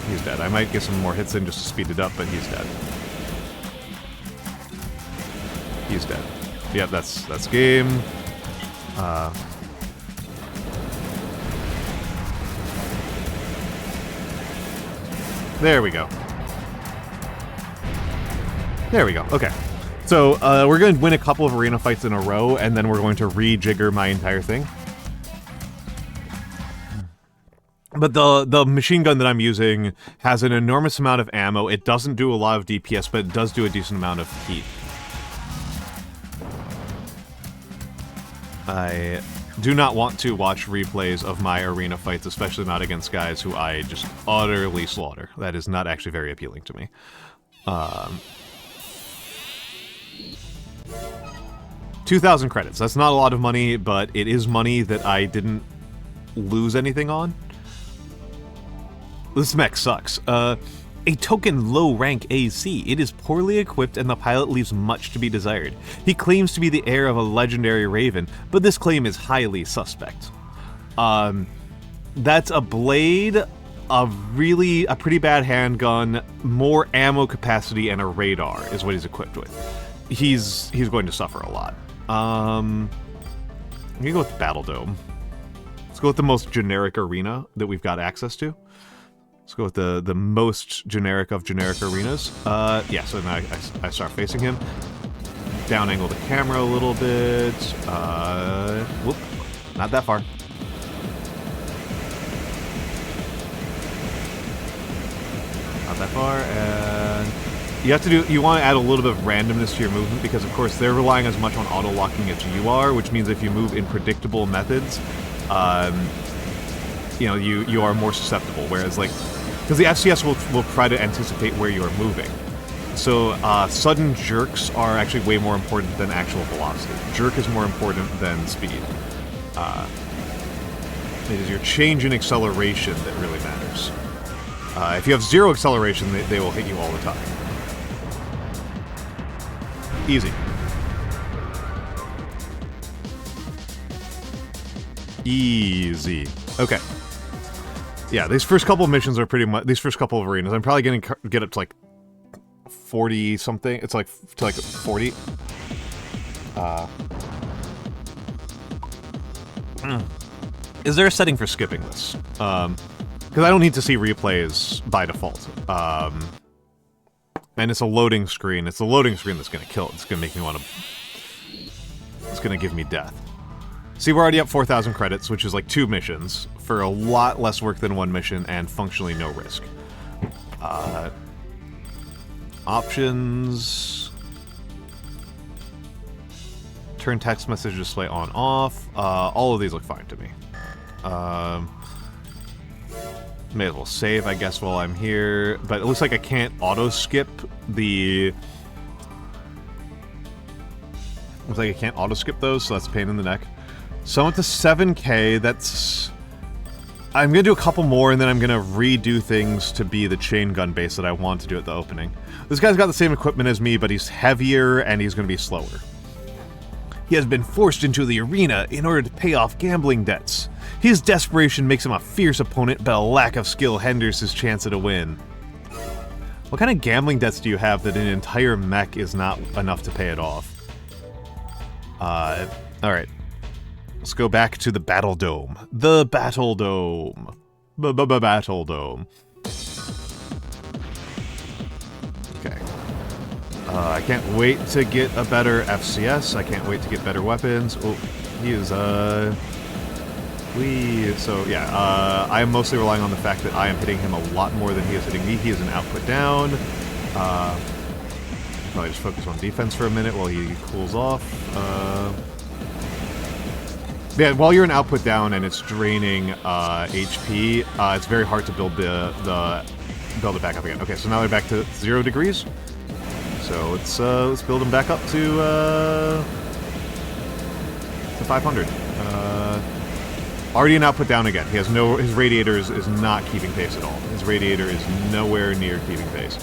He's dead. I might get some more hits in just to speed it up, but he's dead. He's dead. Yep, that's game. There we go. There we go. Okay. So, we're going to win a couple of arena fights in a row, and then we're going to rejigger my entire thing. But the machine gun that I'm using has an enormous amount of ammo. It doesn't do a lot of DPS, but it does do a decent amount of heat. I do not want to watch replays of my arena fights, especially not against guys who I just utterly slaughter. That is not actually very appealing to me. 2,000 credits. That's not a lot of money, but it is money that I didn't lose anything on. This mech sucks. A token low-rank AC. It is poorly equipped and the pilot leaves much to be desired. He claims to be the heir of a legendary Raven, but this claim is highly suspect. That's a blade, a pretty bad handgun, more ammo capacity, and a radar is what he's equipped with. He's going to suffer a lot. I'm gonna go with Battle Dome. Let's go with the most generic arena that we've got access to. Let's go with the most generic of generic arenas. Yeah, so now I start facing him. Down angle the camera a little bit. Whoop. Not that far. Not that far, and you want to add a little bit of randomness to your movement because, of course, they're relying as much on auto-locking as you are, which means if you move in predictable methods, you know, you are more susceptible, whereas, like, because the FCS will try to anticipate where you are moving. So, sudden jerks are actually way more important than actual velocity. Jerk is more important than speed. It is your change in acceleration that really matters. If you have zero acceleration, they will hit you all the time. Easy. Easy. Okay. Yeah, these first couple of missions are pretty much... These first couple of arenas, I'm probably going to get up to, like, 40-something. It's, like, to, like, 40. Is there a setting for skipping this? Because I don't need to see replays by default. And it's a loading screen. It's the loading screen that's going to kill it. It's going to make me want to... It's going to give me death. See, we're already up 4,000 credits, which is like 2 missions, for a lot less work than 1 mission, and functionally no risk. Options... Turn text message display on off. All of these look fine to me. May as well save, I guess, while I'm here. But it looks like I can't auto-skip the... Looks like I can't auto-skip those, so that's a pain in the neck. So I'm up to 7K, that's... I'm gonna do a couple more, and then I'm gonna redo things to be the chain gun base that I want to do at the opening. This guy's got the same equipment as me, but he's heavier, and he's gonna be slower. He has been forced into the arena in order to pay off gambling debts. His desperation makes him a fierce opponent, but a lack of skill hinders his chance at a win. What kind of gambling debts do you have that an entire mech is not enough to pay it off? Alright. Let's go back to the Battle Dome. The Battle Dome. Battle Dome. Okay. I can't wait to get a better FCS. I can't wait to get better weapons. Oh, he is, So, yeah, I am mostly relying on the fact that I am hitting him a lot more than he is hitting me. He is an output down. Probably just focus on defense for a minute while he cools off. Yeah, while you're an output down and it's draining HP, it's very hard to build build it back up again. Okay, so now they're back to 0 degrees. So let's build them back up to 500. Already an output down again. He has his radiator is not keeping pace at all. His radiator is nowhere near keeping pace.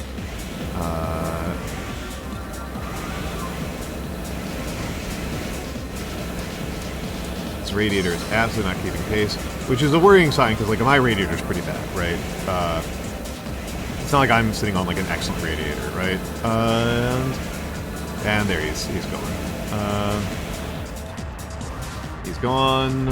Let's this radiator is absolutely not keeping pace, which is a worrying sign because like my radiator is pretty bad, right? It's not like I'm sitting on like an excellent radiator, right? And there he's going. He's gone.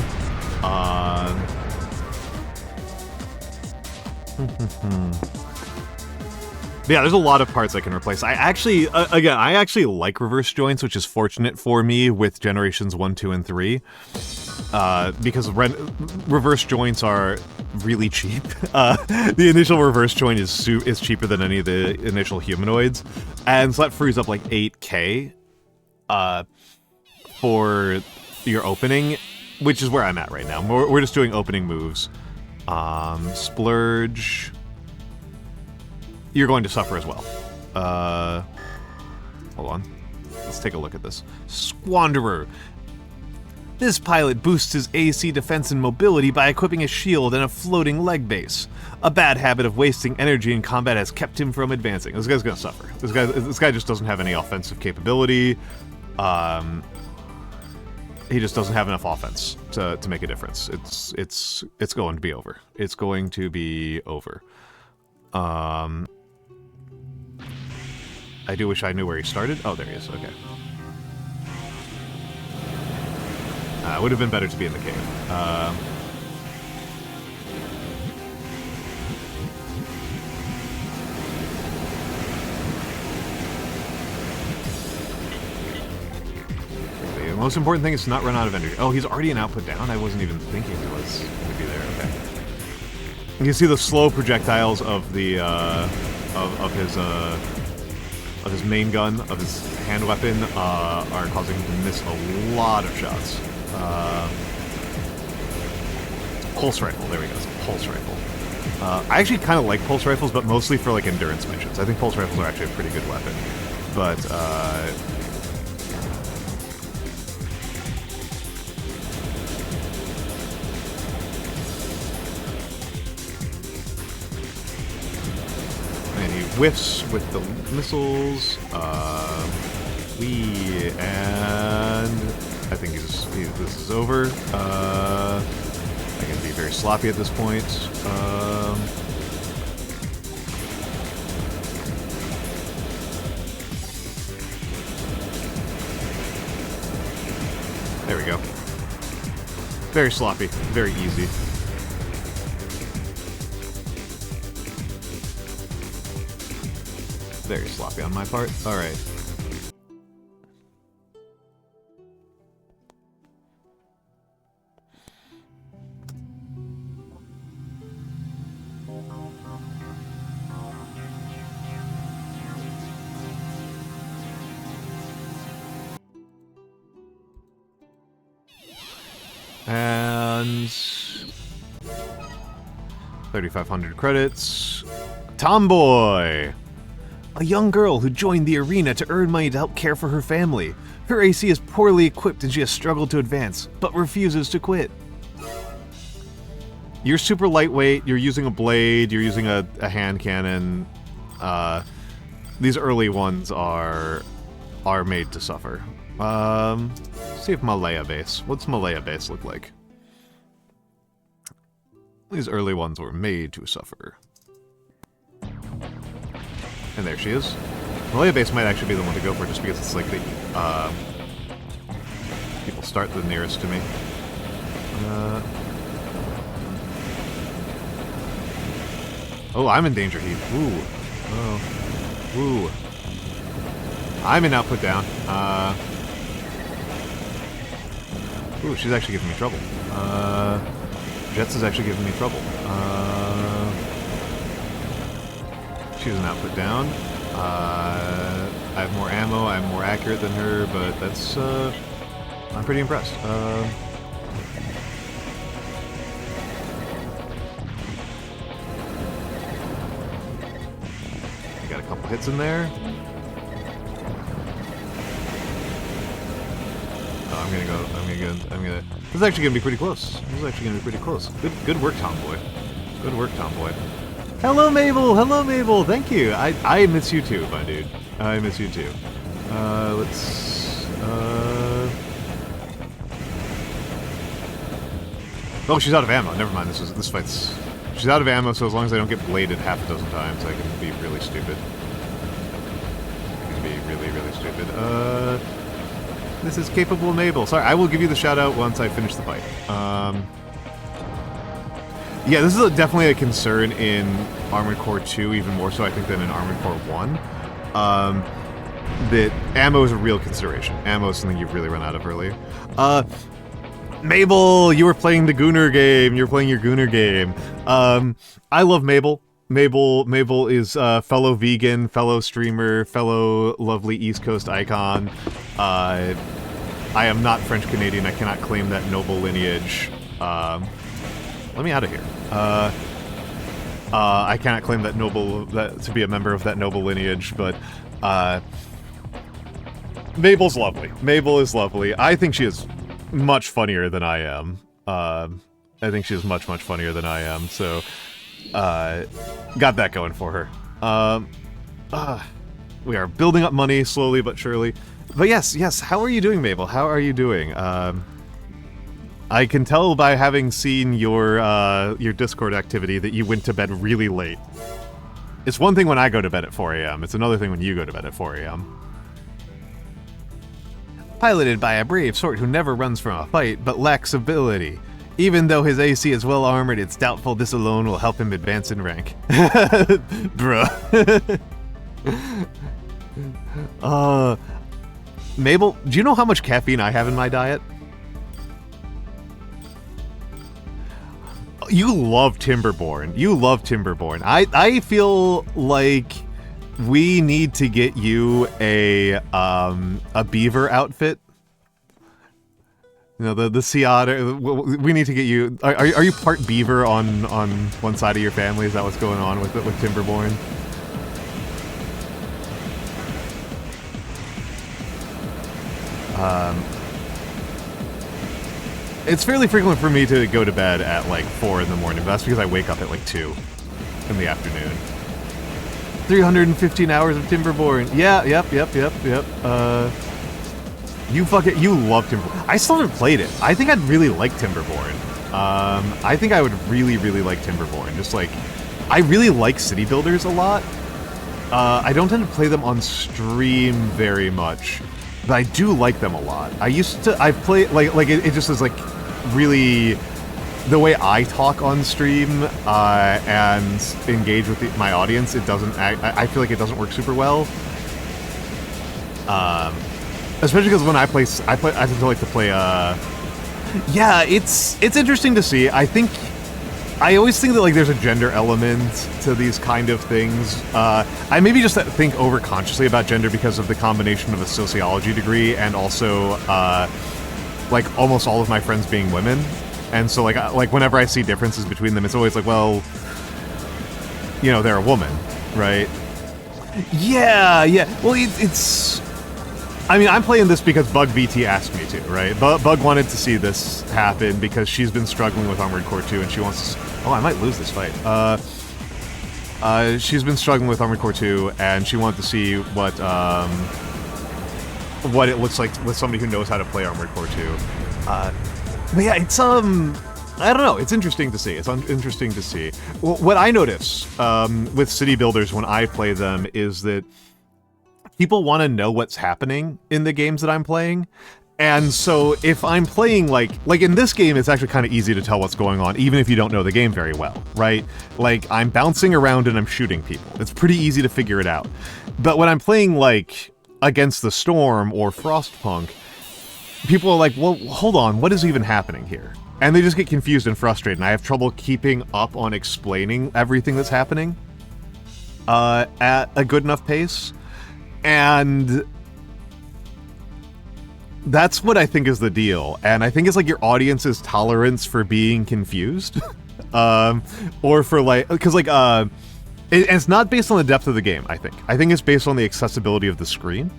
Yeah, there's a lot of parts I can replace. I actually, again, I actually like reverse joints, which is fortunate for me with generations 1, 2, and 3. Because reverse joints are really cheap. The initial reverse joint is cheaper than any of the initial humanoids. And so that frees up like 8K for your opening, which is where I'm at right now. We're just doing opening moves. Splurge. You're going to suffer as well. Hold on. Let's take a look at this. Squanderer. This pilot boosts his AC defense and mobility by equipping a shield and a floating leg base. A bad habit of wasting energy in combat has kept him from advancing. This guy's gonna suffer. This guy just doesn't have any offensive capability. He just doesn't have enough offense to make a difference. It's going to be over. It's going to be over. I do wish I knew where he started. Oh, there he is. Okay. It would have been better to be in the cave. The most important thing is to not run out of energy. Oh, he's already an output down? I wasn't even thinking it was going to be there. Okay. You can see the slow projectiles of the, of his main gun, of his hand weapon, are causing him to miss a lot of shots. Pulse rifle, there we go, it's a pulse rifle. I actually kind of like pulse rifles, but mostly for like endurance missions. I think pulse rifles are actually a pretty good weapon. But, and he whiffs with the missiles, and I think this is over. I can be very sloppy at this point. There we go. Very sloppy, very easy. Very sloppy on my part. All right. And 3,500 credits. Tomboy! A young girl who joined the arena to earn money to help care for her family. Her AC is poorly equipped and she has struggled to advance, but refuses to quit. You're super lightweight, you're using a blade, you're using a hand cannon. These early ones are made to suffer. Let's see if Malaya base. What's Malaya base look like? These early ones were made to suffer. And there she is. Malaya base might actually be the one to go for just because it's like the, people start the nearest to me. Oh, I'm in danger heat. Ooh. Oh. Ooh. I'm in output down. Ooh, she's actually giving me trouble. Jets is actually giving me trouble. She's an output down. I have more ammo, I'm more accurate than her, but that's, I'm pretty impressed. Got a couple hits in there. This is actually gonna be pretty close. Good work, Tomboy. Good work, Tomboy. Hello, Mabel! Hello, Mabel! Thank you! I miss you too, my dude. I miss you too. Oh, she's out of ammo. Never mind. This fight's... She's out of ammo, so as long as I don't get bladed half a dozen times, I can be really stupid. I can be really, really stupid. This is capable Mabel. Sorry, I will give you the shout out once I finish the fight. Yeah, this is definitely a concern in Armored Core 2, even more so I think than in Armored Core 1. That ammo is a real consideration. Ammo is something you've really run out of earlier. Mabel, you were playing the Gooner game. You're playing your Gooner game. I love Mabel. Mabel is fellow vegan, fellow streamer, fellow lovely East Coast icon. I am not French Canadian. I cannot claim that noble lineage. Let me out of here. I cannot claim that to be a member of that noble lineage, but Mabel's lovely. Mabel is lovely. I think she is much funnier than I am. I think she is much, much funnier than I am, so got that going for her. We are building up money slowly but surely. But yes, how are you doing, Mabel? How are you doing? I can tell by having seen your Discord activity that you went to bed really late. It's one thing when I go to bed at 4 a.m. It's another thing when you go to bed at 4 a.m. Piloted by a brave sort who never runs from a fight, but lacks ability. Even though his AC is well armored, it's doubtful this alone will help him advance in rank. Bruh. Mabel, do you know how much caffeine I have in my diet? You love Timberborn. You love Timberborn. I feel like we need to get you a beaver outfit. You know, the sea otter. We need to get you. Are you part beaver on one side of your family? Is that what's going on with Timberborn? It's fairly frequent for me to go to bed at like 4 in the morning, but that's because I wake up at like 2 in the afternoon. 315 hours of Timberborn. Yeah, yep. You love Timberborn. I still haven't played it. I think I'd really like Timberborn. I think I would really, really like Timberborn. Just like, I really like city builders a lot. I don't tend to play them on stream very much, but I do like them a lot. I've played, like it just is like really, the way I talk on stream and engage with my audience, it doesn't, I feel like it doesn't work super well. Especially because when I tend to like to play, yeah, it's interesting to see. I always think that like there's a gender element to these kind of things. I maybe just think overconsciously about gender because of the combination of a sociology degree and also like almost all of my friends being women, and so like whenever I see differences between them, it's always like, well, you know, they're a woman, right? Yeah. Well, it's. I mean, I'm playing this because Bug VT asked me to, right? Bug wanted to see this happen because she's been struggling with Armored Core 2 and she wants to... Oh, I might lose this fight. She's been struggling with Armored Core 2 and she wanted to see what it looks like with somebody who knows how to play Armored Core 2. But yeah, it's, I don't know, it's interesting to see. It's interesting to see. What I notice with city builders when I play them is that people want to know what's happening in the games that I'm playing. And so if I'm playing like in this game, it's actually kind of easy to tell what's going on, even if you don't know the game very well, right? Like I'm bouncing around and I'm shooting people. It's pretty easy to figure it out. But when I'm playing like Against the Storm or Frostpunk, people are like, well, hold on, what is even happening here? And they just get confused and frustrated, and I have trouble keeping up on explaining everything that's happening at a good enough pace. And that's what I think is the deal. And I think it's like your audience's tolerance for being confused. Or for like, because like, it's not based on the depth of the game, I think. I think it's based on the accessibility of the screen.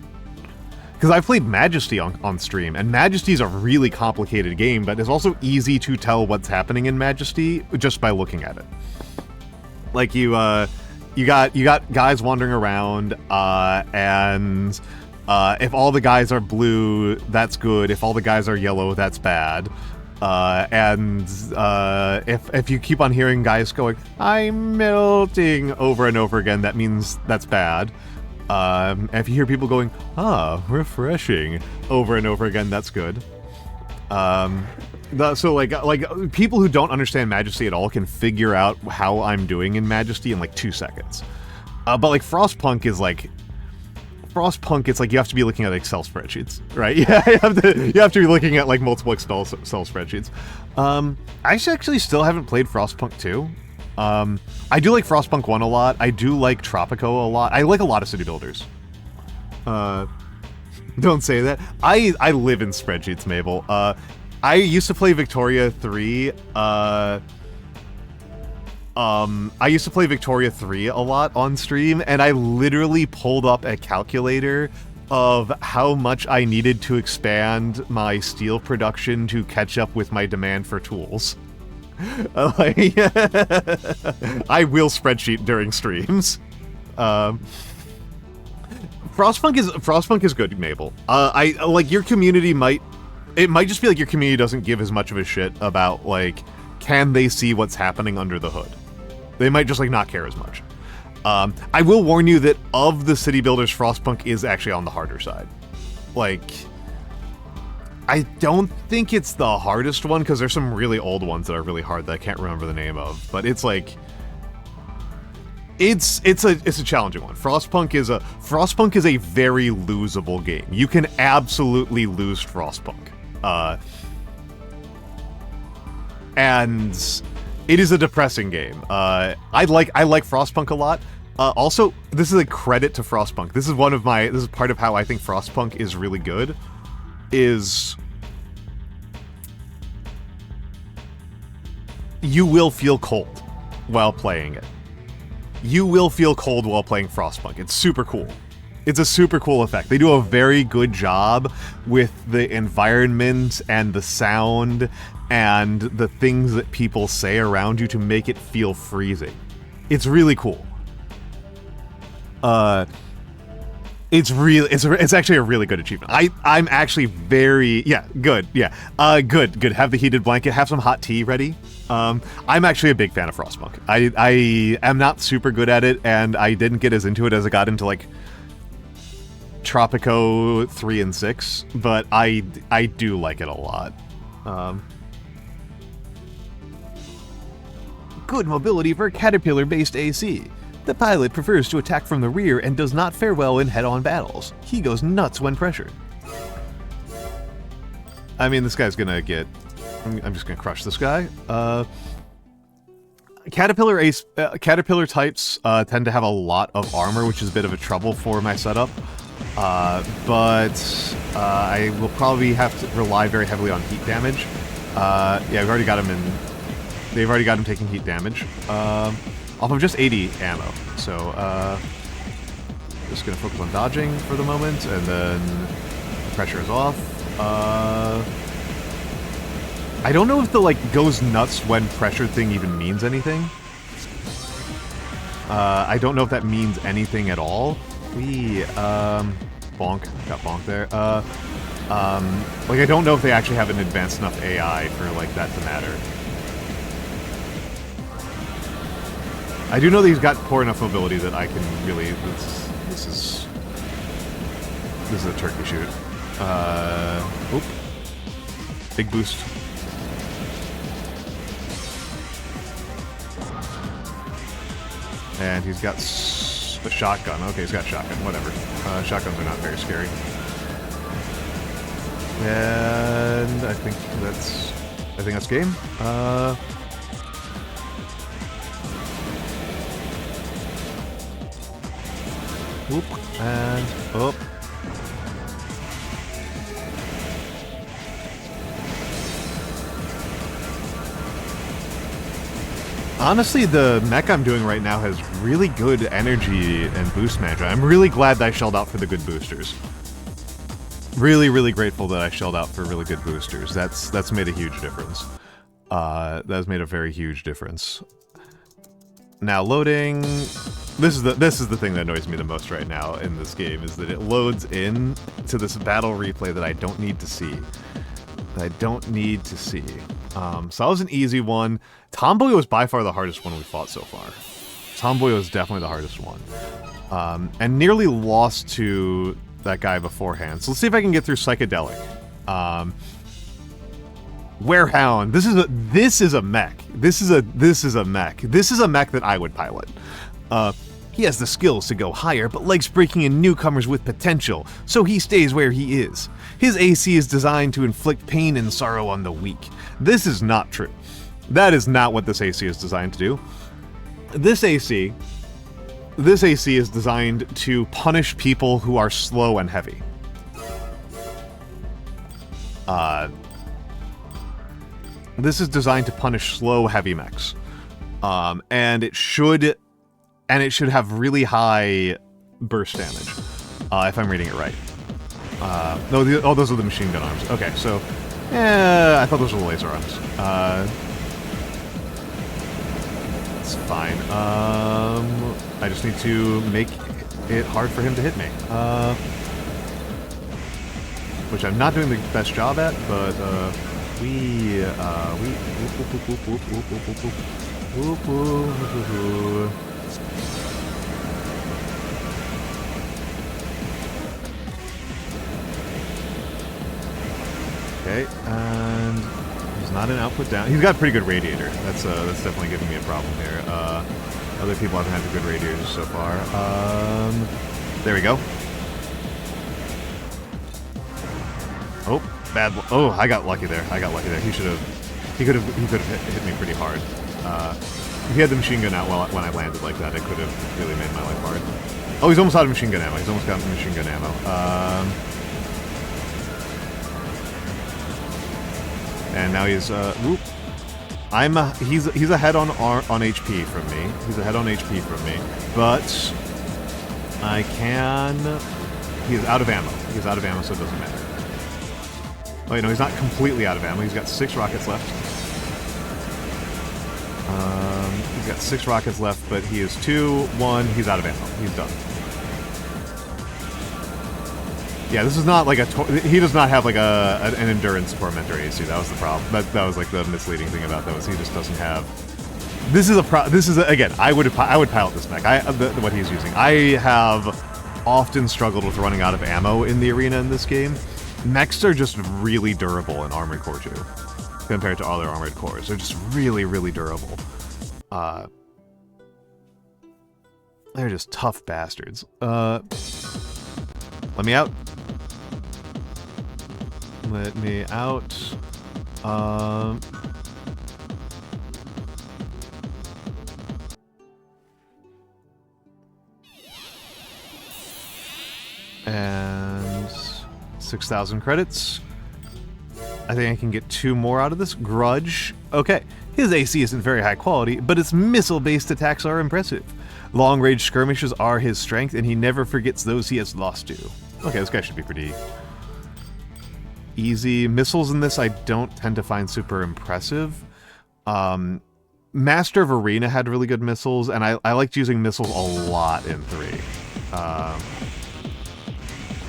Because I've played Majesty on stream, and Majesty is a really complicated game, but it's also easy to tell what's happening in Majesty just by looking at it. Like you got guys wandering around, and if all the guys are blue, that's good. If all the guys are yellow, that's bad. If you keep on hearing guys going, "I'm melting" over and over again, that means that's bad. If you hear people going, "Ah, refreshing" over and over again, that's good. So like people who don't understand Majesty at all can figure out how I'm doing in Majesty in like 2 seconds. But like Frostpunk, it's like you have to be looking at Excel spreadsheets, right? Yeah, you have to be looking at like multiple Excel spreadsheets. I actually still haven't played Frostpunk 2. I do like Frostpunk 1 a lot. I do like Tropico a lot. I like a lot of city builders. Don't say that. I live in spreadsheets, Mabel. I used to play Victoria 3. I used to play Victoria 3 a lot on stream, and I literally pulled up a calculator of how much I needed to expand my steel production to catch up with my demand for tools. I will spreadsheet during streams. Frostpunk is good, Mabel. I like your community might just be like your community doesn't give as much of a shit about like can they see what's happening under the hood. They might just like not care as much. I will warn you that of the city builders, Frostpunk is actually on the harder side. Like, I don't think it's the hardest one because there's some really old ones that are really hard that I can't remember the name of. But it's like, it's a challenging one. Frostpunk is a very losable game. You can absolutely lose Frostpunk. And it is a depressing game. I like Frostpunk a lot. Also, this is a credit to Frostpunk. This is part of how I think Frostpunk is really good. Is you will feel cold while playing it. You will feel cold while playing Frostpunk. It's super cool. It's a super cool effect. They do a very good job with the environment and the sound and the things that people say around you to make it feel freezing. It's really cool. It's actually a really good achievement. I'm actually very good. Good. Have the heated blanket. Have some hot tea ready. I'm actually a big fan of Frostpunk. I am not super good at it, and I didn't get as into it as I got into like Tropico 3 and 6, but I do like it a lot. Good mobility for a Caterpillar-based AC. The pilot prefers to attack from the rear and does not fare well in head-on battles. He goes nuts when pressured. I mean, this guy's gonna get... I'm just gonna crush this guy. Caterpillar types tend to have a lot of armor, which is a bit of a trouble for my setup. But I will probably have to rely very heavily on heat damage. We've already got him in... They've already got him taking heat damage. Off of just 80 ammo, so just gonna focus on dodging for the moment, and then the pressure is off. I don't know if the like goes nuts when pressured thing even means anything. I don't know if that means anything at all. Bonk, got bonk there. Like I don't know if they actually have an advanced enough AI for like that to matter. I do know that he's got poor enough mobility that I can really... This is a turkey shoot. Oop. Big boost. And he's got a shotgun. Okay, he's got a shotgun. Whatever. Shotguns are not very scary. And I think that's game. Whoop, and up. Honestly, the mech I'm doing right now has really good energy and boost management. I'm really glad that I shelled out for the good boosters. Really, really grateful that I shelled out for really good boosters. That's made a huge difference. That's made a very huge difference. Now loading. This is the thing that annoys me the most right now in this game, is that it loads in to this battle replay that I don't need to see. that I don't need to see. So that was an easy one. Tomboy was by far the hardest one we fought so far. Tomboy was definitely the hardest one. And nearly lost to that guy beforehand. So let's see if I can get through Psychedelic. Warehound. This is a mech. This is a mech. This is a mech that I would pilot. He has the skills to go higher, but likes breaking in newcomers with potential, so he stays where he is. His AC is designed to inflict pain and sorrow on the weak. This is not true. That is not what this AC is designed to do. This AC is designed to punish people who are slow and heavy. This is designed to punish slow, heavy mechs. And it should have really high burst damage, if I'm reading it right. No, those are the machine gun arms. Okay, so, I thought those were the laser arms. It's fine. I just need to make it hard for him to hit me. Which I'm not doing the best job at, but, Okay, and he's not an output down. He's got a pretty good radiator. That's definitely giving me a problem here. Other people haven't had good radiators so far. There we go. Oh, bad. Oh, I got lucky there. He could have hit me pretty hard. If he had the machine gun out when I landed like that, it could have really made my life hard. Oh, he's almost out of machine gun ammo. He's almost got machine gun ammo. And now he's whoop. He's ahead on HP from me. He's ahead on HP from me, but I can. He's out of ammo. He's out of ammo, so it doesn't matter. Oh, no, he's not completely out of ammo. He's got 6 rockets left. He's got 6 rockets left, but he is 2-1. He's out of ammo. He's done. Yeah, this is not like he does not have like an endurance tormentor AC. That was the problem. That was like the misleading thing about those. He just doesn't have. This is again. I would pilot this mech. What he's using. I have often struggled with running out of ammo in the arena in this game. Mechs are just really durable in Armored Core 2 compared to other Armored Cores. They're just really, really durable. They're just tough bastards. Let me out. Let me out. And 6,000 credits. I think I can get 2 more out of this. Grudge. Okay. His AC isn't very high quality, but its missile-based attacks are impressive. Long-range skirmishes are his strength, and he never forgets those he has lost to. Okay, this guy should be pretty easy. Missiles in this I don't tend to find super impressive. Master of Arena had really good missiles, and I liked using missiles a lot in 3.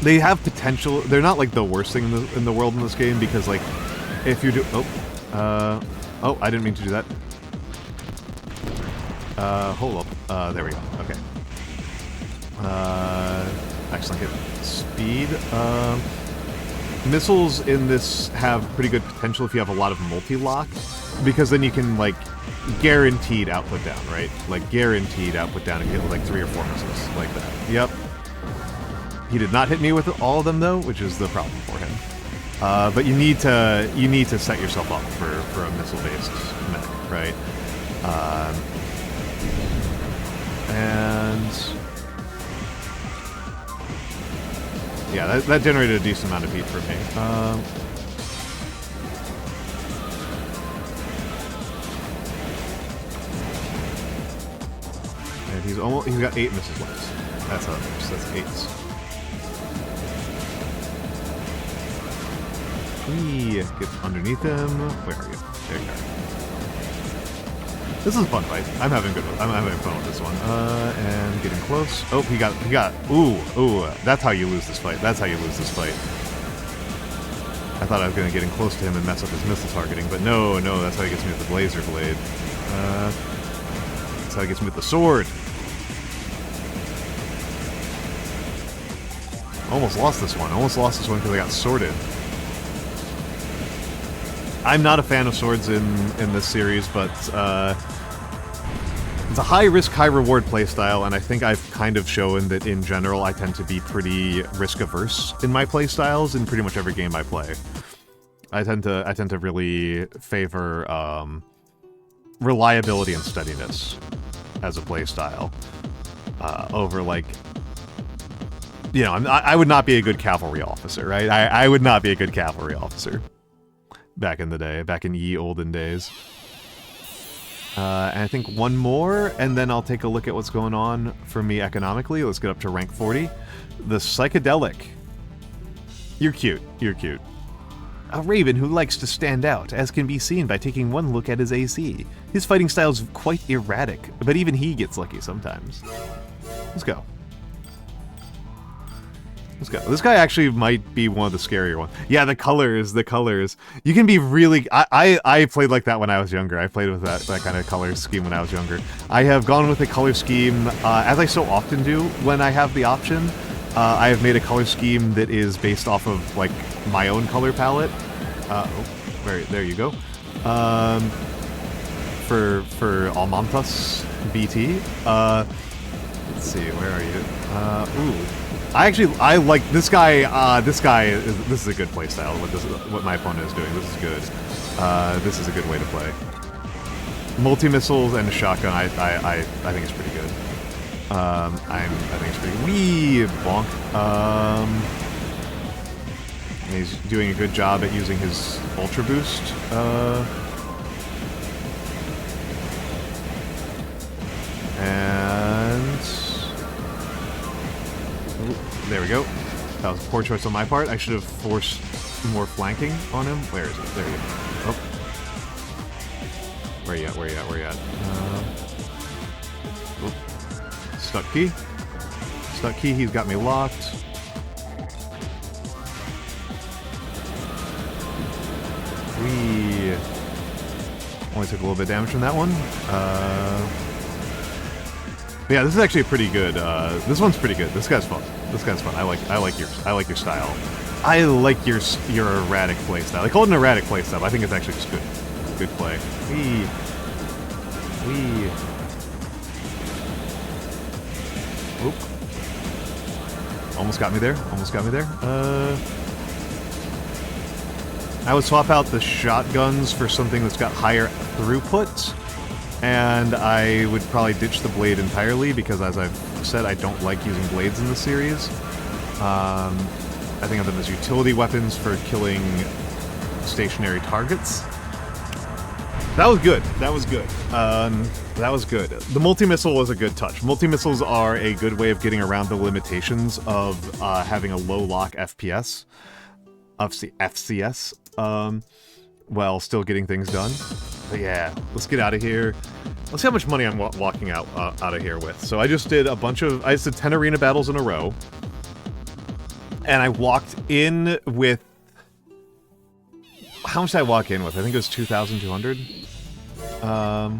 They have potential. They're not like the worst thing in the world in this game, because like if you do oh, I didn't mean to do that. Hold up. There we go. Okay. Excellent hit. Speed. Missiles in this have pretty good potential if you have a lot of multi-lock, because then you can like guaranteed output down, right? Like guaranteed output down if you hit with like 3 or 4 missiles like that. Yep. He did not hit me with all of them though, which is the problem for him. But you need to set yourself up for a missile-based mech, right? And yeah, that generated a decent amount of heat for me. And he's got 8 missiles left. That's how it works. That's 8s. Get underneath him. Where are you? There you are. This is a fun fight. I'm having fun with this one. And getting close. Oh, he got. Ooh. That's how you lose this fight. That's I thought I was going to get in close to him and mess up his missile targeting, but no, that's how he gets me with the laser blade. That's how he gets me with the sword. Almost lost this one. Almost lost this one because I got sworded. I'm not a fan of swords in this series, but it's a high-risk, high-reward playstyle, and I think I've kind of shown that in general I tend to be pretty risk-averse in my playstyles in pretty much every game I play. I tend to really favor reliability and steadiness as a playstyle over, like, you know, I would not be a good cavalry officer, right? I would not be a good cavalry officer back in the day, back in ye olden days. And I think one more, and then I'll take a look at what's going on for me economically. Let's get up to rank 40. The Psychedelic. You're cute. You're cute. A raven who likes to stand out, as can be seen by taking one look at his AC. His fighting style is quite erratic, but even he gets lucky sometimes. Let's go. Let's go. This guy actually might be one of the scarier ones. Yeah, the colors. You can be really... I played like that when I was younger. I played with that kind of color scheme when I was younger. I have gone with a color scheme, as I so often do when I have the option. I have made a color scheme that is based off of, like, my own color palette. There you go. For Almantas VT. Let's see, where are you? Ooh. I like this guy. This is a good playstyle. What my opponent is doing. This is good. This is a good way to play. Multi-missiles and a shotgun. I think it's pretty good. I think it's pretty. Wee bonk. And he's doing a good job at using his ultra boost. And. There we go. That was a poor choice on my part. I should have forced more flanking on him. Where is it? There you go. Oh. Where you at? Stuck key. Stuck key. He's got me locked. We only took a little bit of damage from that one. But yeah, this is actually pretty good. This one's pretty good. This guy's fun. I like your style. I like your erratic playstyle. I call it an erratic playstyle. I think it's actually just good play. Wee. Oop. Almost got me there. I would swap out the shotguns for something that's got higher throughput. And I would probably ditch the blade entirely because, as I've said, I don't like using blades in this series. I think of them as utility weapons for killing stationary targets. That was good. That was good. The multi-missile was a good touch. Multi-missiles are a good way of getting around the limitations of having a low lock FPS, FCS, while still getting things done. But yeah, let's get out of here. Let's see how much money I'm walking out of here with. So I just did I just did 10 arena battles in a row. And I walked in with... How much did I walk in with? I think it was 2,200. I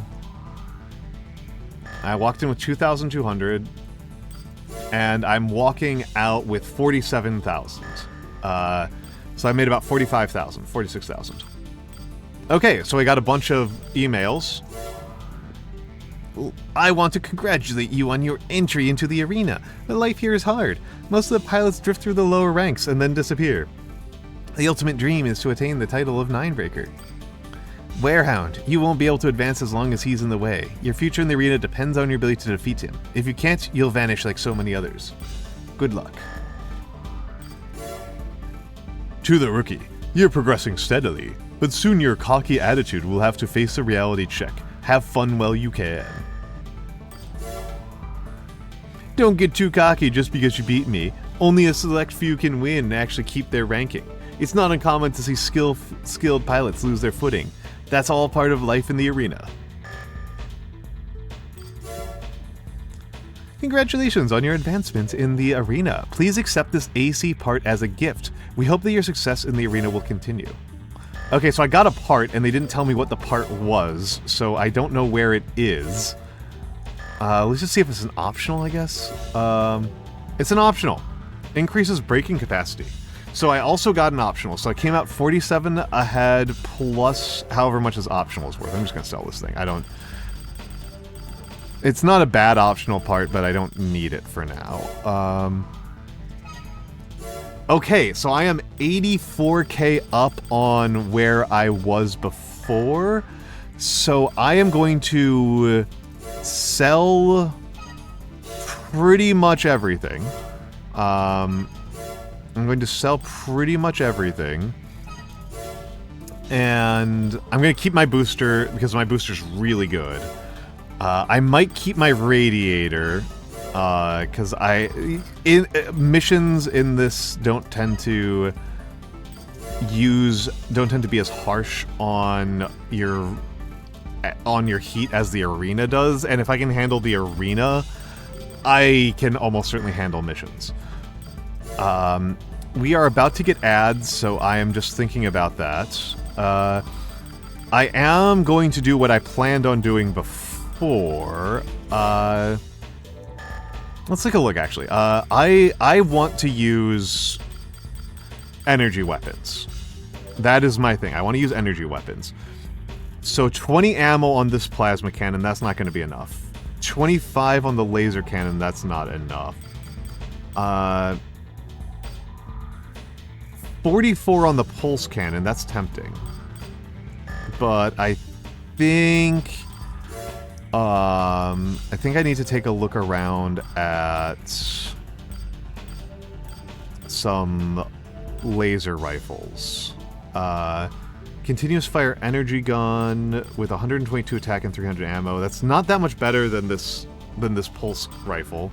walked in with 2,200. And I'm walking out with 47,000. So I made about 45,000, 46,000. Okay, so I got a bunch of emails. I want to congratulate you on your entry into the arena. The life here is hard. Most of the pilots drift through the lower ranks and then disappear. The ultimate dream is to attain the title of Ninebreaker. Warehound, you won't be able to advance as long as he's in the way. Your future in the arena depends on your ability to defeat him. If you can't, you'll vanish like so many others. Good luck. To the rookie, you're progressing steadily, but soon your cocky attitude will have to face a reality check. Have fun while you can. Don't get too cocky just because you beat me. Only a select few can win and actually keep their ranking. It's not uncommon to see skilled pilots lose their footing. That's all part of life in the arena. Congratulations on your advancement in the arena. Please accept this AC part as a gift. We hope that your success in the arena will continue. Okay, so I got a part, and they didn't tell me what the part was, so I don't know where it is. Let's just see if it's an optional, I guess. It's an optional. Increases braking capacity. So I also got an optional, so I came out 47 ahead plus however much this optional is worth. I'm just gonna sell this thing. It's not a bad optional part, but I don't need it for now. Okay, so I am 84k up on where I was before. So I am going to sell pretty much everything. I'm going to sell pretty much everything. And I'm going to keep my booster because my booster's really good. I might keep my radiator because missions in this don't tend to be as harsh on your heat as the arena does, and if I can handle the arena, I can almost certainly handle missions. We are about to get ads, so I am just thinking about that. I am going to do what I planned on doing before. Let's take a look, actually. I want to use energy weapons. That is my thing. I want to use energy weapons. So 20 ammo on this plasma cannon, that's not going to be enough. 25 on the laser cannon, that's not enough. 44 on the pulse cannon, that's tempting. But I think I need to take a look around at some laser rifles. Continuous fire energy gun with 122 attack and 300 ammo. That's not that much better than this pulse rifle.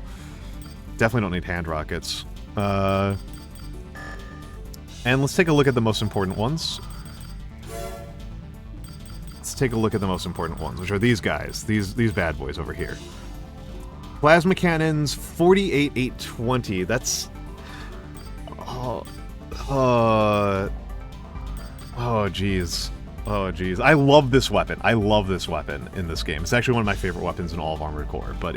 Definitely don't need hand rockets. And let's take a look at the most important ones. Let's take a look at the most important ones, which are these guys. These bad boys over here. Plasma cannons, 48-820. That's... Oh, jeez. Oh, jeez. I love this weapon. I love this weapon in this game. It's actually one of my favorite weapons in all of Armored Core, but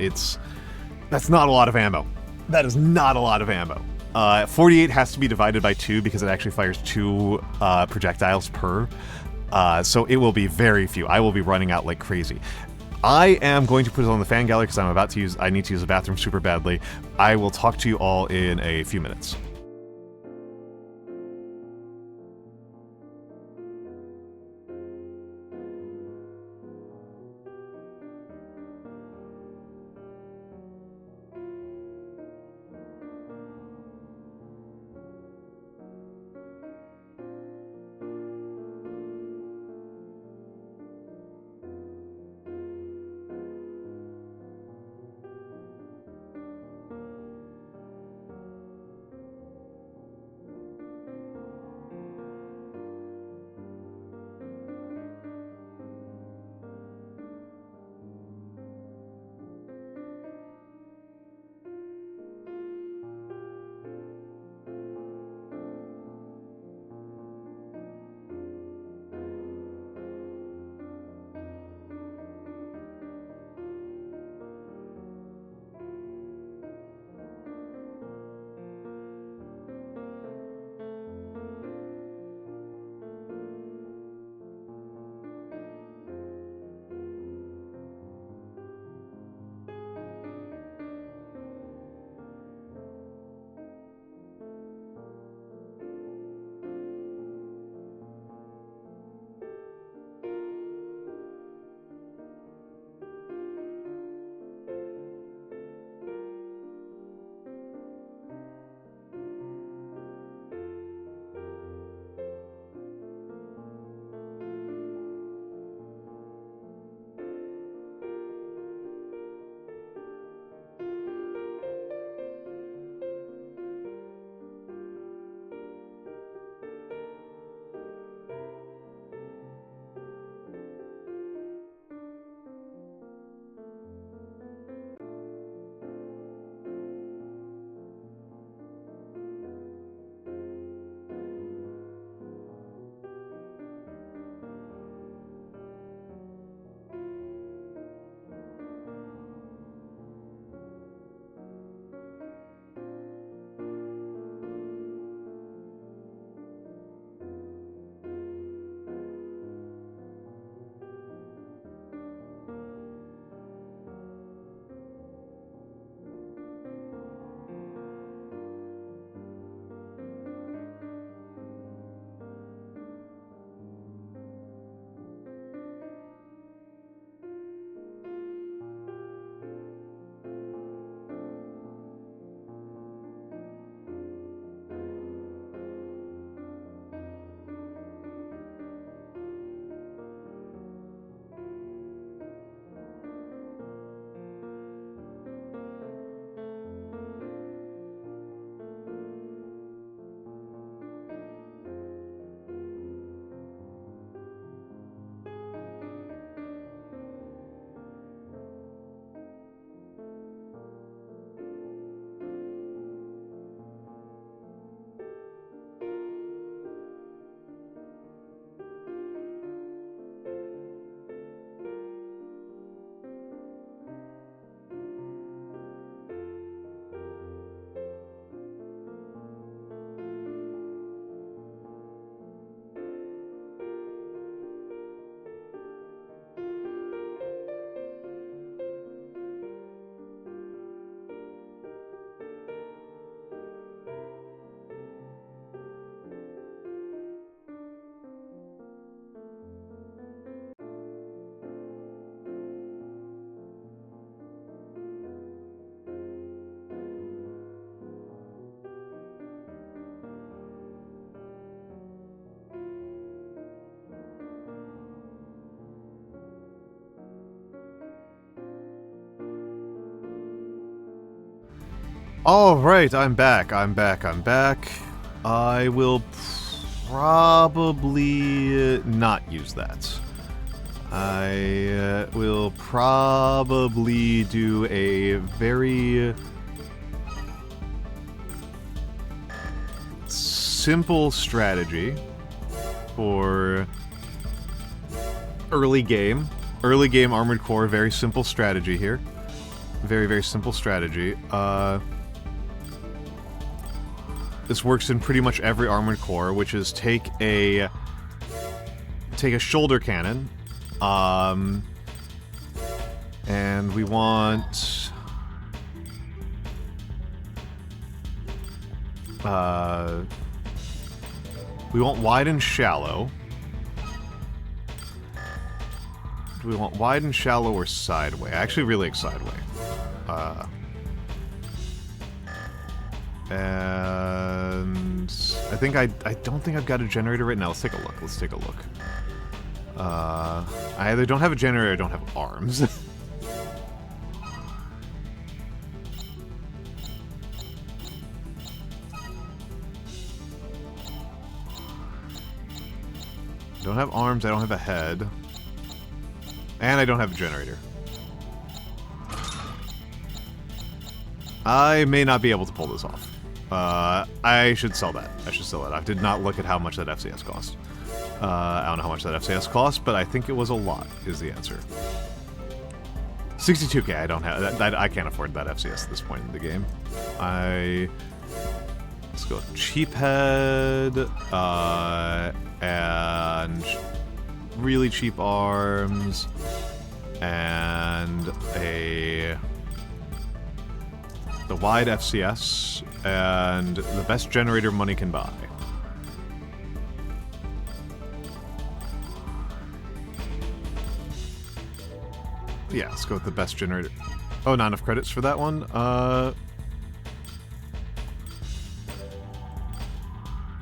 that's not a lot of ammo. That is not a lot of ammo. 48 has to be divided by 2 because it actually fires 2 projectiles per. So it will be very few. I will be running out like crazy. I am going to put it on the fan gallery because I need to use the bathroom super badly. I will talk to you all in a few minutes. All right, I'm back. I will probably not use that. I will probably do a very simple strategy for early game. Early game Armored Core, very simple strategy here. Very, very simple strategy. This works in pretty much every Armored Core, which is take a shoulder cannon, and we want wide and shallow. Do we want wide and shallow or sideway? I actually really like sideway. And I think I don't think I've got a generator right now. Let's take a look. I either don't have a generator or don't have arms. Don't have arms, I don't have a head. And I don't have a generator. I may not be able to pull this off. I should sell that. I did not look at how much that FCS cost. I don't know how much that FCS cost, but I think it was a lot, is the answer. 62k, I don't have that. I can't afford that FCS at this point in the game. Let's go cheap head, and really cheap arms, and the wide FCS, and the best generator money can buy. Yeah, let's go with the best generator. Oh, not enough credits for that one.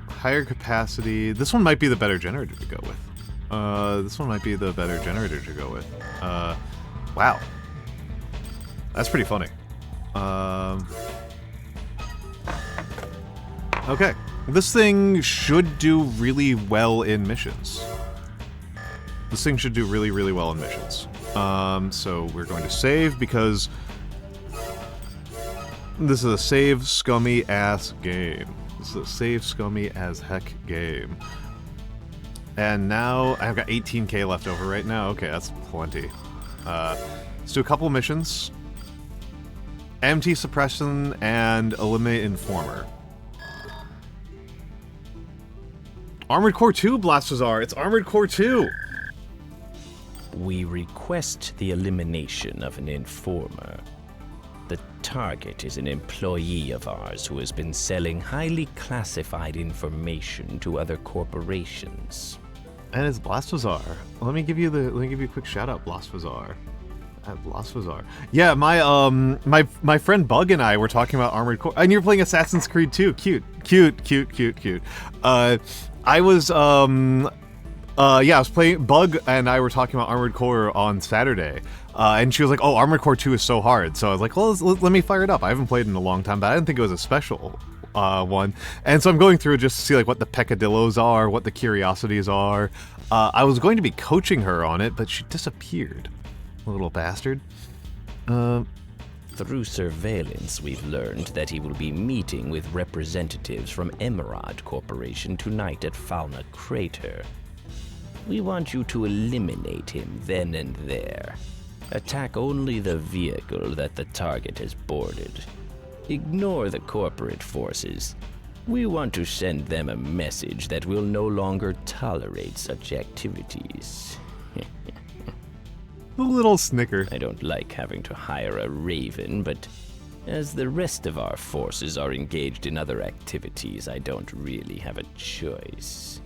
Higher capacity. This one might be the better generator to go with. Wow. That's pretty funny. Okay. This thing should do really well in missions. So we're going to save because this is a save scummy ass game. And now I've got 18k left over right now. Okay, that's plenty. Let's do a couple missions. MT suppression and eliminate informer. Armored Core 2, Blasphazar. It's Armored Core 2. We request the elimination of an informer. The target is an employee of ours who has been selling highly classified information to other corporations. And it's Blasphazar. Let me give you a quick shout out, Blasphazar. Blasphazar. Yeah, my friend Bug and I were talking about Armored Core, and you're playing Assassin's Creed 2. Cute. I was playing Bug, and I were talking about Armored Core on Saturday, and she was like, "Oh, Armored Core 2 is so hard." So I was like, "Well, let me fire it up." I haven't played in a long time, but I didn't think it was a special one, and so I'm going through just to see like what the peccadillos are, what the curiosities are. I was going to be coaching her on it, but she disappeared. Little bastard. Through surveillance, we've learned that he will be meeting with representatives from Emerald Corporation tonight at Fauna Crater. We want you to eliminate him then and there. Attack only the vehicle that the target has boarded. Ignore the corporate forces. We want to send them a message that will no longer tolerate such activities. A little snicker. I don't like having to hire a raven, but as the rest of our forces are engaged in other activities, I don't really have a choice.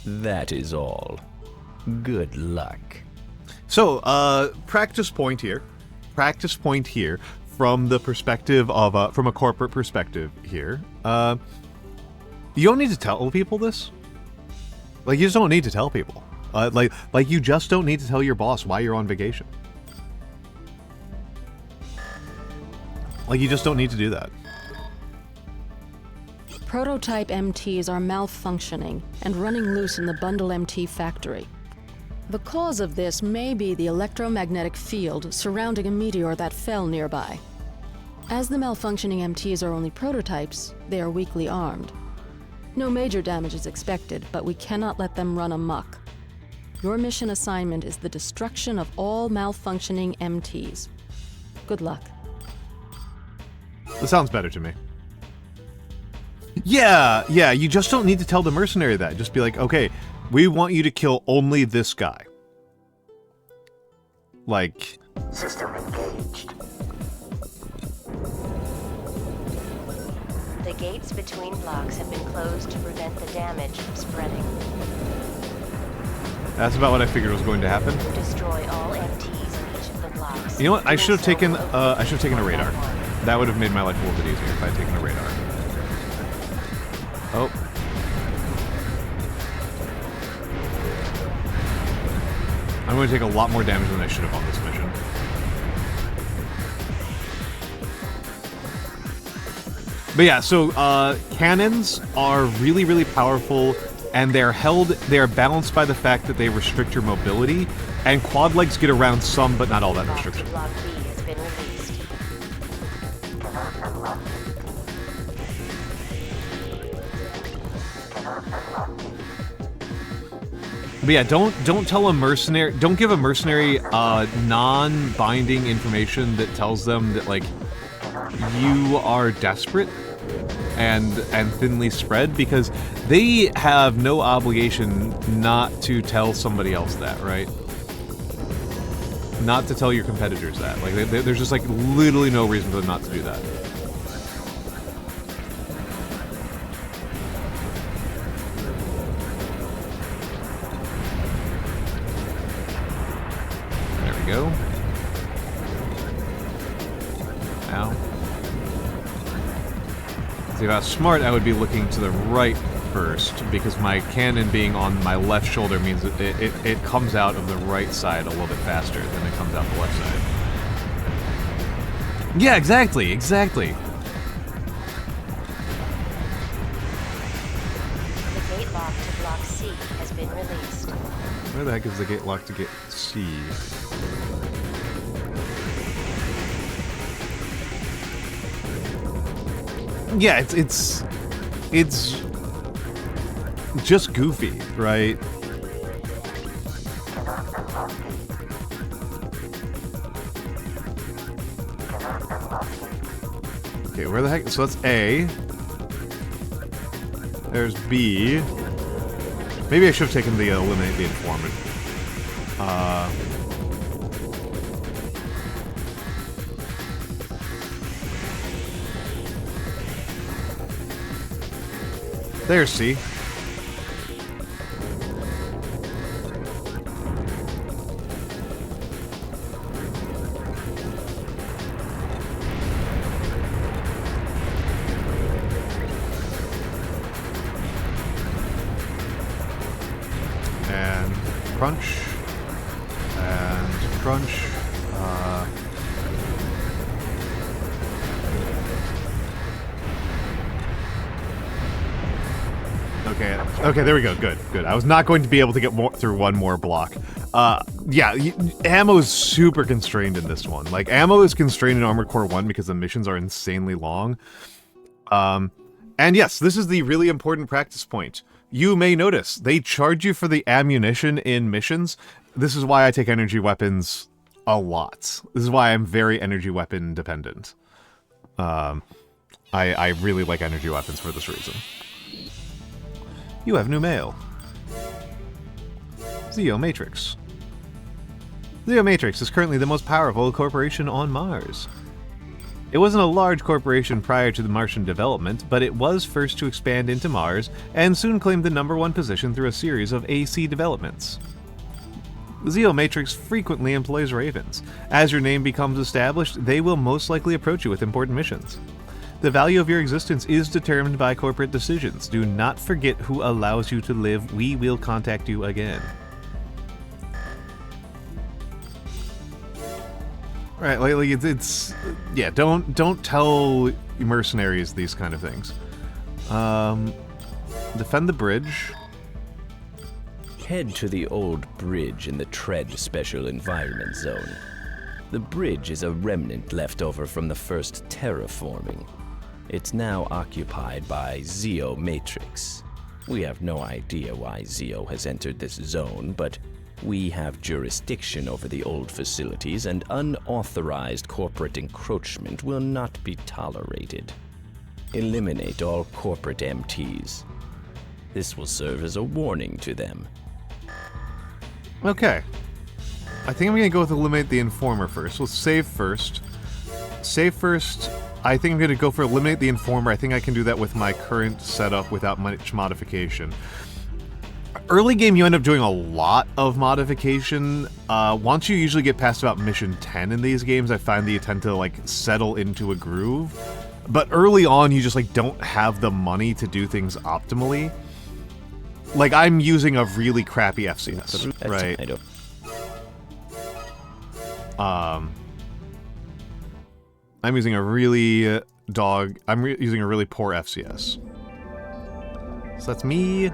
That is all. Good luck. So, practice point here from the perspective of, from a corporate perspective here. You don't need to tell people this. Like, you just don't need to tell people. Like you just don't need to tell your boss why you're on vacation. Like, you just don't need to do that. prototype MTs are malfunctioning and running loose in the Bundle MT factory. The cause of this may be the electromagnetic field surrounding a meteor that fell nearby. As the malfunctioning MTs are only prototypes, they are weakly armed. No major damage is expected, but we cannot let them run amok. Your mission assignment is the destruction of all malfunctioning MTs. Good luck. This sounds better to me. Yeah, you just don't need to tell the mercenary that. Just be like, okay, we want you to kill only this guy. Like... System engaged. The gates between blocks have been closed to prevent the damage from spreading. That's about what I figured was going to happen. Destroy all MTs in each of the blocks. You know what? I should have taken a radar. That would have made my life a little bit easier if I had taken a radar. Oh. I'm going to take a lot more damage than I should have on this mission. But yeah, so cannons are really, really powerful, and they are balanced by the fact that they restrict your mobility, and quad legs get around some, but not all that restriction. Block B has been released. But yeah, don't tell a mercenary, don't give a mercenary non-binding information that tells them that, like, you are desperate and thinly spread, because they have no obligation not to tell somebody else that, right? Not to tell your competitors that. Like, there's just, like, literally no reason for them not to do that. There we go. Ow. See, if I was smart, I would be looking to the right first, because my cannon being on my left shoulder means that it comes out of the right side a little bit faster than it comes out the left side. Yeah, exactly. The gate lock to Block C has been released. Where the heck is the gate lock to get C? Yeah, it's just goofy, right? Okay, where the heck? So that's A. There's B. Maybe I should have taken the eliminate the informant. There's C. And crunch. And crunch. Okay, there we go. Good. I was not going to be able to get through one more block. Yeah, ammo is super constrained in this one. Like, ammo is constrained in Armored Core 1 because the missions are insanely long. And yes, this is the really important practice point. You may notice, they charge you for the ammunition in missions. This is why I take energy weapons a lot. This is why I'm very energy weapon dependent. I really like energy weapons for this reason. You have new mail. Zeo Matrix. Zeo Matrix is currently the most powerful corporation on Mars. It wasn't a large corporation prior to the Martian development, but it was first to expand into Mars, and soon claimed the #1 position through a series of AC developments. Zeo Matrix frequently employs ravens. As your name becomes established, they will most likely approach you with important missions. The value of your existence is determined by corporate decisions. Do not forget who allows you to live. We will contact you again. Right, like it's yeah. Don't tell mercenaries these kind of things. Defend the bridge. Head to the old bridge in the Tread Special Environment Zone. The bridge is a remnant left over from the first terraforming. It's now occupied by Zeo Matrix. We have no idea why Zeo has entered this zone, but we have jurisdiction over the old facilities, and unauthorized corporate encroachment will not be tolerated. Eliminate all corporate MTs. This will serve as a warning to them. Okay. I think I'm gonna go with eliminate the informer first. Let's save first. Save first. I think I'm gonna go for eliminate the informer. I think I can do that with my current setup without much modification. Early game, you end up doing a lot of modification. Once you usually get past about mission 10 in these games, I find that you tend to like settle into a groove. But early on, you just like don't have the money to do things optimally. Like I'm using a really crappy FCS, right? I don't. I'm using a really using a really poor FCS. So that's me.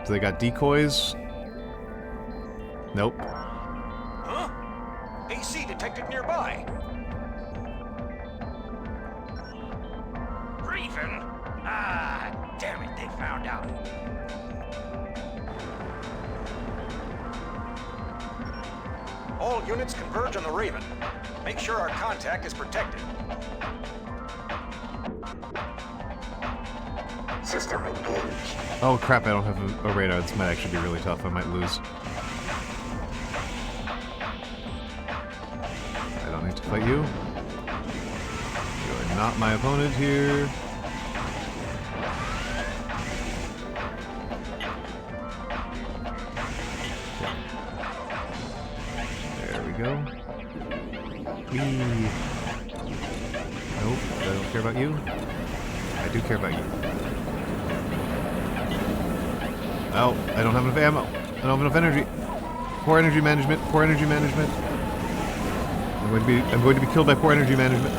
So they got decoys. Nope. Huh? AC detected nearby. Raven? Ah, damn it, they found out. All units converge on the Raven. Make sure our contact is protected. System engaged. Oh crap, I don't have a radar. This might actually be really tough. I might lose. I don't need to fight you. You are not my opponent here. There we go. Whee. Nope, I don't care about you. I do care about you. Oh, I don't have enough ammo. I don't have enough energy. Poor energy management. Poor energy management. I'm going to be killed by poor energy management.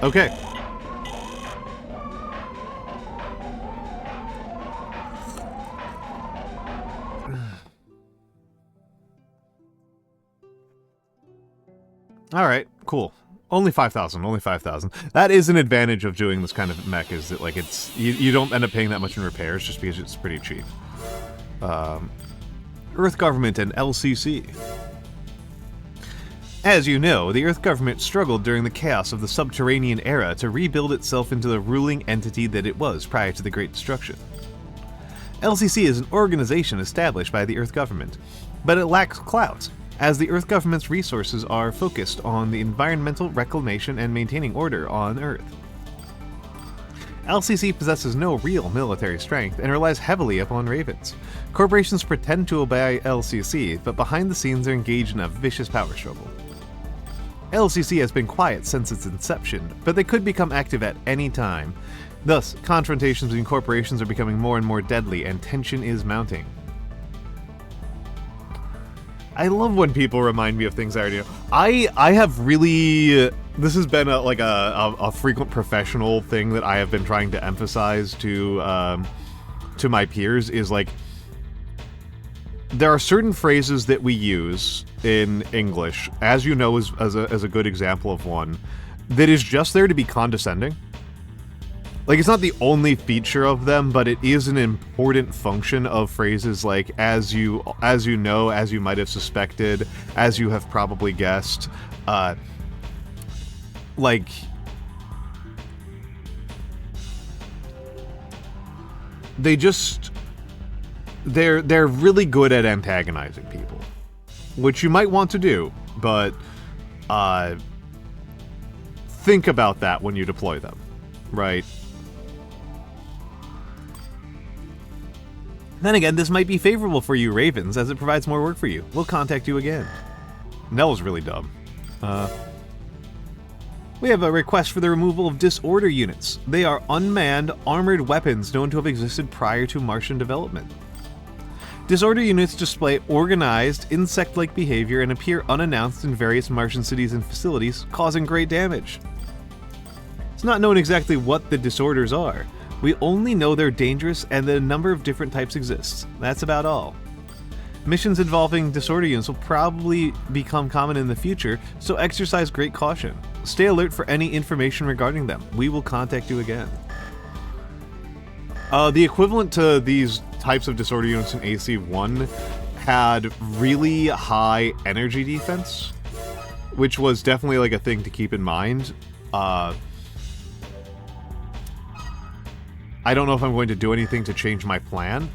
Okay. All right, cool. Only 5,000, only 5,000. That is an advantage of doing this kind of mech, is that like it's you don't end up paying that much in repairs just because it's pretty cheap. Earth Government and LCC. As you know, the Earth Government struggled during the chaos of the subterranean era to rebuild itself into the ruling entity that it was prior to the Great Destruction. LCC is an organization established by the Earth Government, but it lacks clout, as the Earth Government's resources are focused on the environmental reclamation and maintaining order on Earth. LCC possesses no real military strength and relies heavily upon ravens. Corporations pretend to obey LCC, but behind the scenes are engaged in a vicious power struggle. LCC has been quiet since its inception, but they could become active at any time. Thus, confrontations between corporations are becoming more and more deadly, and tension is mounting. I love when people remind me of things I already know. I have really... This has been a frequent professional thing that I have been trying to emphasize to my peers, is like, there are certain phrases that we use in English, as you know, as a good example of one, that is just there to be condescending. Like, it's not the only feature of them, but it is an important function of phrases like, as you know, as you might have suspected, as you have probably guessed, like, they're really good at antagonizing people, which you might want to do, but think about that when you deploy them, right? Then again, this might be favorable for you Ravens, as it provides more work for you. We'll contact you again. That was really dumb. We have a request for the removal of disorder units. They are unmanned, armored weapons known to have existed prior to Martian development. Disorder units display organized, insect-like behavior and appear unannounced in various Martian cities and facilities, causing great damage. It's not known exactly what the disorders are. We only know they're dangerous and that a number of different types exist. That's about all. Missions involving disorder units will probably become common in the future, so exercise great caution. Stay alert for any information regarding them. We will contact you again. The equivalent to these types of disorder units in AC1 had really high energy defense, which was definitely like a thing to keep in mind. I don't know if I'm going to do anything to change my plan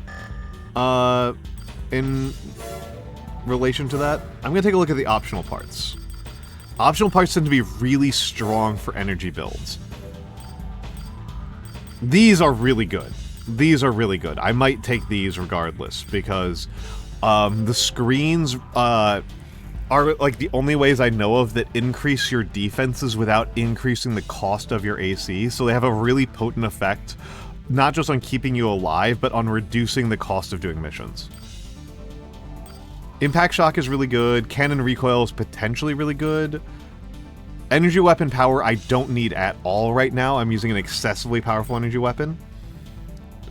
in relation to that. I'm going to take a look at the optional parts. Optional parts tend to be really strong for energy builds. These are really good. These are really good. I might take these regardless, because the screens are like the only ways I know of that increase your defenses without increasing the cost of your AC, so they have a really potent effect, not just on keeping you alive, but on reducing the cost of doing missions. Impact shock is really good. Cannon recoil is potentially really good. Energy weapon power I don't need at all right now. I'm using an excessively powerful energy weapon.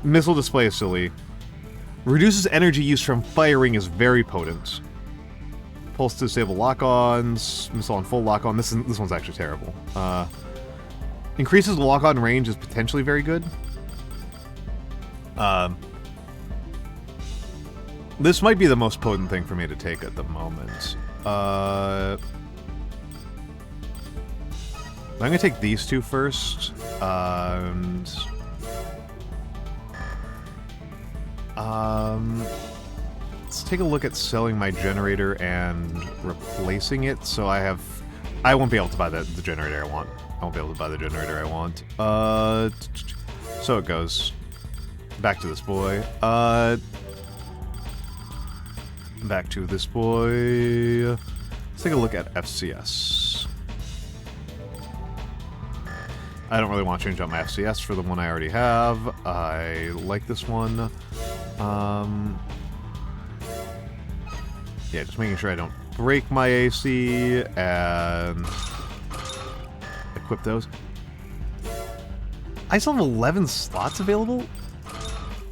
Missile display is silly. Reduces energy use from firing is very potent. Pulse to disable lock-ons. Missile on full lock-on. This one's actually terrible. Increases lock-on range is potentially very good. This might be the most potent thing for me to take at the moment. I'm gonna take these two first. Let's take a look at selling my generator and replacing it. So I won't be able to buy the generator I want. I won't be able to buy the generator I want. So it goes. Back to this boy. Back to this boy. Let's take a look at FCS. I don't really want to change out my FCS for the one I already have. I like this one. Yeah, just making sure I don't break my AC and equip those. I still have 11 slots available?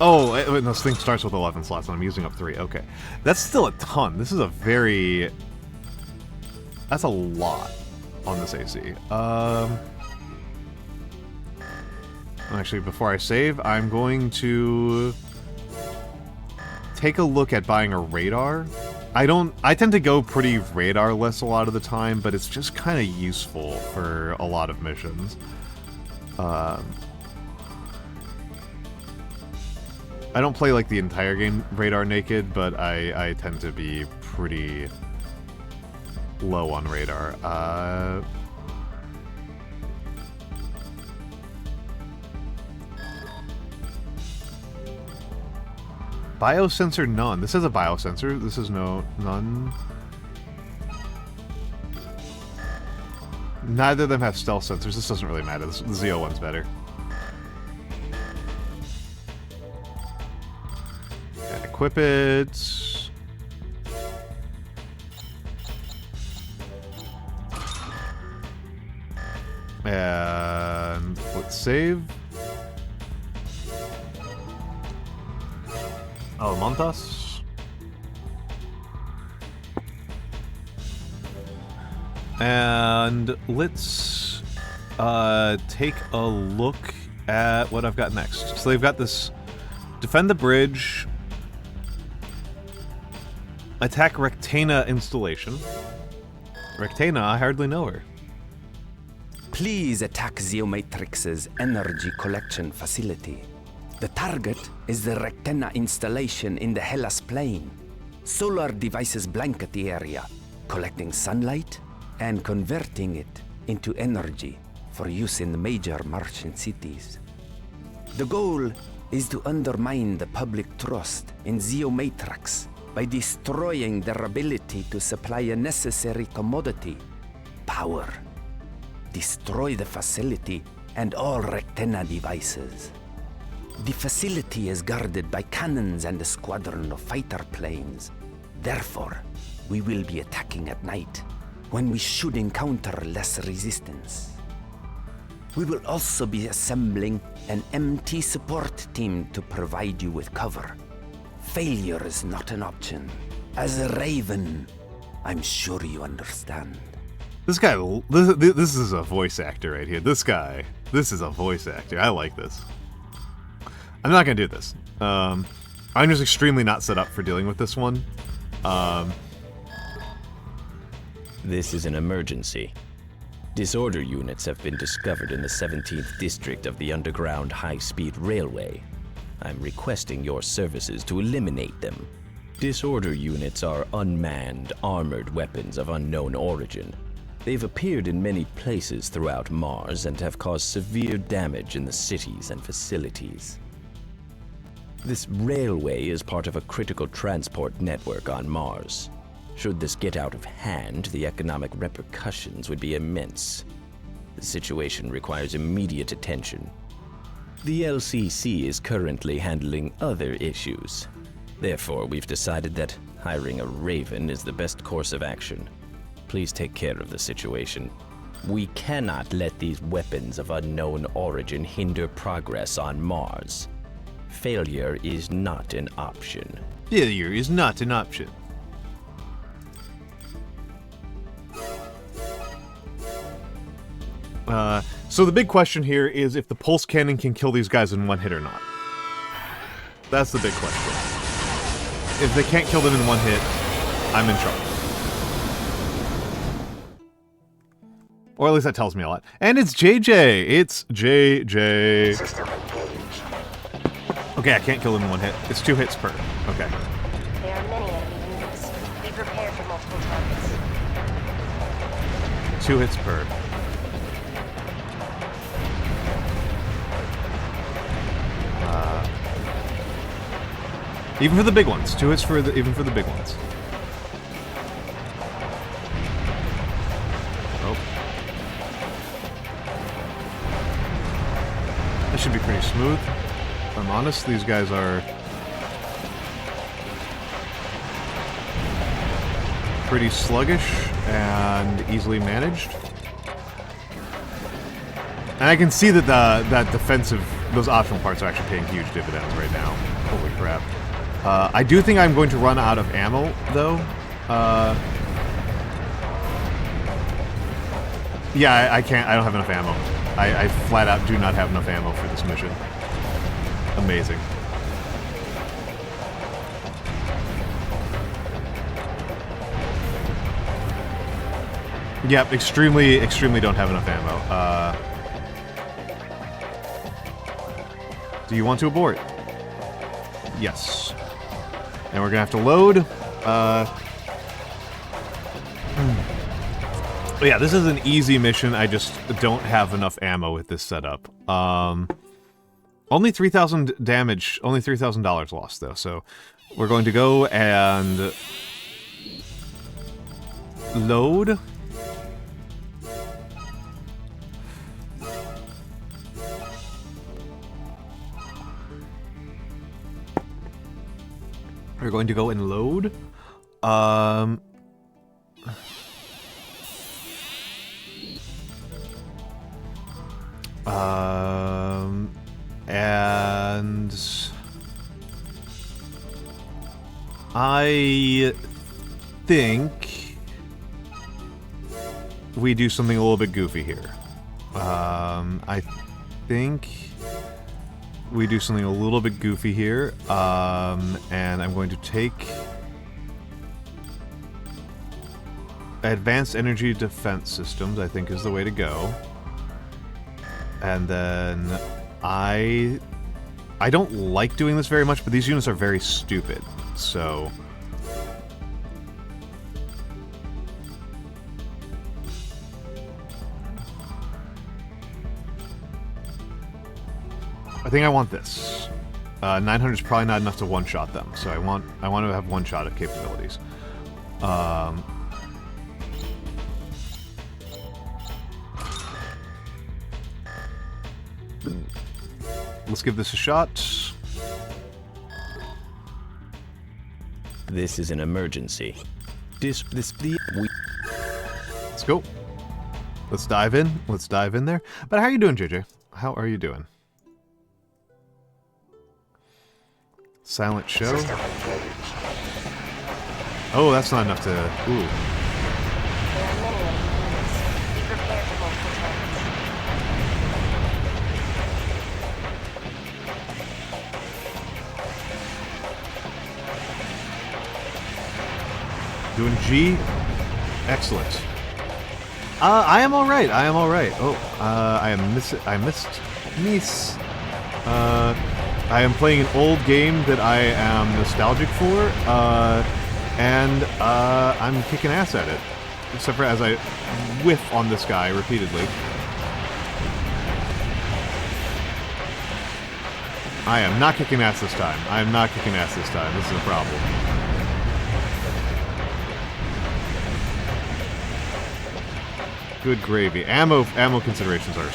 Oh, this thing starts with 11 slots and I'm using up 3. Okay. That's still a ton. This is a very... That's a lot on this AC. Actually, before I save, I'm going to take a look at buying a radar. I tend to go pretty radar-less a lot of the time, but it's just kind of useful for a lot of missions. I don't play like the entire game radar naked, but I tend to be pretty low on radar. Biosensor none. This is a biosensor. This is none. Neither of them have stealth sensors. This doesn't really matter. The Zeo one's better. And equip it. And let's save. Almantas. And let's take a look at what I've got next. So they've got this defend the bridge, attack Rectana installation. Rectana, I hardly know her. Please attack Zeomatrix's energy collection facility. The target is the Rectana installation in the Hellas Plain. Solar devices blanket the area, collecting sunlight and converting it into energy for use in the major Martian cities. The goal is to undermine the public trust in Zeomatrix by destroying their ability to supply a necessary commodity, power. Destroy the facility and all Rectana devices. The facility is guarded by cannons and a squadron of fighter planes. Therefore, we will be attacking at night, when we should encounter less resistance. We will also be assembling an MT support team to provide you with cover. Failure is not an option. As a Raven, I'm sure you understand. This guy, this is a voice actor right here. This is a voice actor. I like this. I'm not gonna do this. I'm just extremely not set up for dealing with this one. This is an emergency. Disorder units have been discovered in the 17th district of the underground high-speed railway. I'm requesting your services to eliminate them. Disorder units are unmanned, armored weapons of unknown origin. They've appeared in many places throughout Mars and have caused severe damage in the cities and facilities. This railway is part of a critical transport network on Mars. Should this get out of hand, the economic repercussions would be immense. The situation requires immediate attention. The LCC is currently handling other issues. Therefore, we've decided that hiring a Raven is the best course of action. Please take care of the situation. We cannot let these weapons of unknown origin hinder progress on Mars. Failure is not an option. Failure is not an option. So the big question here is if the pulse cannon can kill these guys in one hit or not. That's the big question. If they can't kill them in one hit, I'm in trouble. Or at least that tells me a lot. And it's JJ! It's JJ. System engaged. Okay, I can't kill them in one hit. It's 2 hits per. Okay. There are many enemy units. Be prepared for multiple targets. 2 hits per. Even for the big ones. 2 hits for even for the big ones. Oh. This should be pretty smooth. If I'm honest, these guys are pretty sluggish and easily managed. And I can see that that defensive, those optional parts are actually paying huge dividends right now. Holy crap. I do think I'm going to run out of ammo, though. Yeah, I can't. I don't have enough ammo. I flat out do not have enough ammo for this mission. Amazing. Yep, extremely don't have enough ammo. Do you want to abort? Yes. And we're gonna have to load. Yeah, this is an easy mission. I just don't have enough ammo with this setup. Only 3,000 damage, only $3,000 lost though. So we're going to go and load. We're going to go and load. And I think we do something a little bit goofy here. I think we do something a little bit goofy here, and I'm going to take advanced energy defense systems, I think is the way to go. And then I don't like doing this very much, but these units are very stupid, so I think I want this. 900 is probably not enough to one-shot them, so I want to have one-shot of capabilities. let's give this a shot. This is an emergency. Let's go. Let's dive in. Let's dive in there. But how are you doing, JJ? How are you doing? Silent show. Oh, that's not enough to... Ooh. Doing G. Excellent. I am all right. I am all right. Oh, I missed. I am playing an old game that I am nostalgic for, and I'm kicking ass at it. Except for as I whiff on this guy repeatedly. I am not kicking ass this time. I am not kicking ass this time. This is a problem. Good gravy. Ammo considerations are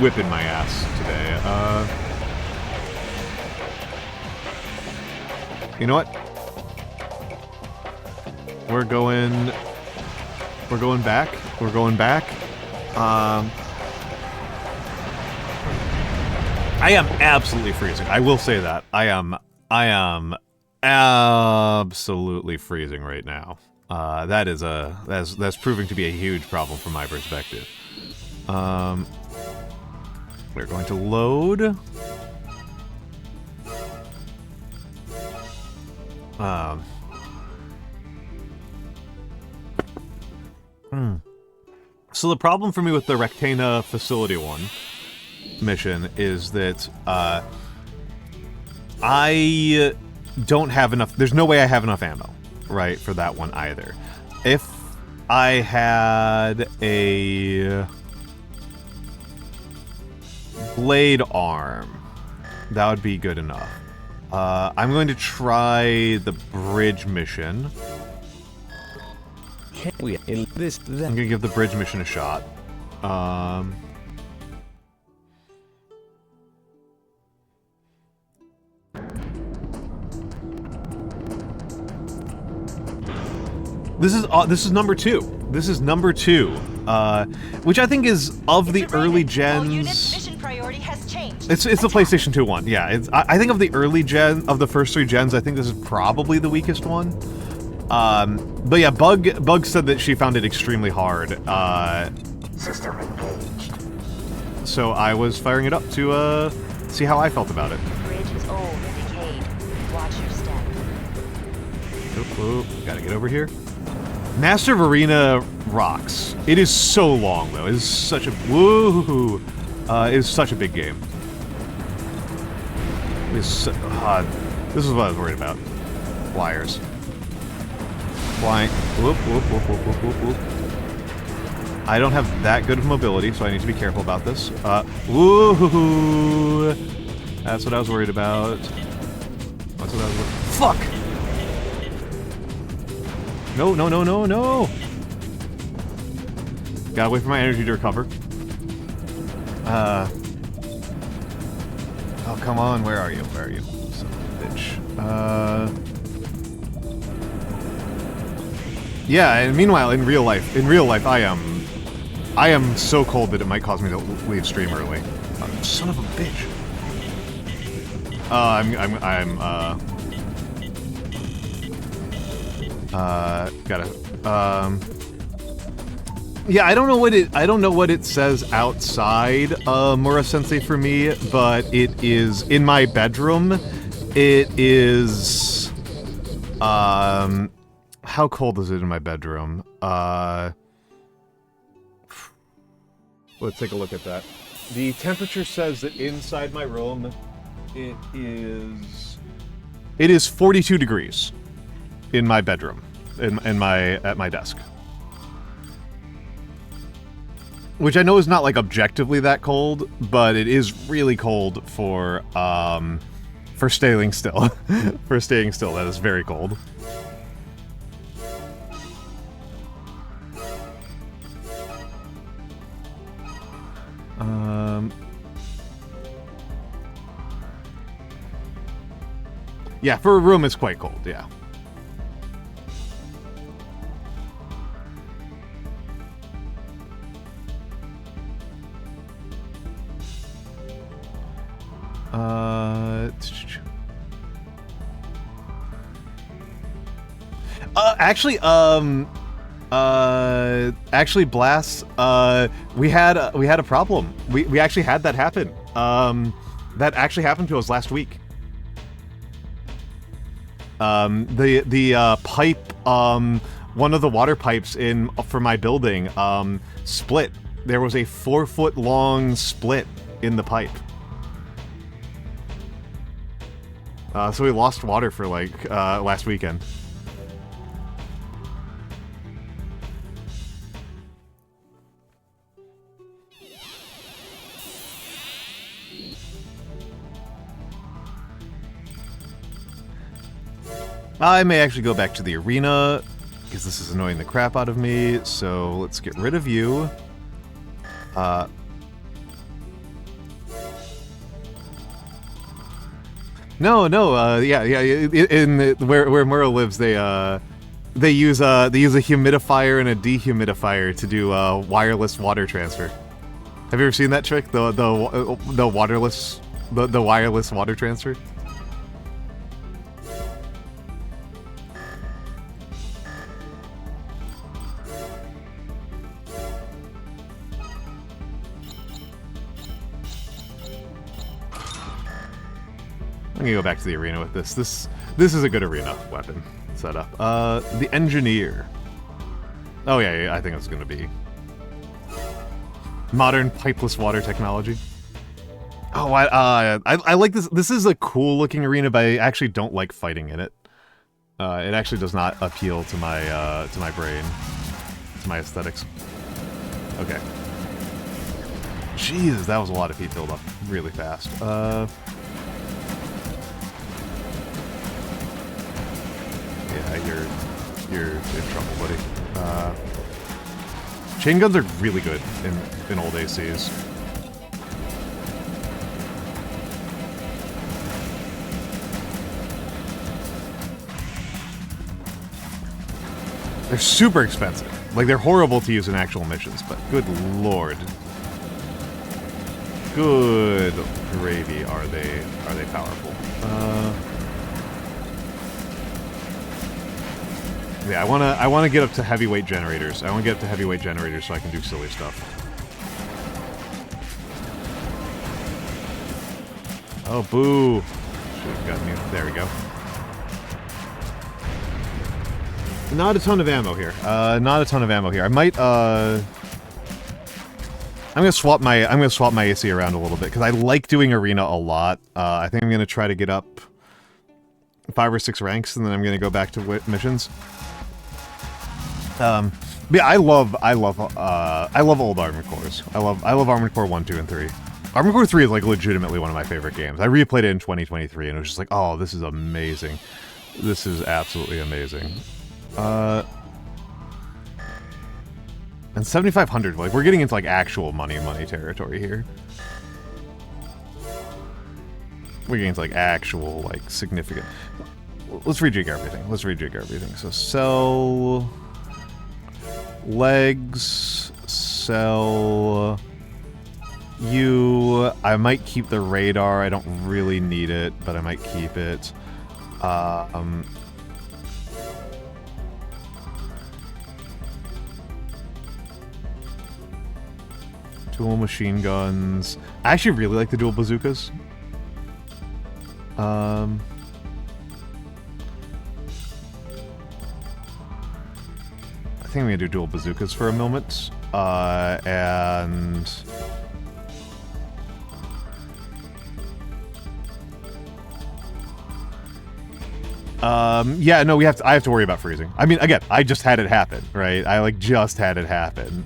whipping my ass today. You know what? We're going back. We're going back. I am absolutely freezing. I will say that. I am absolutely freezing right now. That's proving to be a huge problem from my perspective. We're going to load. So the problem for me with the Rectana Facility 1 mission is that I don't have enough. There's no way I have enough ammo, right, for that one either. If I had a blade arm, that would be good enough. I'm going to try the bridge mission. I'm going to give the bridge mission a shot. This is number 2. This is number 2, which I think is of the early gens. Mission priority has changed. It's the PlayStation 2 one. Yeah, I think of the early gen of the first 3 gens. I think this is probably the weakest one. But yeah, Bug said that she found it extremely hard. System engaged. So I was firing it up to see how I felt about it. The bridge is old and decayed. Watch your step. Oh, gotta get over here. Master of Arena rocks. It is so long though. It is such a woohoo. It is such a big game. It is so, this is what I was worried about. Flyers. Flying. Whoop, whoop, whoop, whoop, whoop, whoop, whoop. I don't have that good of mobility, so I need to be careful about this. Woohoo! That's what I was worried about. That's what I was worried. Fuck! No, no, no, no, no! Gotta wait for my energy to recover. Oh, come on, where are you? Where are you? Son of a bitch. Yeah, and meanwhile, in real life, I am so cold that it might cause me to leave stream early. Son of a bitch. Yeah, I don't know what it says outside Mura Sensei for me, but it is in my bedroom. It is how cold is it in my bedroom? Let's take a look at that. The temperature says that inside my room it is 42 degrees in my bedroom, at my desk. Which I know is not like objectively that cold, but it is really cold for staying still. For staying still, that is very cold. Yeah, for a room, it's quite cold, yeah. Actually, Blast, we had a problem. We actually had that happen. That actually happened to us last week. The pipe, one of the water pipes for my building, split. There was a 4-foot long split in the pipe. So we lost water for like last weekend. I may actually go back to the arena, because this is annoying the crap out of me, so let's get rid of you. Yeah, where Muro lives, they use a humidifier and a dehumidifier to do wireless water transfer. Have you ever seen that trick? The wireless water transfer? I'm gonna go back to the arena with this. This is a good arena weapon setup. The engineer. Oh yeah, I think it's gonna be modern pipeless water technology. Oh, I like this. This is a cool looking arena, but I actually don't like fighting in it. It actually does not appeal to my brain, to my aesthetics. Okay. Jesus, that was a lot of heat build up really fast. Yeah, you're in trouble, buddy. Chain guns are really good in old ACs. They're super expensive. Like, they're horrible to use in actual missions, but good lord. Good gravy, are they powerful. Yeah, I wanna get up to heavyweight generators. I wanna get up to heavyweight generators so I can do silly stuff. Oh, boo. Should've gotten you. There we go. Not a ton of ammo here. Not a ton of ammo here. I might, I'm gonna swap my AC around a little bit, because I like doing arena a lot. I think I'm gonna try to get up 5 or 6 ranks, and then I'm gonna go back to missions. Yeah, I love old Armored Cores. I love Armored Core 1, 2, and 3. Armored Core 3 is like legitimately one of my favorite games. I replayed it in 2023 and it was just like, oh, this is amazing. This is absolutely amazing. And 7,500, like, we're getting into like actual money territory here. We're getting into like actual, like, significant. Let's rejig everything. So sell legs, sell you. I might keep the radar. I don't really need it, but I might keep it. Dual machine guns. I actually really like the dual bazookas. I think I'm gonna do dual bazookas for a moment. Yeah, no, I have to worry about freezing. I mean, again, I just had it happen, right? I, like, just had it happen.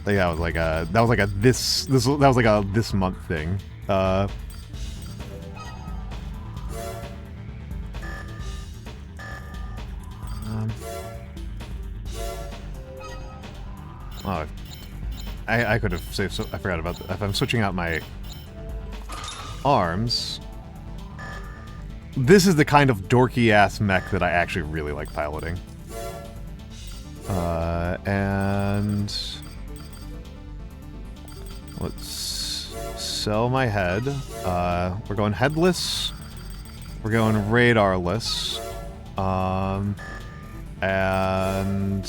Yeah, that was like a this month thing. I could have saved. So I forgot about that. If I'm switching out my arms, this is the kind of dorky ass mech that I actually really like piloting. And let's sell my head. We're going headless. We're going radarless. And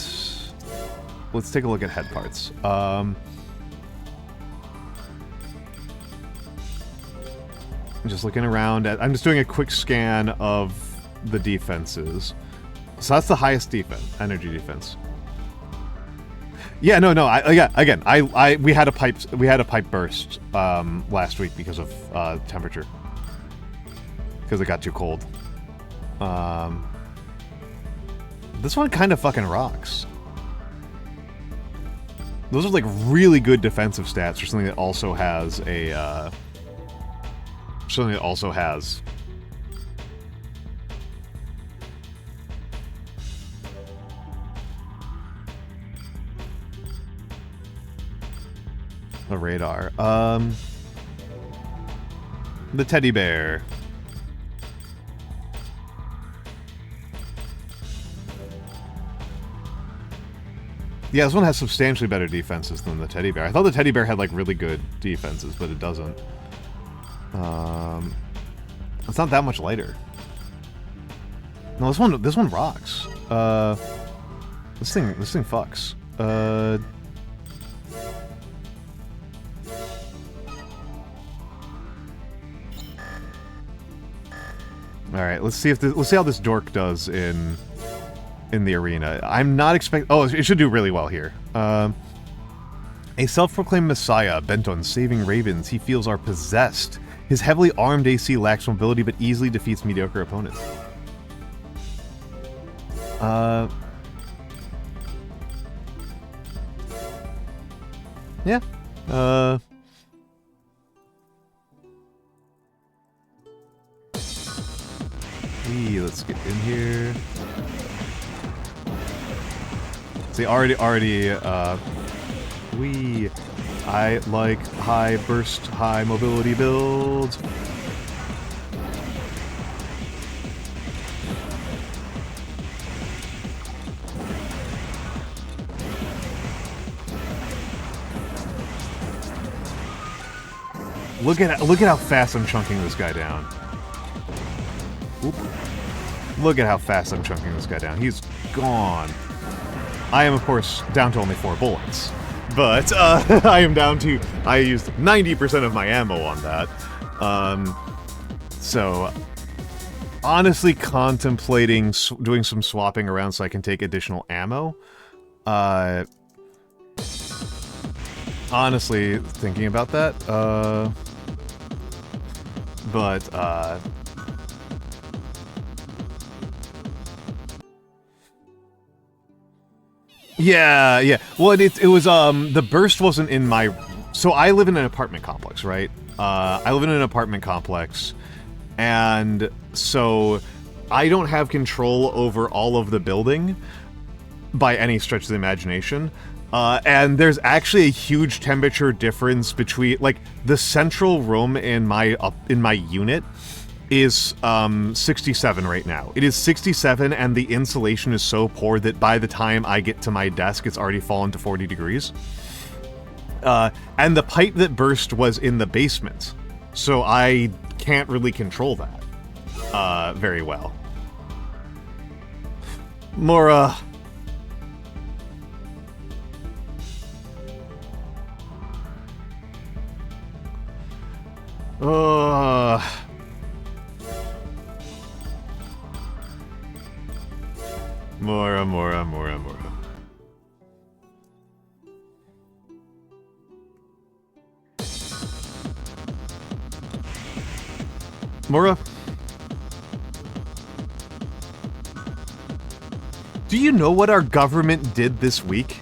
let's take a look at head parts. Just looking around at, I'm just doing a quick scan of the defenses. So that's the highest defense, energy defense. Yeah, no, we had a pipe burst last week because of temperature, because it got too cold. This one kind of fucking rocks. Those are like really good defensive stats for something that also has a a radar. The teddy bear. Yeah, this one has substantially better defenses than the teddy bear. I thought the teddy bear had like really good defenses, but it doesn't. It's not that much lighter. No, this one rocks. This thing fucks. All right, let's see how this dork does in the arena. I'm not expecting. Oh, it should do really well here. A self-proclaimed messiah bent on saving ravens he feels are possessed. His heavily armed AC lacks mobility but easily defeats mediocre opponents. Yeah. Let's get in here. See, already, I like high burst, high mobility builds. Look at how fast I'm chunking this guy down. Oop. Look at how fast I'm chunking this guy down. He's gone. I am, of course, down to only 4 bullets. But, I used 90% of my ammo on that. So, honestly contemplating doing some swapping around so I can take additional ammo. Honestly thinking about that. Yeah. Well, it was, the burst wasn't in my... So I live in an apartment complex, right? I live in an apartment complex, and so I don't have control over all of the building by any stretch of the imagination. And there's actually a huge temperature difference between, like, the central room in my unit is 67 right now. It is 67, and the insulation is so poor that by the time I get to my desk, it's already fallen to 40 degrees. And the pipe that burst was in the basement, so I can't really control that very well. Mora. Mora. Mora? Do you know what our government did this week?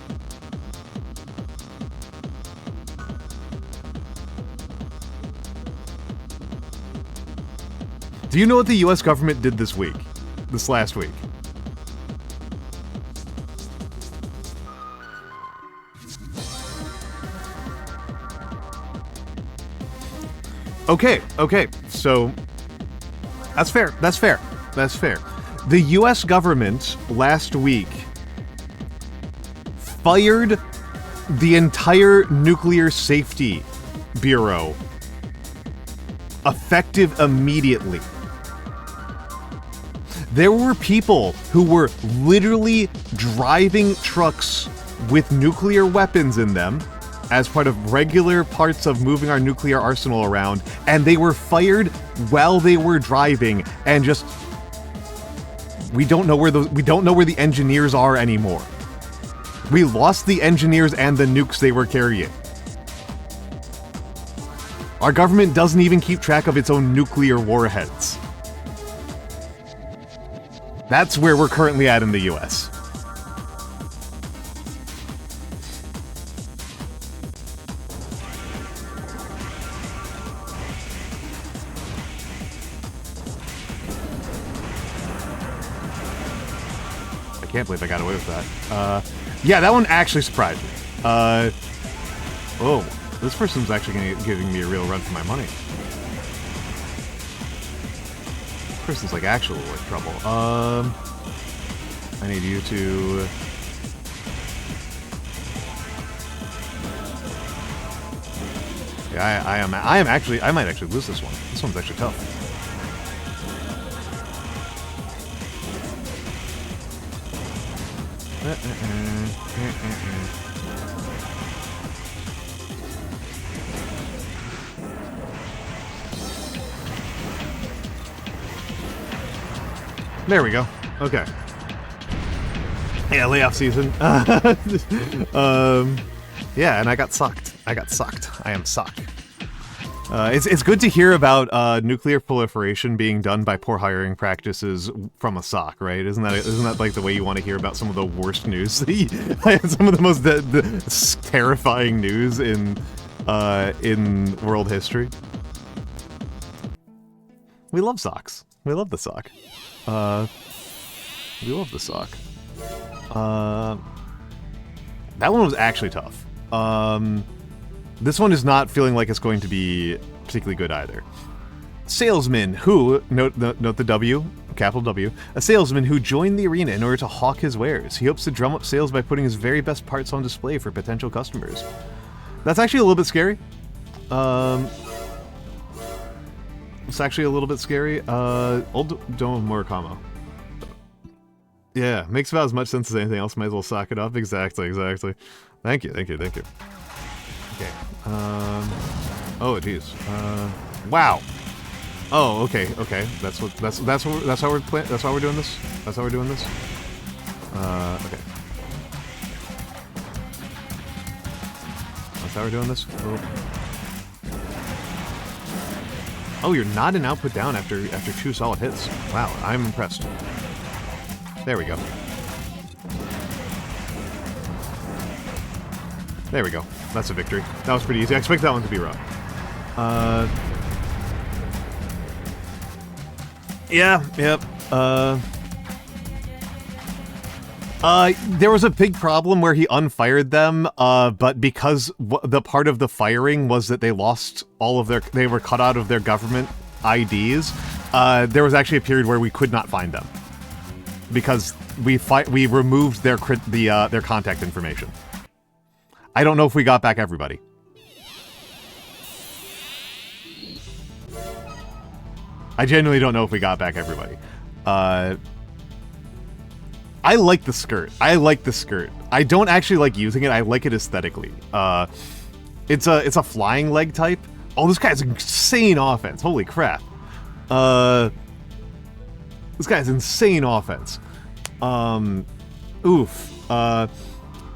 Do you know what the US government did this week? This last week? Okay, so that's fair. The US government last week fired the entire Nuclear Safety Bureau effective immediately. There were people who were literally driving trucks with nuclear weapons in them as part of regular parts of moving our nuclear arsenal around, and they were fired while they were driving, and just we don't know where the engineers are anymore. We lost the engineers and the nukes they were carrying. Our government doesn't even keep track of its own nuclear warheads. That's where we're currently at in the US. I can't believe I got away with that. Yeah, that one actually surprised me. Oh, this person's actually giving me a real run for my money. This person's like actual like trouble. I need you to... Yeah, I might actually lose this one. This one's actually tough. There we go. Okay. Yeah, layoff season. Yeah, and I got sucked. I am sucked. It's good to hear about nuclear proliferation being done by poor hiring practices from a sock, right? Isn't that like the way you want to hear about some of the worst news? Some of the most terrifying news in world history. We love socks. We love the sock. We love the sock. That one was actually tough. This one is not feeling like it's going to be particularly good either. Salesman who, note the W, capital W, a salesman who joined the arena in order to hawk his wares. He hopes to drum up sales by putting his very best parts on display for potential customers. That's actually a little bit scary. It's actually a little bit scary. Old Dome of Murakamo. Yeah, makes about as much sense as anything else. Might as well sock it up. Exactly. Thank you. Okay. Oh, geez. Wow. Oh, okay. That's how we're doing this. Okay. That's how we're doing this. Oh, you're not an output down after 2 solid hits. Wow, I'm impressed. There we go. There we go. That's a victory. That was pretty easy. I expect that one to be rough. Yeah, yep. There was a big problem where he unfired them, but because the part of the firing was that they lost all of they were cut out of their government IDs, there was actually a period where we could not find them. Because we removed their contact information. I don't know if we got back everybody. I genuinely don't know if we got back everybody. I like the skirt. I don't actually like using it. I like it aesthetically. It's a flying leg type. Oh, this guy's insane offense. Holy crap. This guy's insane offense.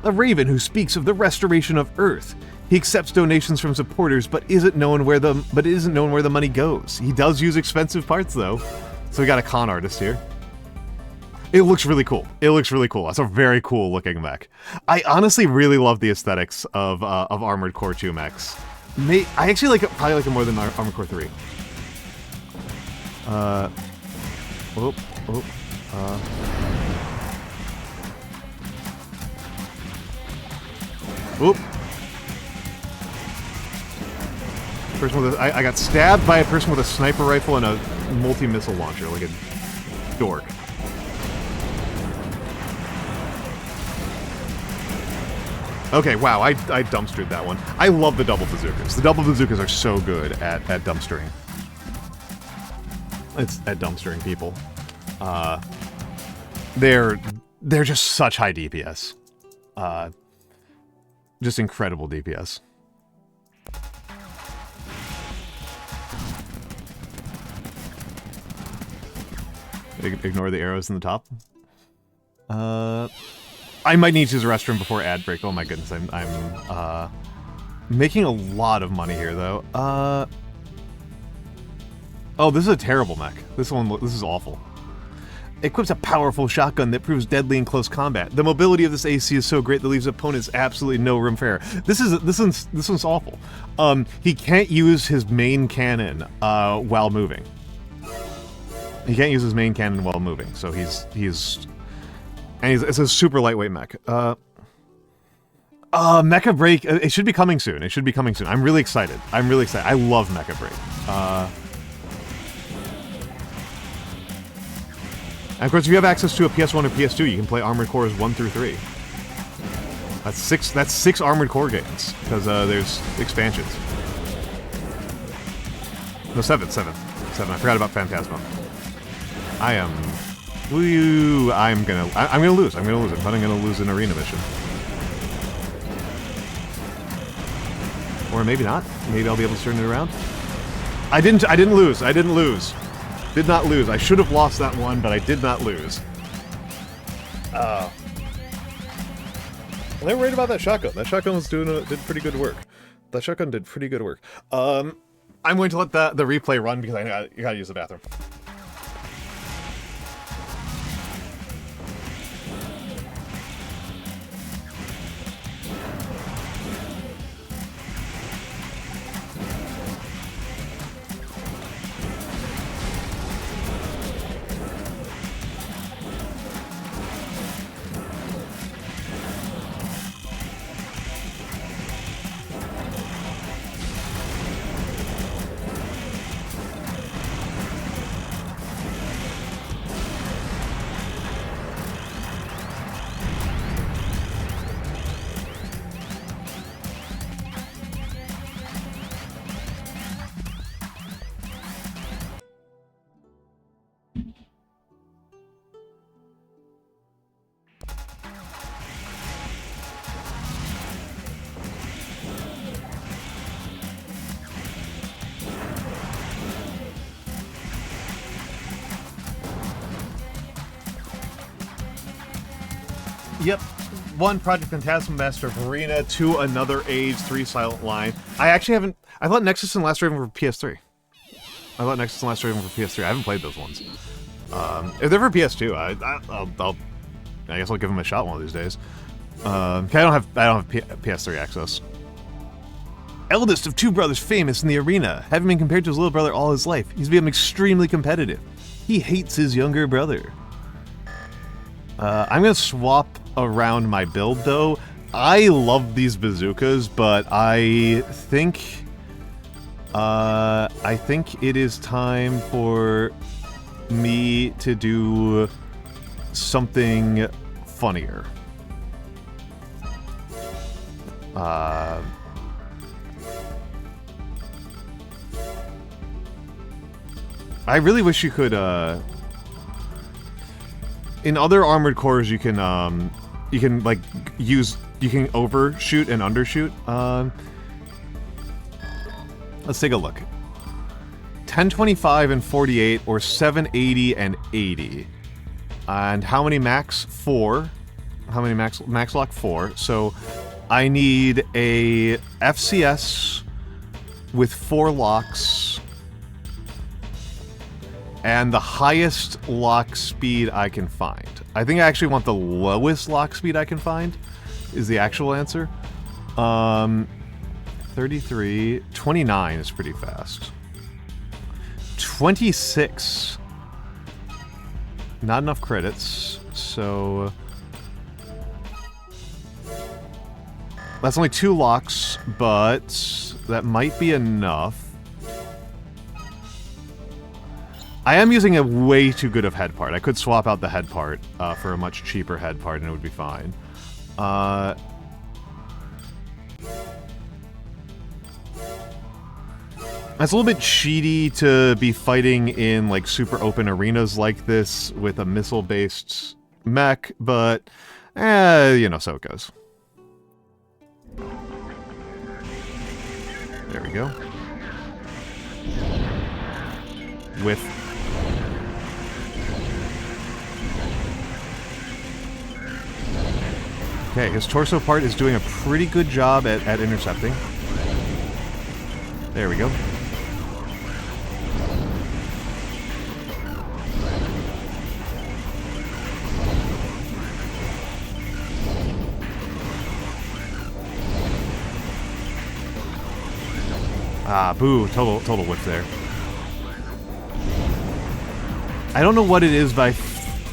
A raven who speaks of the restoration of Earth. He accepts donations from supporters, but isn't known where the money goes. He does use expensive parts though, so we got a con artist here. It looks really cool. That's a very cool looking mech. I honestly really love the aesthetics of Armored Core 2 mechs. I actually probably like it more than Armored Core 3. Person with I got stabbed by a person with a sniper rifle and a multi-missile launcher, like a dork. Okay, wow, I dumpstered that one. I love the double bazookas. The double bazookas are so good at dumpstering. It's at dumpstering people. They're just such high DPS. Just incredible DPS. Ignore the arrows in the top. I might need to use a restroom before ad break. Oh my goodness, I'm making a lot of money here though. Oh, this is a terrible mech. This is awful. Equips a powerful shotgun that proves deadly in close combat. The mobility of this AC is so great that leaves opponents absolutely no room for error. This one's awful. He can't use his main cannon while moving. He can't use his main cannon while moving, so it's a super lightweight mech. Mecha Break, it should be coming soon. It should be coming soon. I'm really excited. I love Mecha Break. And of course, if you have access to a PS1 or PS2, you can play Armored Cores 1 through 3. That's six Armored Core games, because there's expansions. No, seven. I forgot about Phantasma. I'm gonna lose. I'm gonna lose an arena mission. Or maybe not. Maybe I'll be able to turn it around. I didn't lose. Did not lose. I should have lost that one, but I did not lose. I'm never worried about that shotgun. That shotgun did pretty good work. That shotgun did pretty good work. I'm going to let the replay run because I gotta use the bathroom. Yep. 1 Project Phantasm Master of Arena, 2 Another Age, 3 Silent Line. I thought Nexus and Last Raven were PS3. I haven't played those ones. If they're for PS2, I guess I'll give them a shot one of these days. I don't have PS3 access. Eldest of 2 brothers famous in the arena, having been compared to his little brother all his life, he's become extremely competitive. He hates his younger brother. I'm gonna swap around my build though. I love these bazookas, but I think it is time for me to do something funnier. I really wish you could, in other Armored Cores you can like you can overshoot and undershoot. Let's take a look. 1025 and 48, or 780 and 80. And how many max? 4. How many max lock? 4. So I need a FCS with 4 locks and the highest lock speed I can find. I think I actually want the lowest lock speed I can find is the actual answer. 33, 29 is pretty fast. 26. Not enough credits, so that's only 2 locks, but that might be enough. I am using a way too good of head part. I could swap out the head part for a much cheaper head part and it would be fine. It's a little bit cheaty to be fighting in like super open arenas like this with a missile-based mech, but you know, so it goes. There we go. With okay, his torso part is doing a pretty good job at intercepting. There we go. Ah, boo, total whiff there. I don't know what it is, but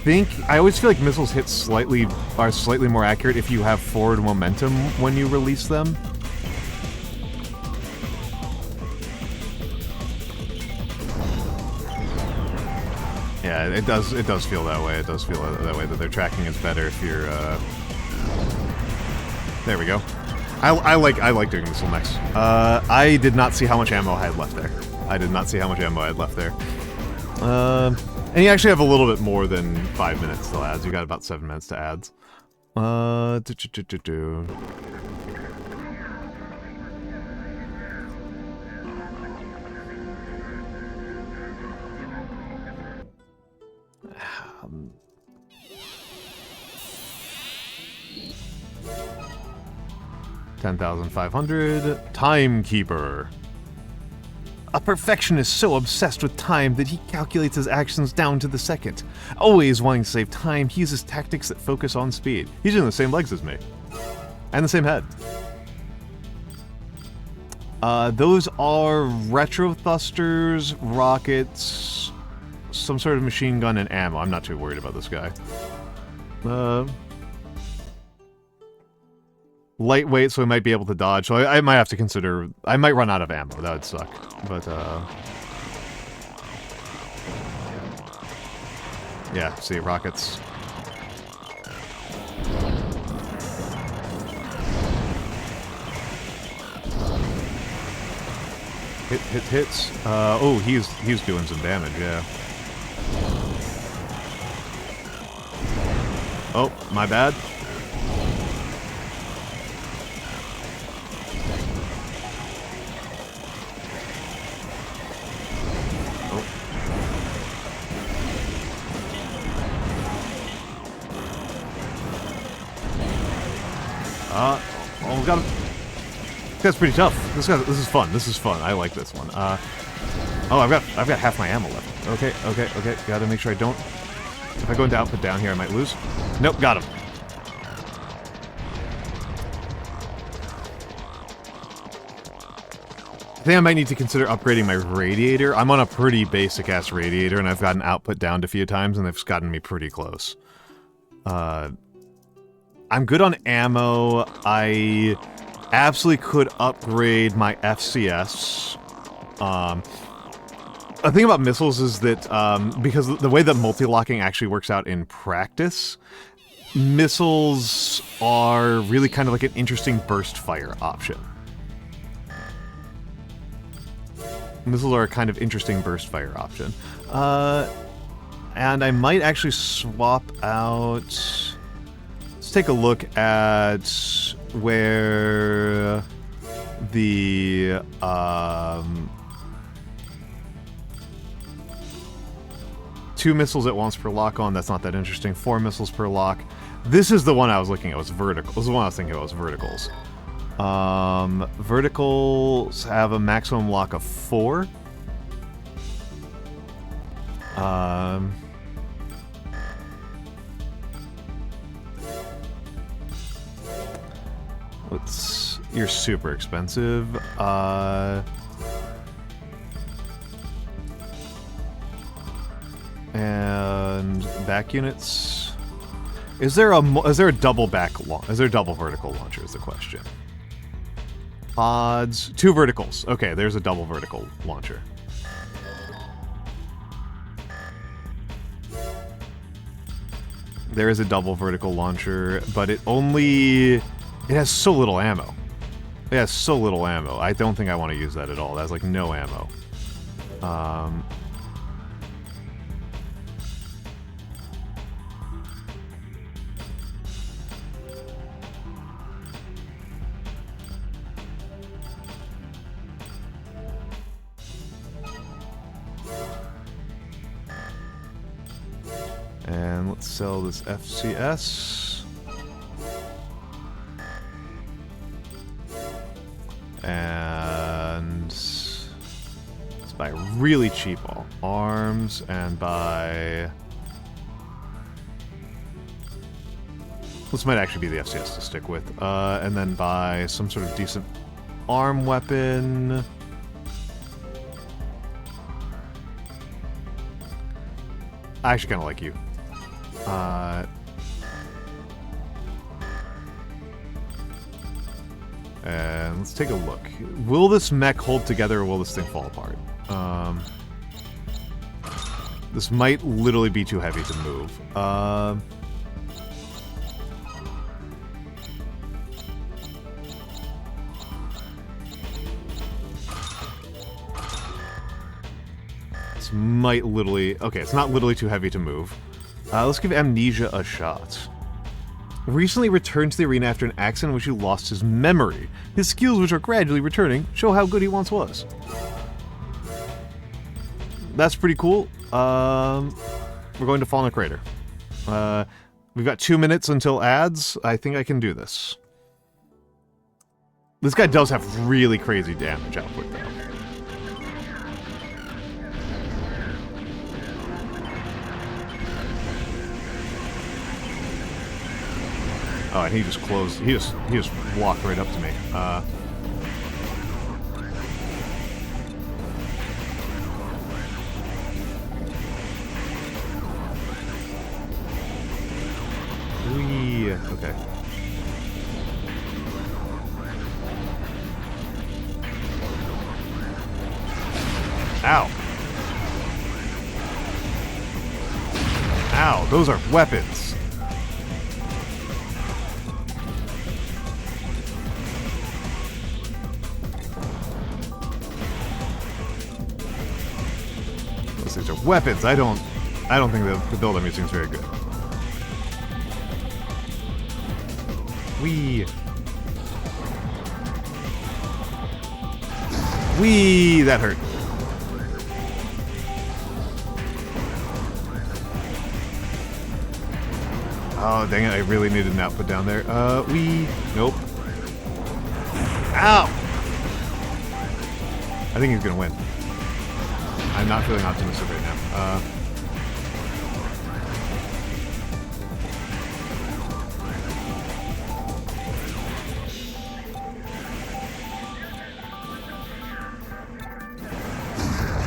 I always feel like missiles hit are slightly more accurate if you have forward momentum when you release them. Yeah, it does feel that way. It does feel that way, that their tracking is better if you're there we go. I like doing missile mechs. I did not see how much ammo I had left there. And you actually have a little bit more than 5 minutes till ads. You got about 7 minutes to ads. 10,500. Timekeeper. A perfectionist so obsessed with time that he calculates his actions down to the second. Always wanting to save time, he uses tactics that focus on speed. He's using the same legs as me. And the same head. Those are retro thrusters, rockets, some sort of machine gun, and ammo. I'm not too worried about this guy. Lightweight, so I might be able to dodge. So I might have to consider... I might run out of ammo. That would suck. But, yeah, see, rockets. Hits. Oh, he's doing some damage, yeah. Oh, my bad. Oh, got him. This guy's pretty tough. This is fun. This is fun. I like this one. Oh, I've got half my ammo left. Okay. Gotta make sure I don't. If I go into output down here, I might lose. Nope, got him. I think I might need to consider upgrading my radiator. I'm on a pretty basic ass radiator, and I've gotten output down a few times, and they've gotten me pretty close. I'm good on ammo. I absolutely could upgrade my FCS. The thing about missiles is that, because the way that multi-locking actually works out in practice, missiles are really kind of like an interesting burst fire option. Missiles are a kind of interesting burst fire option. And I might actually swap out... Let's take a look at where the... 2 missiles at once per lock on, that's not that interesting. 4 missiles per lock. This is the one I was looking at, was vertical. This is the one I was thinking about, was verticals. Verticals have a maximum lock of 4. You're super expensive. And back units. Is there a double back launch? Is there a double vertical launcher? Is the question. Pods, 2 verticals. Okay, there's a double vertical launcher. There is a double vertical launcher, but it has so little ammo. It has so little ammo. I don't think I want to use that at all. That has like no ammo. And let's sell this FCS. And let's buy really cheap arms and buy... This might actually be the FCS to stick with. And then buy some sort of decent arm weapon. I actually kind of like you. And let's take a look. Will this mech hold together or will this thing fall apart? This might literally be too heavy to move. This might literally... Okay, it's not literally too heavy to move. Let's give Amnesia a shot. Recently returned to the arena after an accident in which he lost his memory. His skills, which are gradually returning, show how good he once was. That's pretty cool. We're going to fall in a crater. We've got 2 minutes until ads. I think I can do this. This guy does have really crazy damage output, though. Oh, and he just closed. He just walked right up to me. Whee. Okay. Ow. Ow, those are weapons. These are weapons. I don't think the build I'm using is very good. Wee. Wee, that hurt. Oh, dang it, I really needed an output down there. Wee. Nope. Ow! I think he's gonna win. I'm not feeling optimistic right now.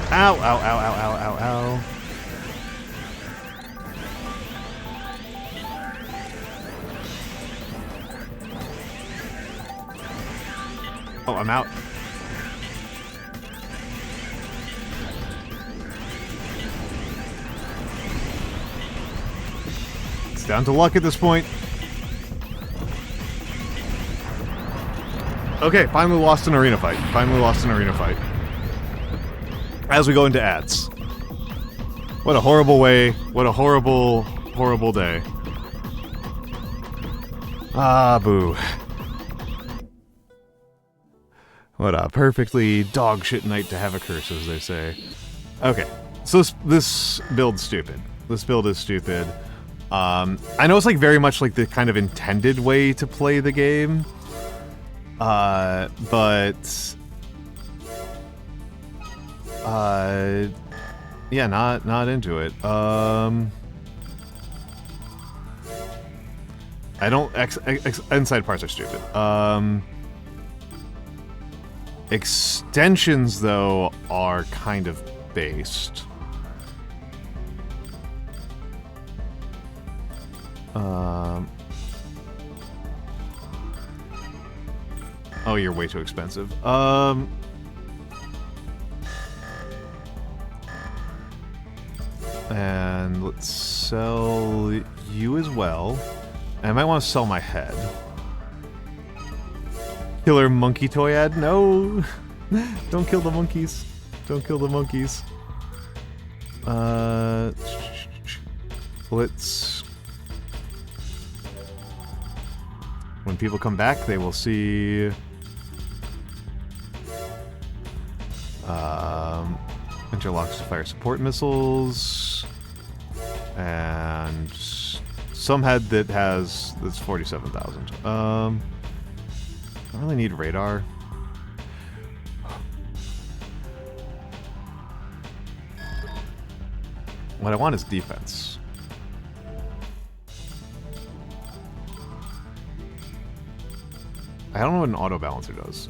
Ow, ow, ow, ow, ow, ow, ow. Oh, I'm out. It's down to luck at this point. Okay, finally lost an arena fight. Finally lost an arena fight. As we go into ads. What a horrible way. What a horrible, horrible day. Ah, boo. What a perfectly dog shit night to have a curse, as they say. Okay, so this build's stupid. This build is stupid. I know it's like very much like the kind of intended way to play the game. But yeah, not into it. I don't inside parts are stupid. Extensions though are kind of based. Oh, you're way too expensive. And let's sell you as well. And I might want to sell my head. Killer monkey toy ad? No! Don't kill the monkeys. Don't kill the monkeys. Let's... When people come back, they will see... interlocks to fire support missiles. And... some head that has... that's 47,000. I don't really need radar. What I want is defense. I don't know what an auto balancer does.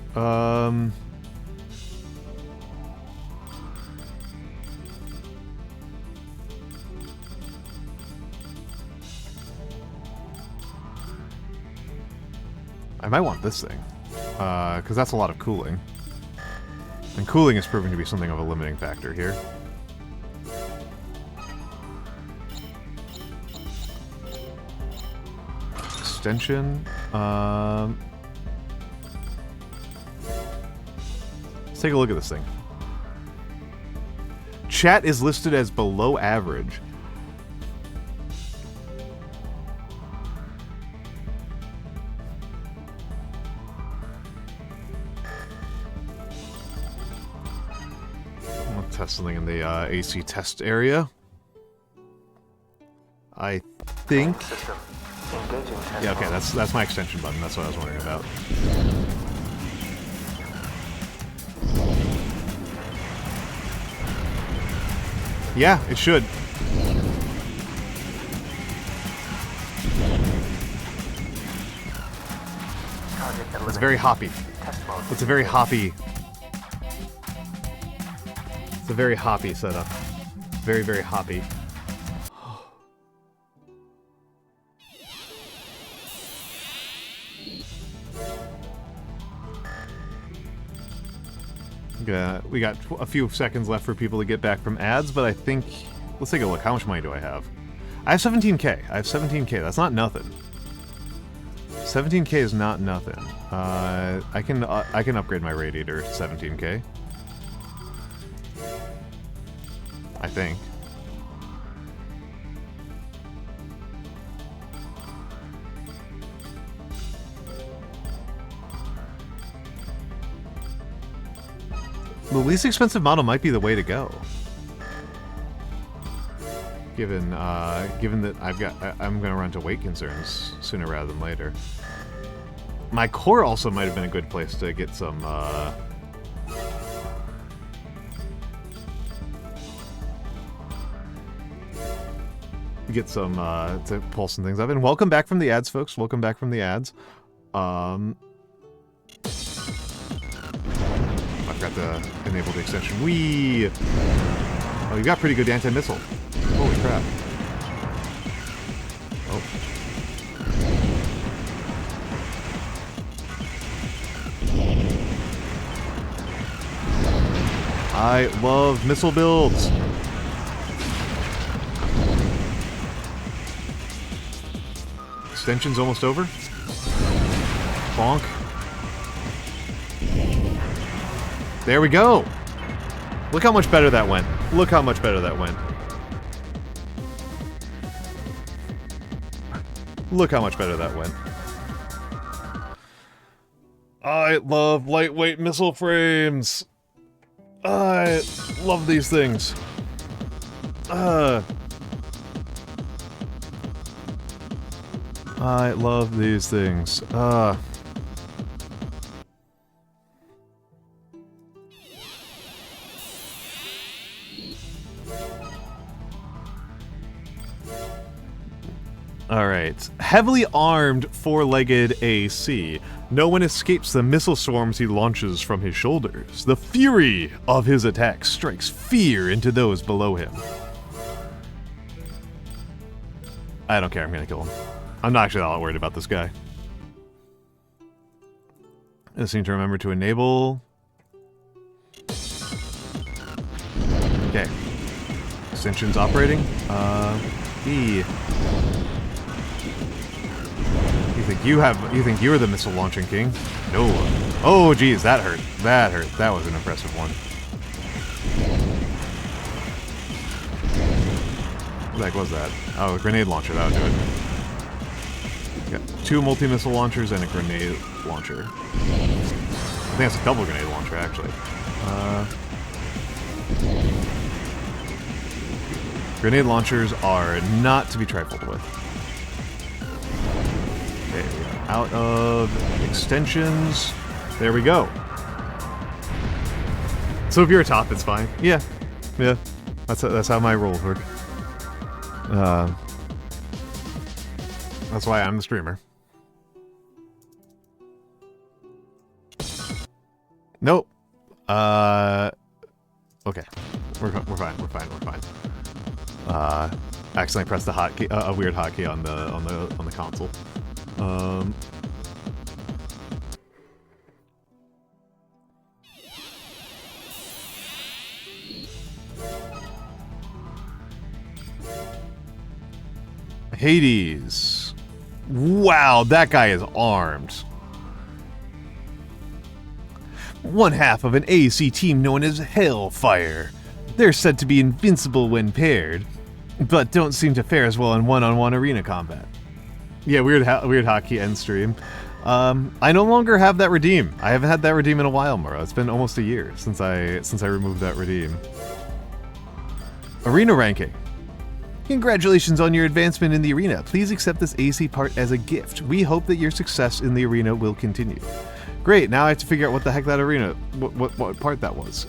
I might want this thing, because that's a lot of cooling. And cooling is proving to be something of a limiting factor here. Extension. Let's take a look at this thing. Chat is listed as below average. I'll test something in the AC test area. I think... yeah, okay, that's my extension button. That's what I was wondering about. Yeah, it should. It's very hoppy. It's a very hoppy... it's a very hoppy setup. Very, very hoppy. We got a few seconds left for people to get back from ads, but I think... let's take a look. How much money do I have? I have 17k. I have 17k. That's not nothing. 17k is not nothing. I can upgrade my radiator to 17k. I think. The least expensive model might be the way to go. Given that I'm gonna run into weight concerns sooner rather than later. My core also might have been a good place to get some, to pull some things up. And welcome back from the ads, folks. Welcome back from the ads. I've got to enable the extension. Whee! Oh, you got pretty good anti-missile. Holy crap. Oh. I love missile builds. Extension's almost over. Bonk. There we go. Look how much better that went. Look how much better that went. Look how much better that went. I love lightweight missile frames. I love these things. I love these things. Alright. Heavily armed, four-legged AC. No one escapes the missile swarms he launches from his shoulders. The fury of his attacks strikes fear into those below him. I don't care, I'm gonna kill him. I'm not actually all worried about this guy. I just need to remember to enable... Okay. Extensions operating. E. You think you were the missile launching king? No. Oh, geez, that hurt. That hurt. That was an impressive one. What the heck was that? Oh, a grenade launcher. That would do it. Got 2 multi-missile launchers and a grenade launcher. I think that's a double grenade launcher, actually. Grenade launchers are not to be trifled with. Okay, we are out of extensions. There we go. So if you're a top, it's fine. Yeah. Yeah. That's how my rolls work. That's why I'm the streamer. Nope. Okay. We're fine. Accidentally pressed a hotkey, a weird hotkey on the console. Hades. Wow, that guy is armed. One half of an AAC team known as Hellfire. They're said to be invincible when paired, but don't seem to fare as well in one-on-one arena combat. Yeah, weird hotkey end stream. I no longer have that redeem. I haven't had that redeem in a while, Mora. It's been almost a year since I removed that redeem. Arena ranking. Congratulations on your advancement in the arena. Please accept this AC part as a gift. We hope that your success in the arena will continue. Great, now I have to figure out what the heck that arena, what part that was.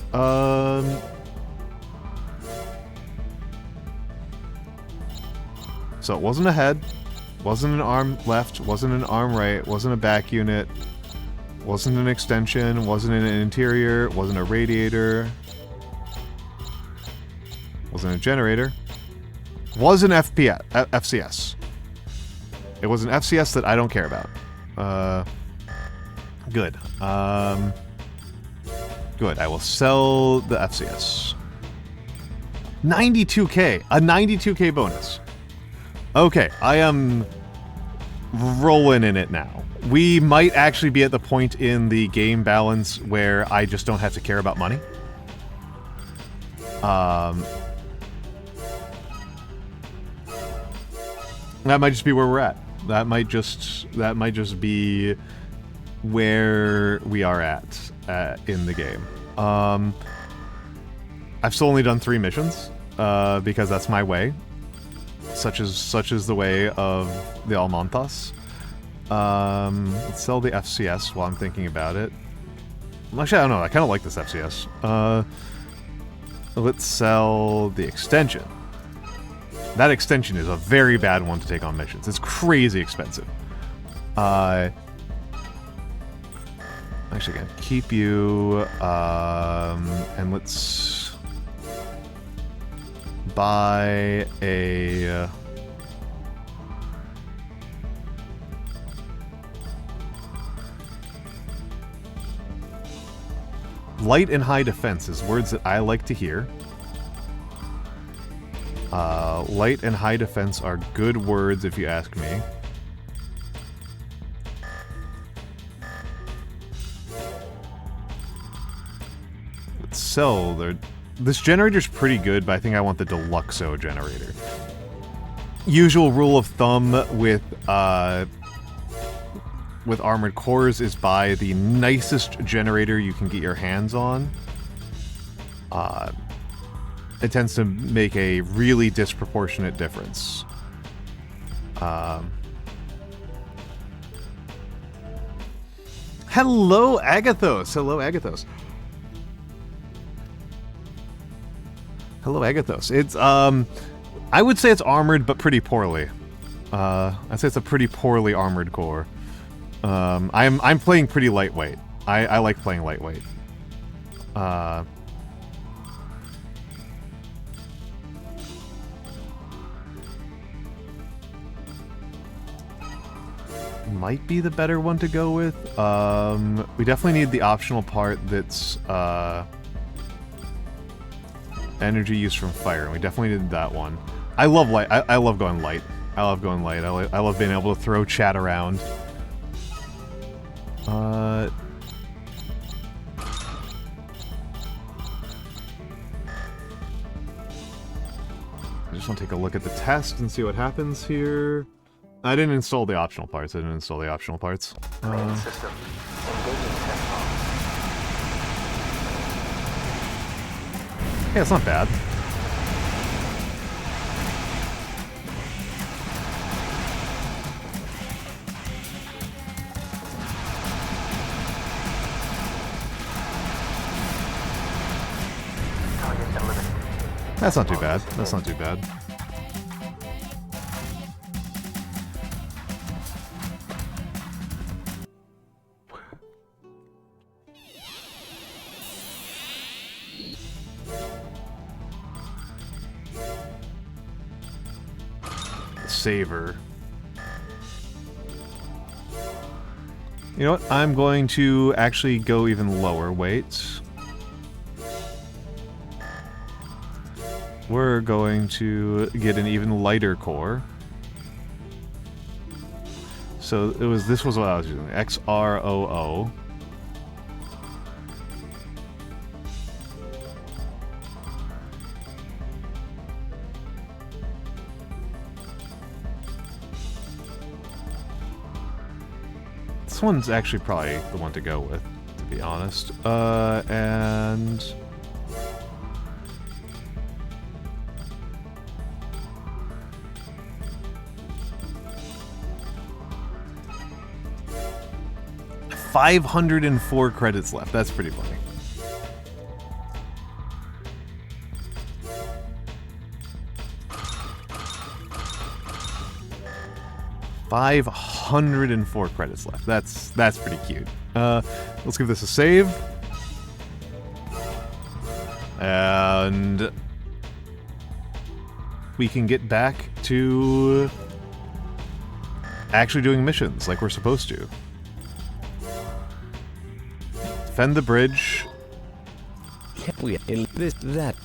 So it wasn't a head, wasn't an arm left, wasn't an arm right, wasn't a back unit, wasn't an extension, wasn't an interior, wasn't a radiator, wasn't a generator. Was an FCS. It was an FCS that I don't care about. Good. Good. I will sell the FCS. 92k. A 92k bonus. Okay, I am rolling in it now. We might actually be at the point in the game balance where I just don't have to care about money. That might just be where we're at. That might just be where we are at in the game. I've still only done 3 missions because that's my way. Such is the way of the Almantas. Let's sell the FCS while I'm thinking about it. Actually, I don't know. I kind of like this FCS. Let's sell the extension. That extension is a very bad one to take on missions. It's crazy expensive. Actually, gonna keep you, and let's buy a light and high defense is words that I like to hear. Light and high defense are good words if you ask me. Let's sell this generator's pretty good, but I think I want the Deluxo generator. Usual rule of thumb with armored cores is buy the nicest generator you can get your hands on. It tends to make a really disproportionate difference. Hello, Agathos. Hello, Agathos. Hello, Agathos. It's, I would say it's armored, but pretty poorly. I'd say it's a pretty poorly armored core. I'm playing pretty lightweight. I like playing lightweight. Might be the better one to go with. We definitely need the optional part that's Energy use from fire, and we definitely did that one. I love light. I love going light. I love going light. I love being able to throw chat around. I just want to take a look at the test and see what happens here. I didn't install the optional parts. Main system. Engaging test mode. Yeah, it's not bad. Target eliminated. That's not too bad. That's not too bad. Saver. You know what? I'm going to actually go even lower. Wait. We're going to get an even lighter core. So this was what I was using. XR00. This one's actually probably the one to go with, to be honest. And... $504 credits left. That's pretty funny. $504 credits left. That's pretty cute. Let's give this a save. And we can get back to actually doing missions like we're supposed to. Defend the bridge. We that.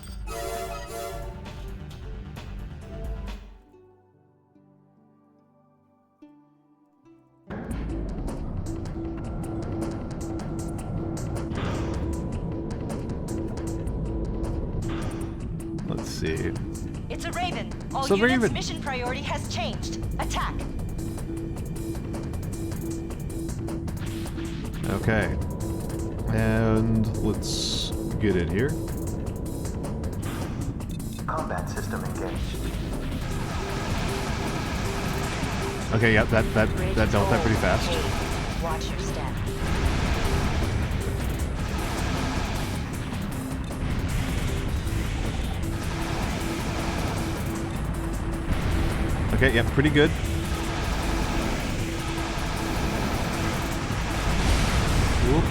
Let's see. It's a Raven. All It's a units' Raven. mission priority has changed. Attack. Okay. And let's get in here. Combat system engaged. Okay, yeah, that dealt that pretty fast. Hey, watch your step. Okay, yeah, pretty good. Whoop.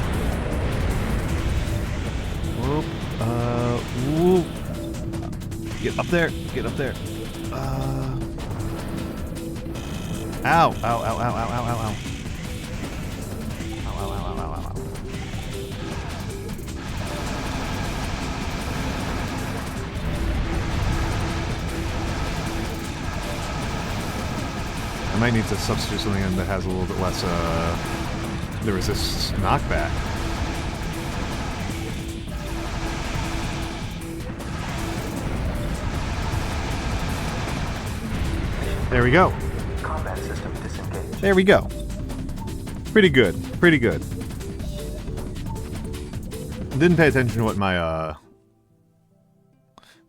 Whoop. Whoop. Get up there. Get up there. Ow. Ow, ow, ow, ow, ow, ow, ow. Ow, ow, ow, ow, ow, ow. I might need to substitute something in that has a little bit less, that resists knockback. There we go. Combat system disengaged. There we go. Pretty good. Pretty good. Didn't pay attention to what my,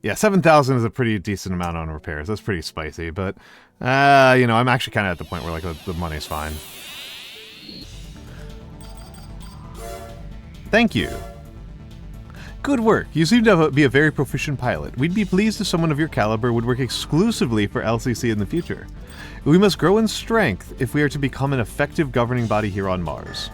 yeah, 7,000 is a pretty decent amount on repairs. That's pretty spicy, but, you know, I'm actually kind of at the point where, like, the money's fine. Thank you. Good work. You seem to be a very proficient pilot. We'd be pleased if someone of your caliber would work exclusively for LCC in the future. We must grow in strength if we are to become an effective governing body here on Mars.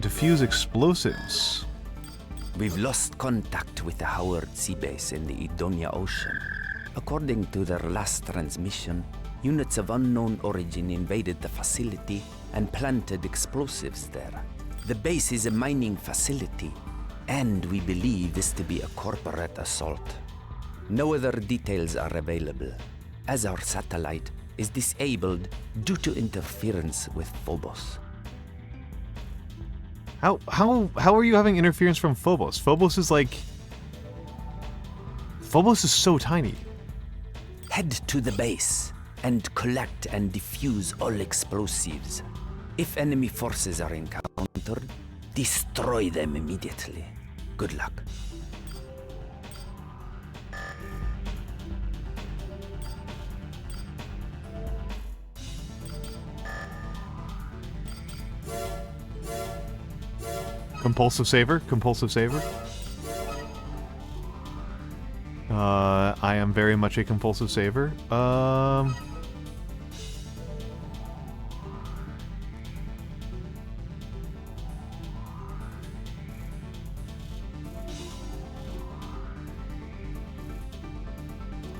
defuse explosives. We've lost contact with the Howard Sea Base in the Edonia Ocean. According to their last transmission, units of unknown origin invaded the facility and planted explosives there. The base is a mining facility, and we believe this to be a corporate assault. No other details are available, as our satellite is disabled due to interference with Phobos. How are you having interference from Phobos? Phobos is so tiny. Head to the base and collect and defuse all explosives. If enemy forces are encountered, destroy them immediately. Good luck. Compulsive saver? Compulsive saver? I am very much a compulsive saver.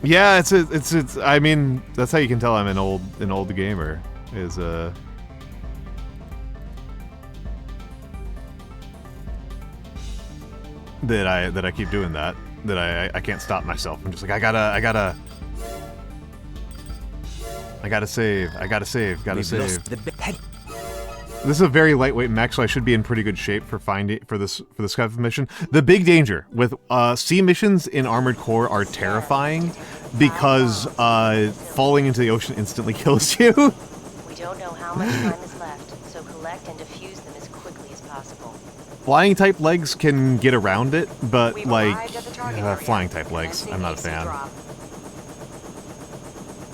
Yeah, it's I mean, that's how you can tell I'm an old gamer, is that I keep doing that. That I can't stop myself. I'm just like, I gotta save. This is a very lightweight mech, so I should be in pretty good shape for this kind of mission. The big danger with sea missions in Armored Core are terrifying because falling into the ocean instantly kills you. We don't know how much time is left, so collect and defuse them as quickly as possible. Flying type legs can get around it, but like flying type legs, I'm not a fan.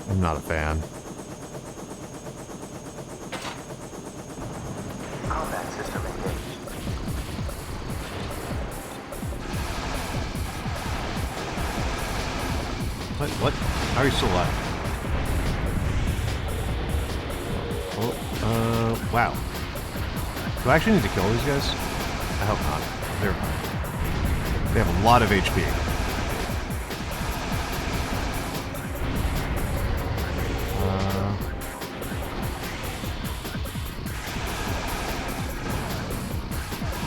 I'm not a fan. Combat system engaged. What? How are you still alive? Oh, wow. Do I actually need to kill these guys? I hope not. They're fine. They have a lot of HP.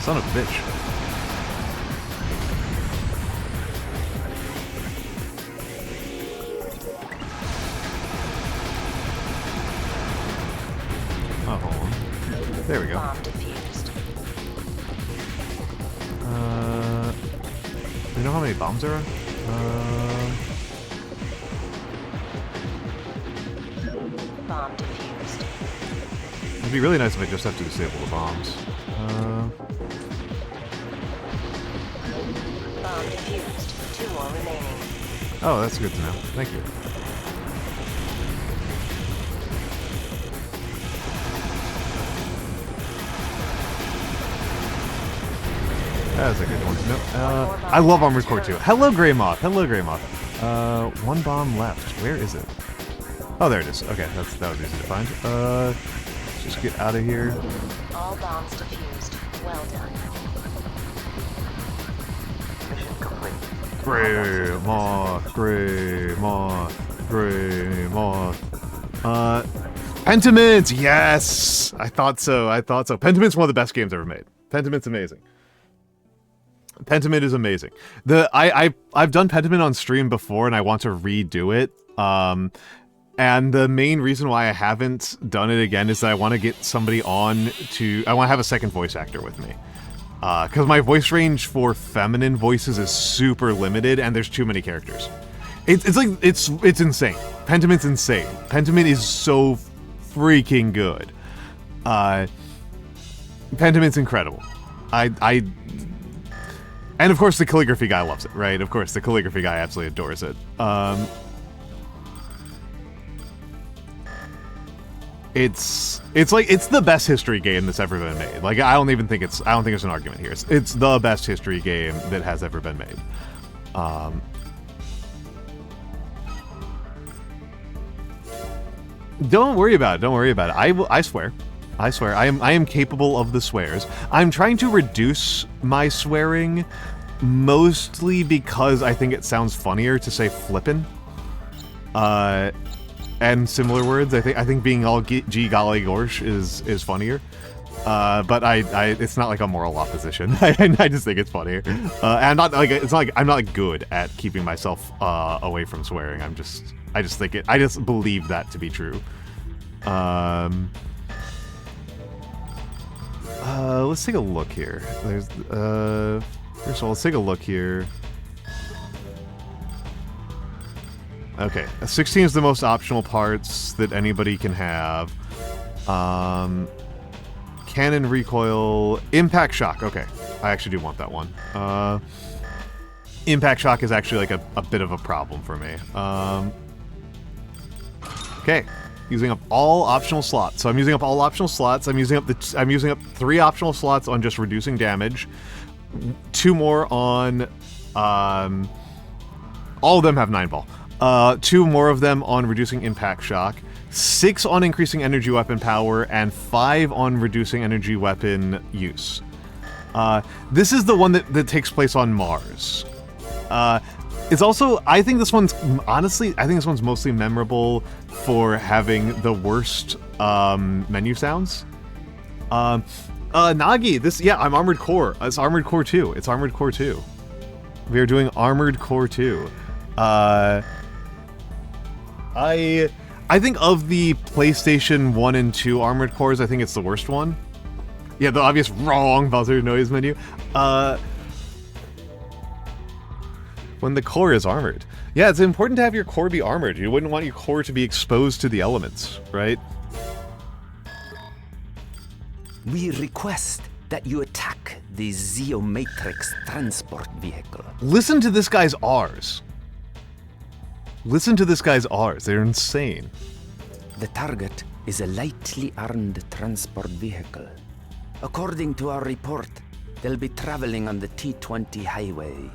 Son of a bitch. Oh, hold on. There we go. Bomb defused. Do you know how many bombs there are? Bomb defused. It'd be really nice if I just have to disable the bombs. Bomb defused. 2 more remaining. Oh, that's good to know. Thank you. That's a good one to know. I love Armored Core 2. Hello, Grey Moth. Hello, Grey Moth. 1 bomb left. Where is it? Oh, there it is. Okay, that was easy to find. Let's just get out of here. All bombs defused. Well done. Mission complete. Grey Moth. Grey Moth. Grey Moth. Pentiment! Yes! I thought so. Pentiment's one of the best games ever made. Pentiment's amazing. Pentiment is amazing. I've done Pentiment on stream before, and I want to redo it. And the main reason why I haven't done it again is that I want to get somebody on to... I want to have a second voice actor with me. Because my voice range for feminine voices is super limited, and there's too many characters. It's insane. Pentiment's insane. Pentiment is so freaking good. Pentiment's incredible. And of course the calligraphy guy loves it, right? Of course the calligraphy guy absolutely adores it. It's the best history game that's ever been made. Like I don't think there's an argument here. It's the best history game that has ever been made. Don't worry about it. I swear. I swear. I am capable of the swears. I'm trying to reduce my swearing, mostly because I think it sounds funnier to say flippin'. And similar words. I think being all gee golly gorsh is funnier. But it's not like a moral opposition. I just think it's funnier. And I'm not like I'm not like good at keeping myself away from swearing. I just believe that to be true. Let's take a look here. There's first of all, let's take a look here. Okay, 16 is the most optional parts that anybody can have. Cannon recoil, impact shock. Okay, I actually do want that one. Impact shock is actually like a bit of a problem for me. Okay, using up all optional slots. So I'm using up all optional slots. I'm using up 3 optional slots on just reducing damage. 2 more on all of them have 9-ball. 2 more of them on reducing impact shock. 6 on increasing energy weapon power, and 5 on reducing energy weapon use. This is the one that takes place on Mars. It's also, I think this one's mostly memorable for having the worst menu sounds. Nagi, I'm Armored Core. It's Armored Core 2. It's Armored Core 2. We are doing Armored Core 2. I think of the PlayStation 1 and 2 Armored Cores, I think it's the worst one. Yeah, the obvious wrong buzzer noise menu. When the core is armored. Yeah, it's important to have your core be armored. You wouldn't want your core to be exposed to the elements, right? We request that you attack the Zeomatrix transport vehicle. Listen to this guy's R's. Listen to this guy's R's. They're insane. The target is a lightly armed transport vehicle. According to our report, they'll be traveling on the T20 highway.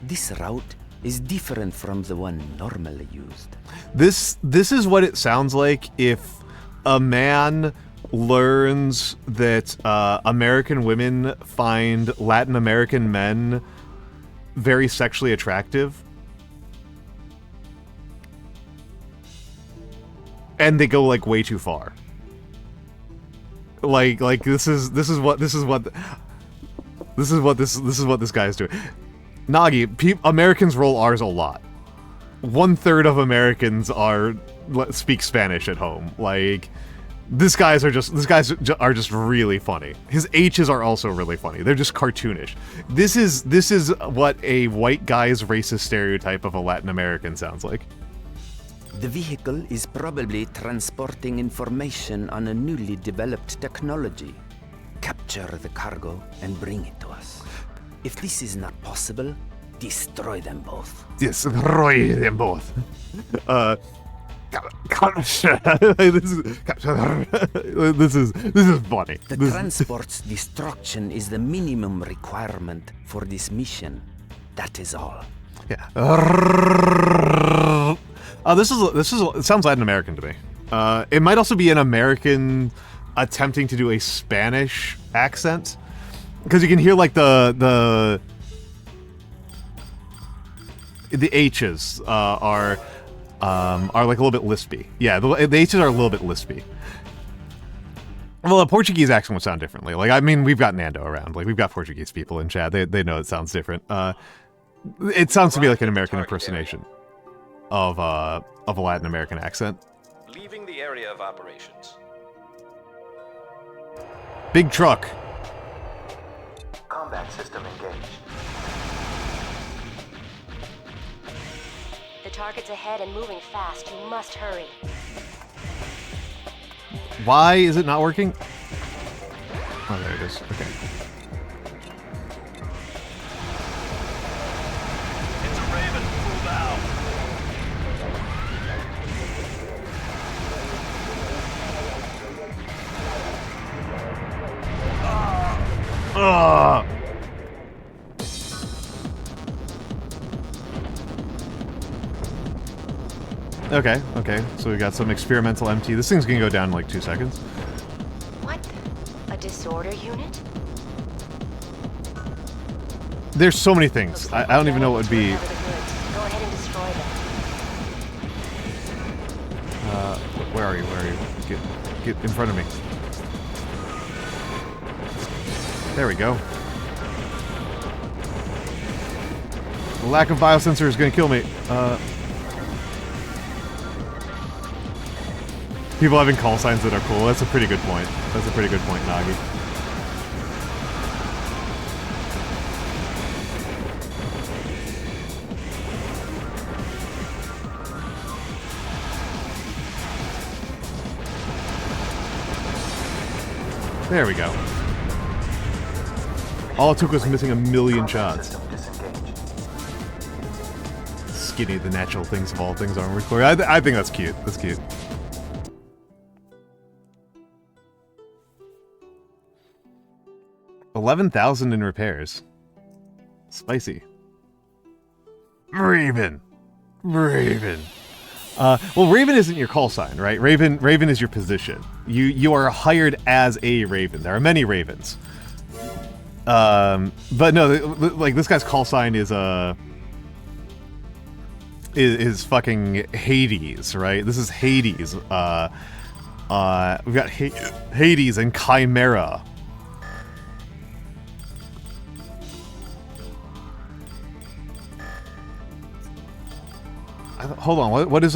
This route is different from the one normally used. This is what it sounds like if a man learns that American women find Latin American men very sexually attractive. And they go like way too far. Like this is what this guy's doing. Nagi, Americans roll R's a lot. 1/3 of Americans speak Spanish at home. Like these guys are just really funny. His H's are also really funny. They're just cartoonish. This is what a white guy's racist stereotype of a Latin American sounds like. The vehicle is probably transporting information on a newly developed technology. Capture the cargo and bring it to us. If this is not possible, destroy them both. Destroy them both. This is funny. The transport's destruction is the minimum requirement for this mission. That is all. Yeah. It sounds Latin American to me. It might also be an American attempting to do a Spanish accent, because you can hear like the H's are like a little bit lispy. Yeah, the H's are a little bit lispy. Well, a Portuguese accent would sound differently. Like, I mean, we've got Nando around. Like, we've got Portuguese people in chat. They know it sounds different. It sounds to me like an American impersonation of a Latin American accent. Leaving the area of operations. Big truck. Combat system engaged. The target's ahead and moving fast. You must hurry. Why is it not working? Oh, there it is. Okay. It's a Raven. Move out. Okay, so we got some experimental MT. This thing's gonna go down in like 2 seconds. What the Disorder unit? There's so many things. I don't even know what would be. Go ahead and destroy them. Where are you? Where are you? Get in front of me. There we go. The lack of biosensor is going to kill me. People having call signs that are cool. That's a pretty good point. That's a pretty good point, Nagi. There we go. All it took was missing a million shots. Skinny, the natural things of all things armor core. I think that's cute. That's cute. $11,000 in repairs. Spicy. Raven. Raven. Well, Raven isn't your call sign, right? Raven is your position. You are hired as a Raven. There are many Ravens. But no, like this guy's call sign is fucking Hades, right? This is Hades. We've got Hades and Chimera. Hold on, what is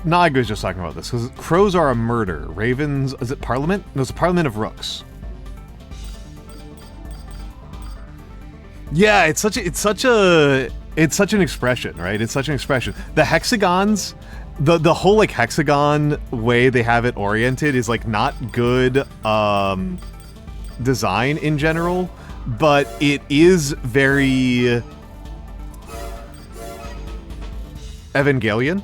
Naga is just talking about this because crows are a murder. Ravens, is it Parliament? No, it's a Parliament of Rooks. Yeah, it's such an expression, right? It's such an expression. The hexagons, the whole like hexagon way they have it oriented is like not good design in general, but it is very Evangelion.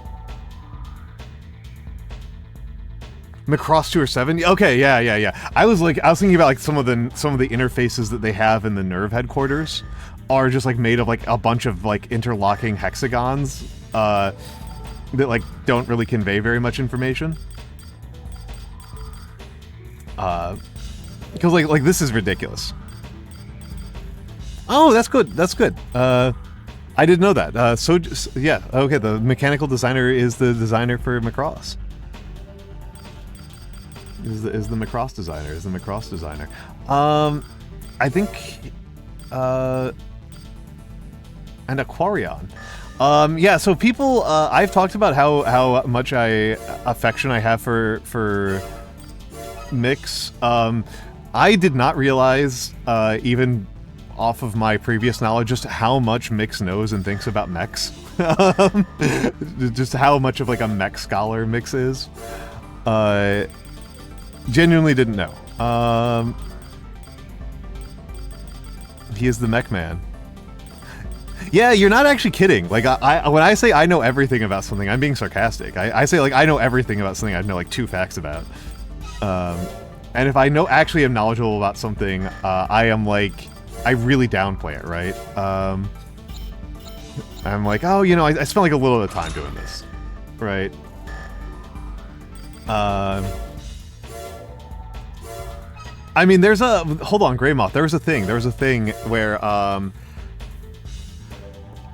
Macross 207. Okay, yeah. I was thinking about like some of the interfaces that they have in the Nerve headquarters are just like made of like a bunch of like interlocking hexagons that like don't really convey very much information. Because like this is ridiculous. Oh, that's good. That's good. I didn't know that. Yeah, okay, the mechanical designer is the designer for Macross. Is the Macross designer. I think, and Aquarion. Yeah, so people, I've talked about how much affection I have for Mix. I did not realize, even off of my previous knowledge, just how much Mix knows and thinks about mechs. Just how much of like a mech scholar Mix is. Genuinely didn't know. He is the mech man. Yeah, you're not actually kidding. Like when I say I know everything about something, I'm being sarcastic. I say like I know everything about something I know like 2 facts about. And if I actually am knowledgeable about something, I am like, I really downplay it, right? I'm like, oh, you know, I spent like a little bit of time doing this, right? I mean, hold on, Greymoth, there was a thing where,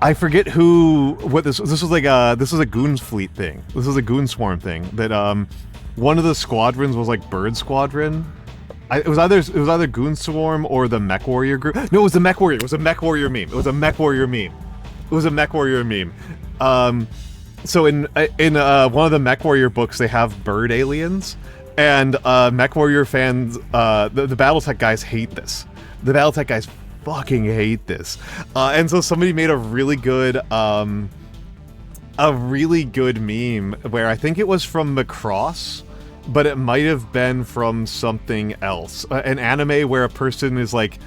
I forget what this was like this was a Goons Fleet thing. This was a Goon Swarm thing that, one of the squadrons was like Bird Squadron. It was either Goon Swarm or the Mech Warrior group. No, it was the Mech Warrior. It was a Mech Warrior meme. So in one of the Mech Warrior books, they have bird aliens, and Mech Warrior fans, the BattleTech guys hate this. The BattleTech guys fucking hate this, and so somebody made a really good meme where I think it was from Macross, but it might have been from something else. An anime where a person is like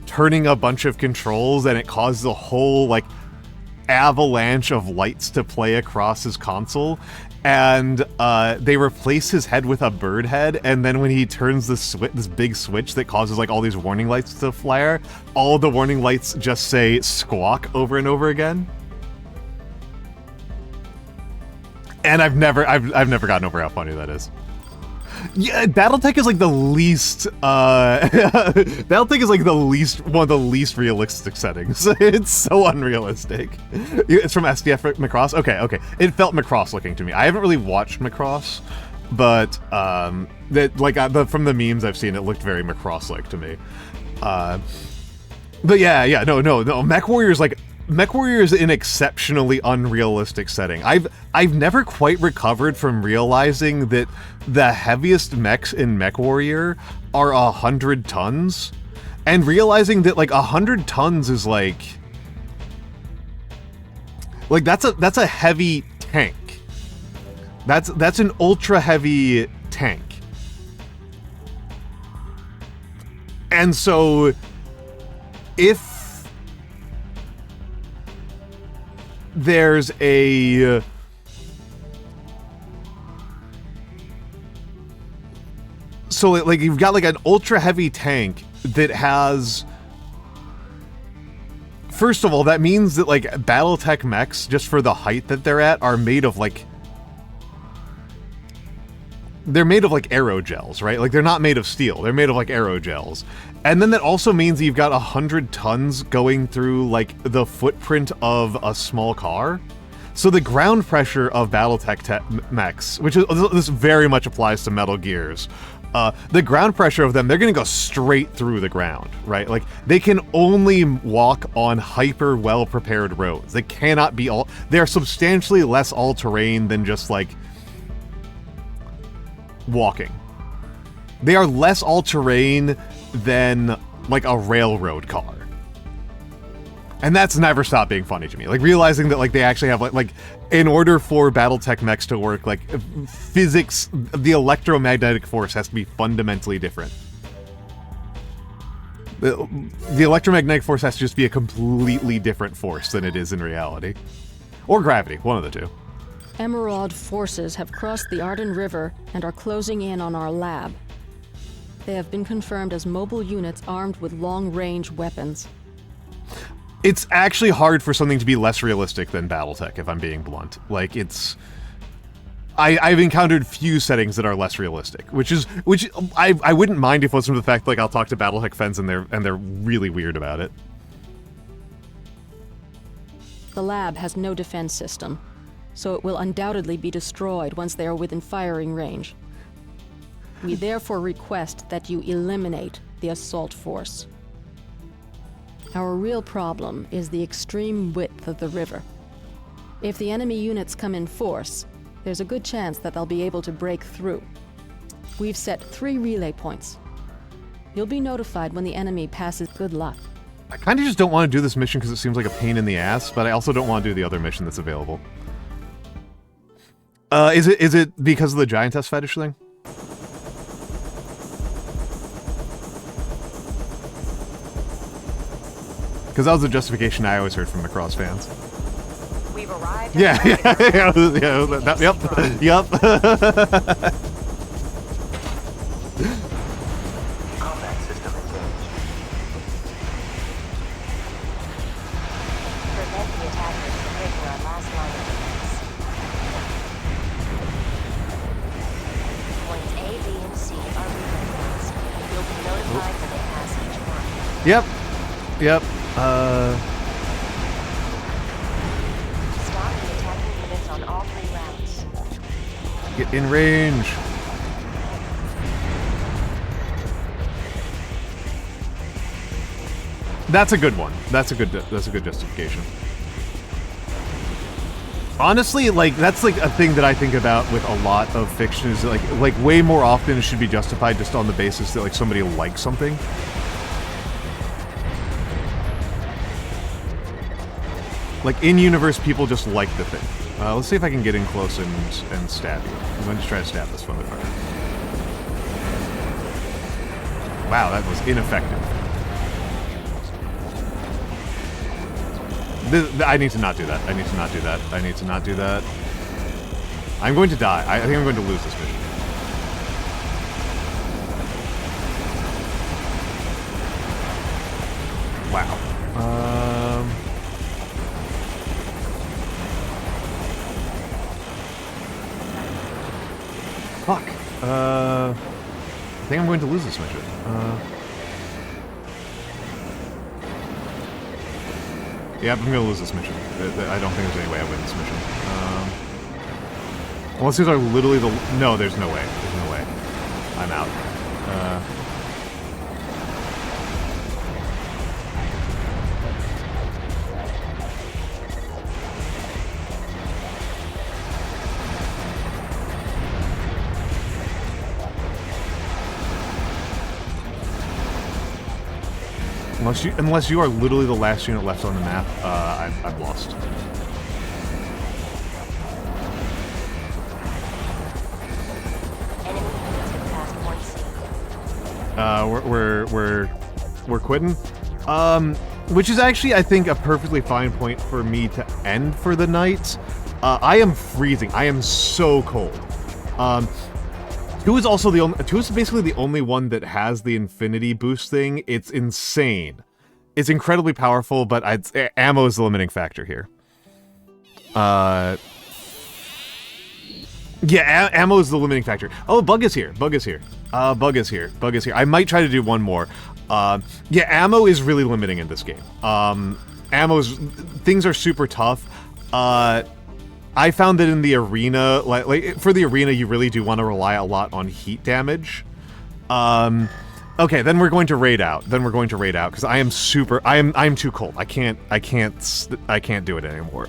turning a bunch of controls and it causes a whole like avalanche of lights to play across his console, and they replace his head with a bird head, and then when he turns this big switch that causes like all these warning lights to flare, all the warning lights just say squawk over and over again. And I've never gotten over how funny that is. Yeah, BattleTech is like the least, BattleTech is like one of the least realistic settings. It's so unrealistic. It's from SDF Macross? Okay. It felt Macross looking to me. I haven't really watched Macross, but, from the memes I've seen, it looked very Macross-like to me. But yeah, no, MechWarrior is an exceptionally unrealistic setting. I've never quite recovered from realizing that the heaviest mechs in MechWarrior are 100 tons, and realizing that like 100 tons is like that's a heavy tank. That's an ultra heavy tank. And so if there's a like you've got like an ultra heavy tank that has, first of all, that means that like BattleTech mechs, just for the height that they're at, are made of like, they're made of like aerogels, right? Like they're not made of steel, they're made of like aerogels. And then that also means you've got 100 tons going through like the footprint of a small car. So the ground pressure of BattleTech mechs, which is, this very much applies to Metal Gears, the ground pressure of them, they're gonna go straight through the ground, right? Like they can only walk on hyper well prepared roads. They cannot be they are substantially less all-terrain than just like walking. They are less all-terrain than like a railroad car. And that's never stopped being funny to me. Like realizing that like they actually have like in order for BattleTech mechs to work, like physics, the electromagnetic force has to be fundamentally different. The electromagnetic force has to just be a completely different force than it is in reality. Or gravity, one of the two. Emerald forces have crossed the Arden River and are closing in on our lab. They have been confirmed as mobile units armed with long-range weapons. It's actually hard for something to be less realistic than BattleTech, if I'm being blunt. Like, it's... I've encountered few settings that are less realistic, which I wouldn't mind if it wasn't for the fact, like, I'll talk to BattleTech fans and they're really weird about it. The lab has no defense system, so it will undoubtedly be destroyed once they are within firing range. We therefore request that you eliminate the assault force. Our real problem is the extreme width of the river. If the enemy units come in force, there's a good chance that they'll be able to break through. We've set 3 relay points. You'll be notified when the enemy passes. Good luck. I kind of just don't want to do this mission because it seems like a pain in the ass, but I also don't want to do the other mission that's available. Is it because of the giantess fetish thing? Because that was the justification I always heard from Macross fans. We've arrived. Yep. Combat system engaged. Prevent the attackers from breaking our last line of defense. Points A, B, and C are relay points. You'll be notified when they pass each one. Yep. Stop the attacking units on all 3 routes. Get in range. That's a good one. That's a good justification. Honestly, like that's like a thing that I think about with a lot of fiction is like way more often it should be justified just on the basis that like somebody likes something. Like, in-universe, people just like the thing. Let's see if I can get in close and stab you. I'm going to try to stab this phone apart. Wow, that was ineffective. I need to not do that. I need to not do that. I need to not do that. I'm going to die. I think I'm going to lose this mission. Wow. Fuck. think I'm going to lose this mission. Yep, I'm gonna lose this mission. I don't think there's any way I win this mission. Unless these are literally the... No, there's no way. There's no way. I'm out. Unless you are literally the last unit left on the map, I've lost. We're quitting. Which is actually, I think, a perfectly fine point for me to end for the night. I am freezing. I am so cold. 2 is also the only... 2 is basically the only one that has the infinity boost thing. It's insane. It's incredibly powerful, but ammo is the limiting factor here. Yeah, ammo is the limiting factor. Oh, Bug is here. Bug is here. Bug is here. Bug is here. I might try to do one more. Yeah, ammo is really limiting in this game. Things are super tough. I found that in the arena, like for the arena, you really do want to rely a lot on heat damage. Okay, then we're going to raid out. Because I am I'm too cold. I can't do it anymore.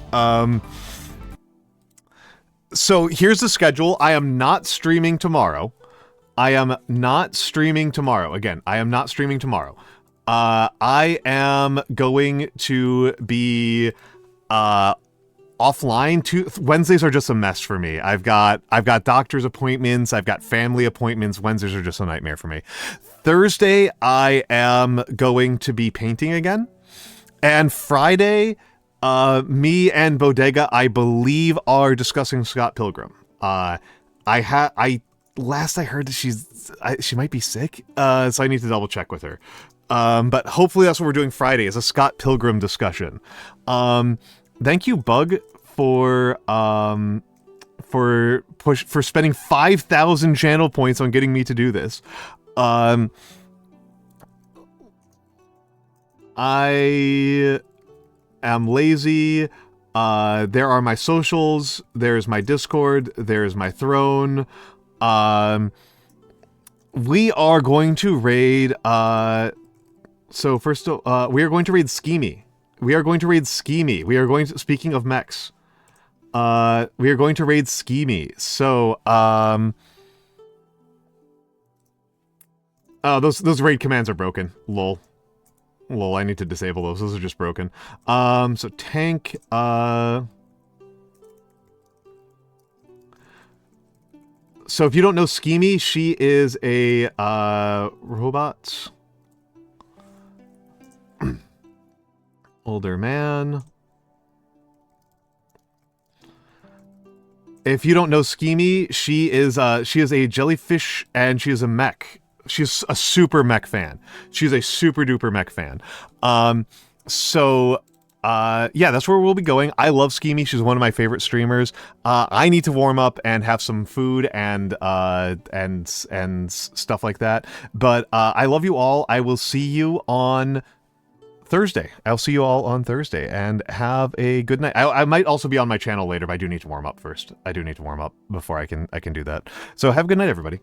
So here's the schedule. I am not streaming tomorrow. Again, I am not streaming tomorrow. I am going to be offline. Wednesdays are just a mess for me. I've got doctor's appointments, I've got family appointments. Wednesdays are just a nightmare for me. Thursday, I am going to be painting again. And Friday, me and Bodega, I believe, are discussing Scott Pilgrim. Last I heard that she might be sick, so I need to double check with her. But hopefully that's what we're doing Friday, is a Scott Pilgrim discussion. Thank you, Bug, for spending 5,000 channel points on getting me to do this. I am lazy. There are my socials. There's my Discord. There's my throne. We are going to raid. So first, we are going to raid Schemy. Speaking of mechs, we are going to raid Schemy. So, oh, those raid commands are broken. Lol, I need to disable those. Those are just broken. So tank, so if you don't know Schemy, she is a, robot. Older man. If you don't know Schemy, she is a jellyfish and she is a mech. She's a super mech fan. She's a super duper mech fan. Yeah, that's where we'll be going. I love Schemy. She's one of my favorite streamers. I need to warm up and have some food and stuff like that. But I love you all. I will see you on Thursday. I'll see you all on Thursday, and have a good night. I might also be on my channel later, but I do need to warm up first. I do need to warm up before I can do that. So have a good night, everybody.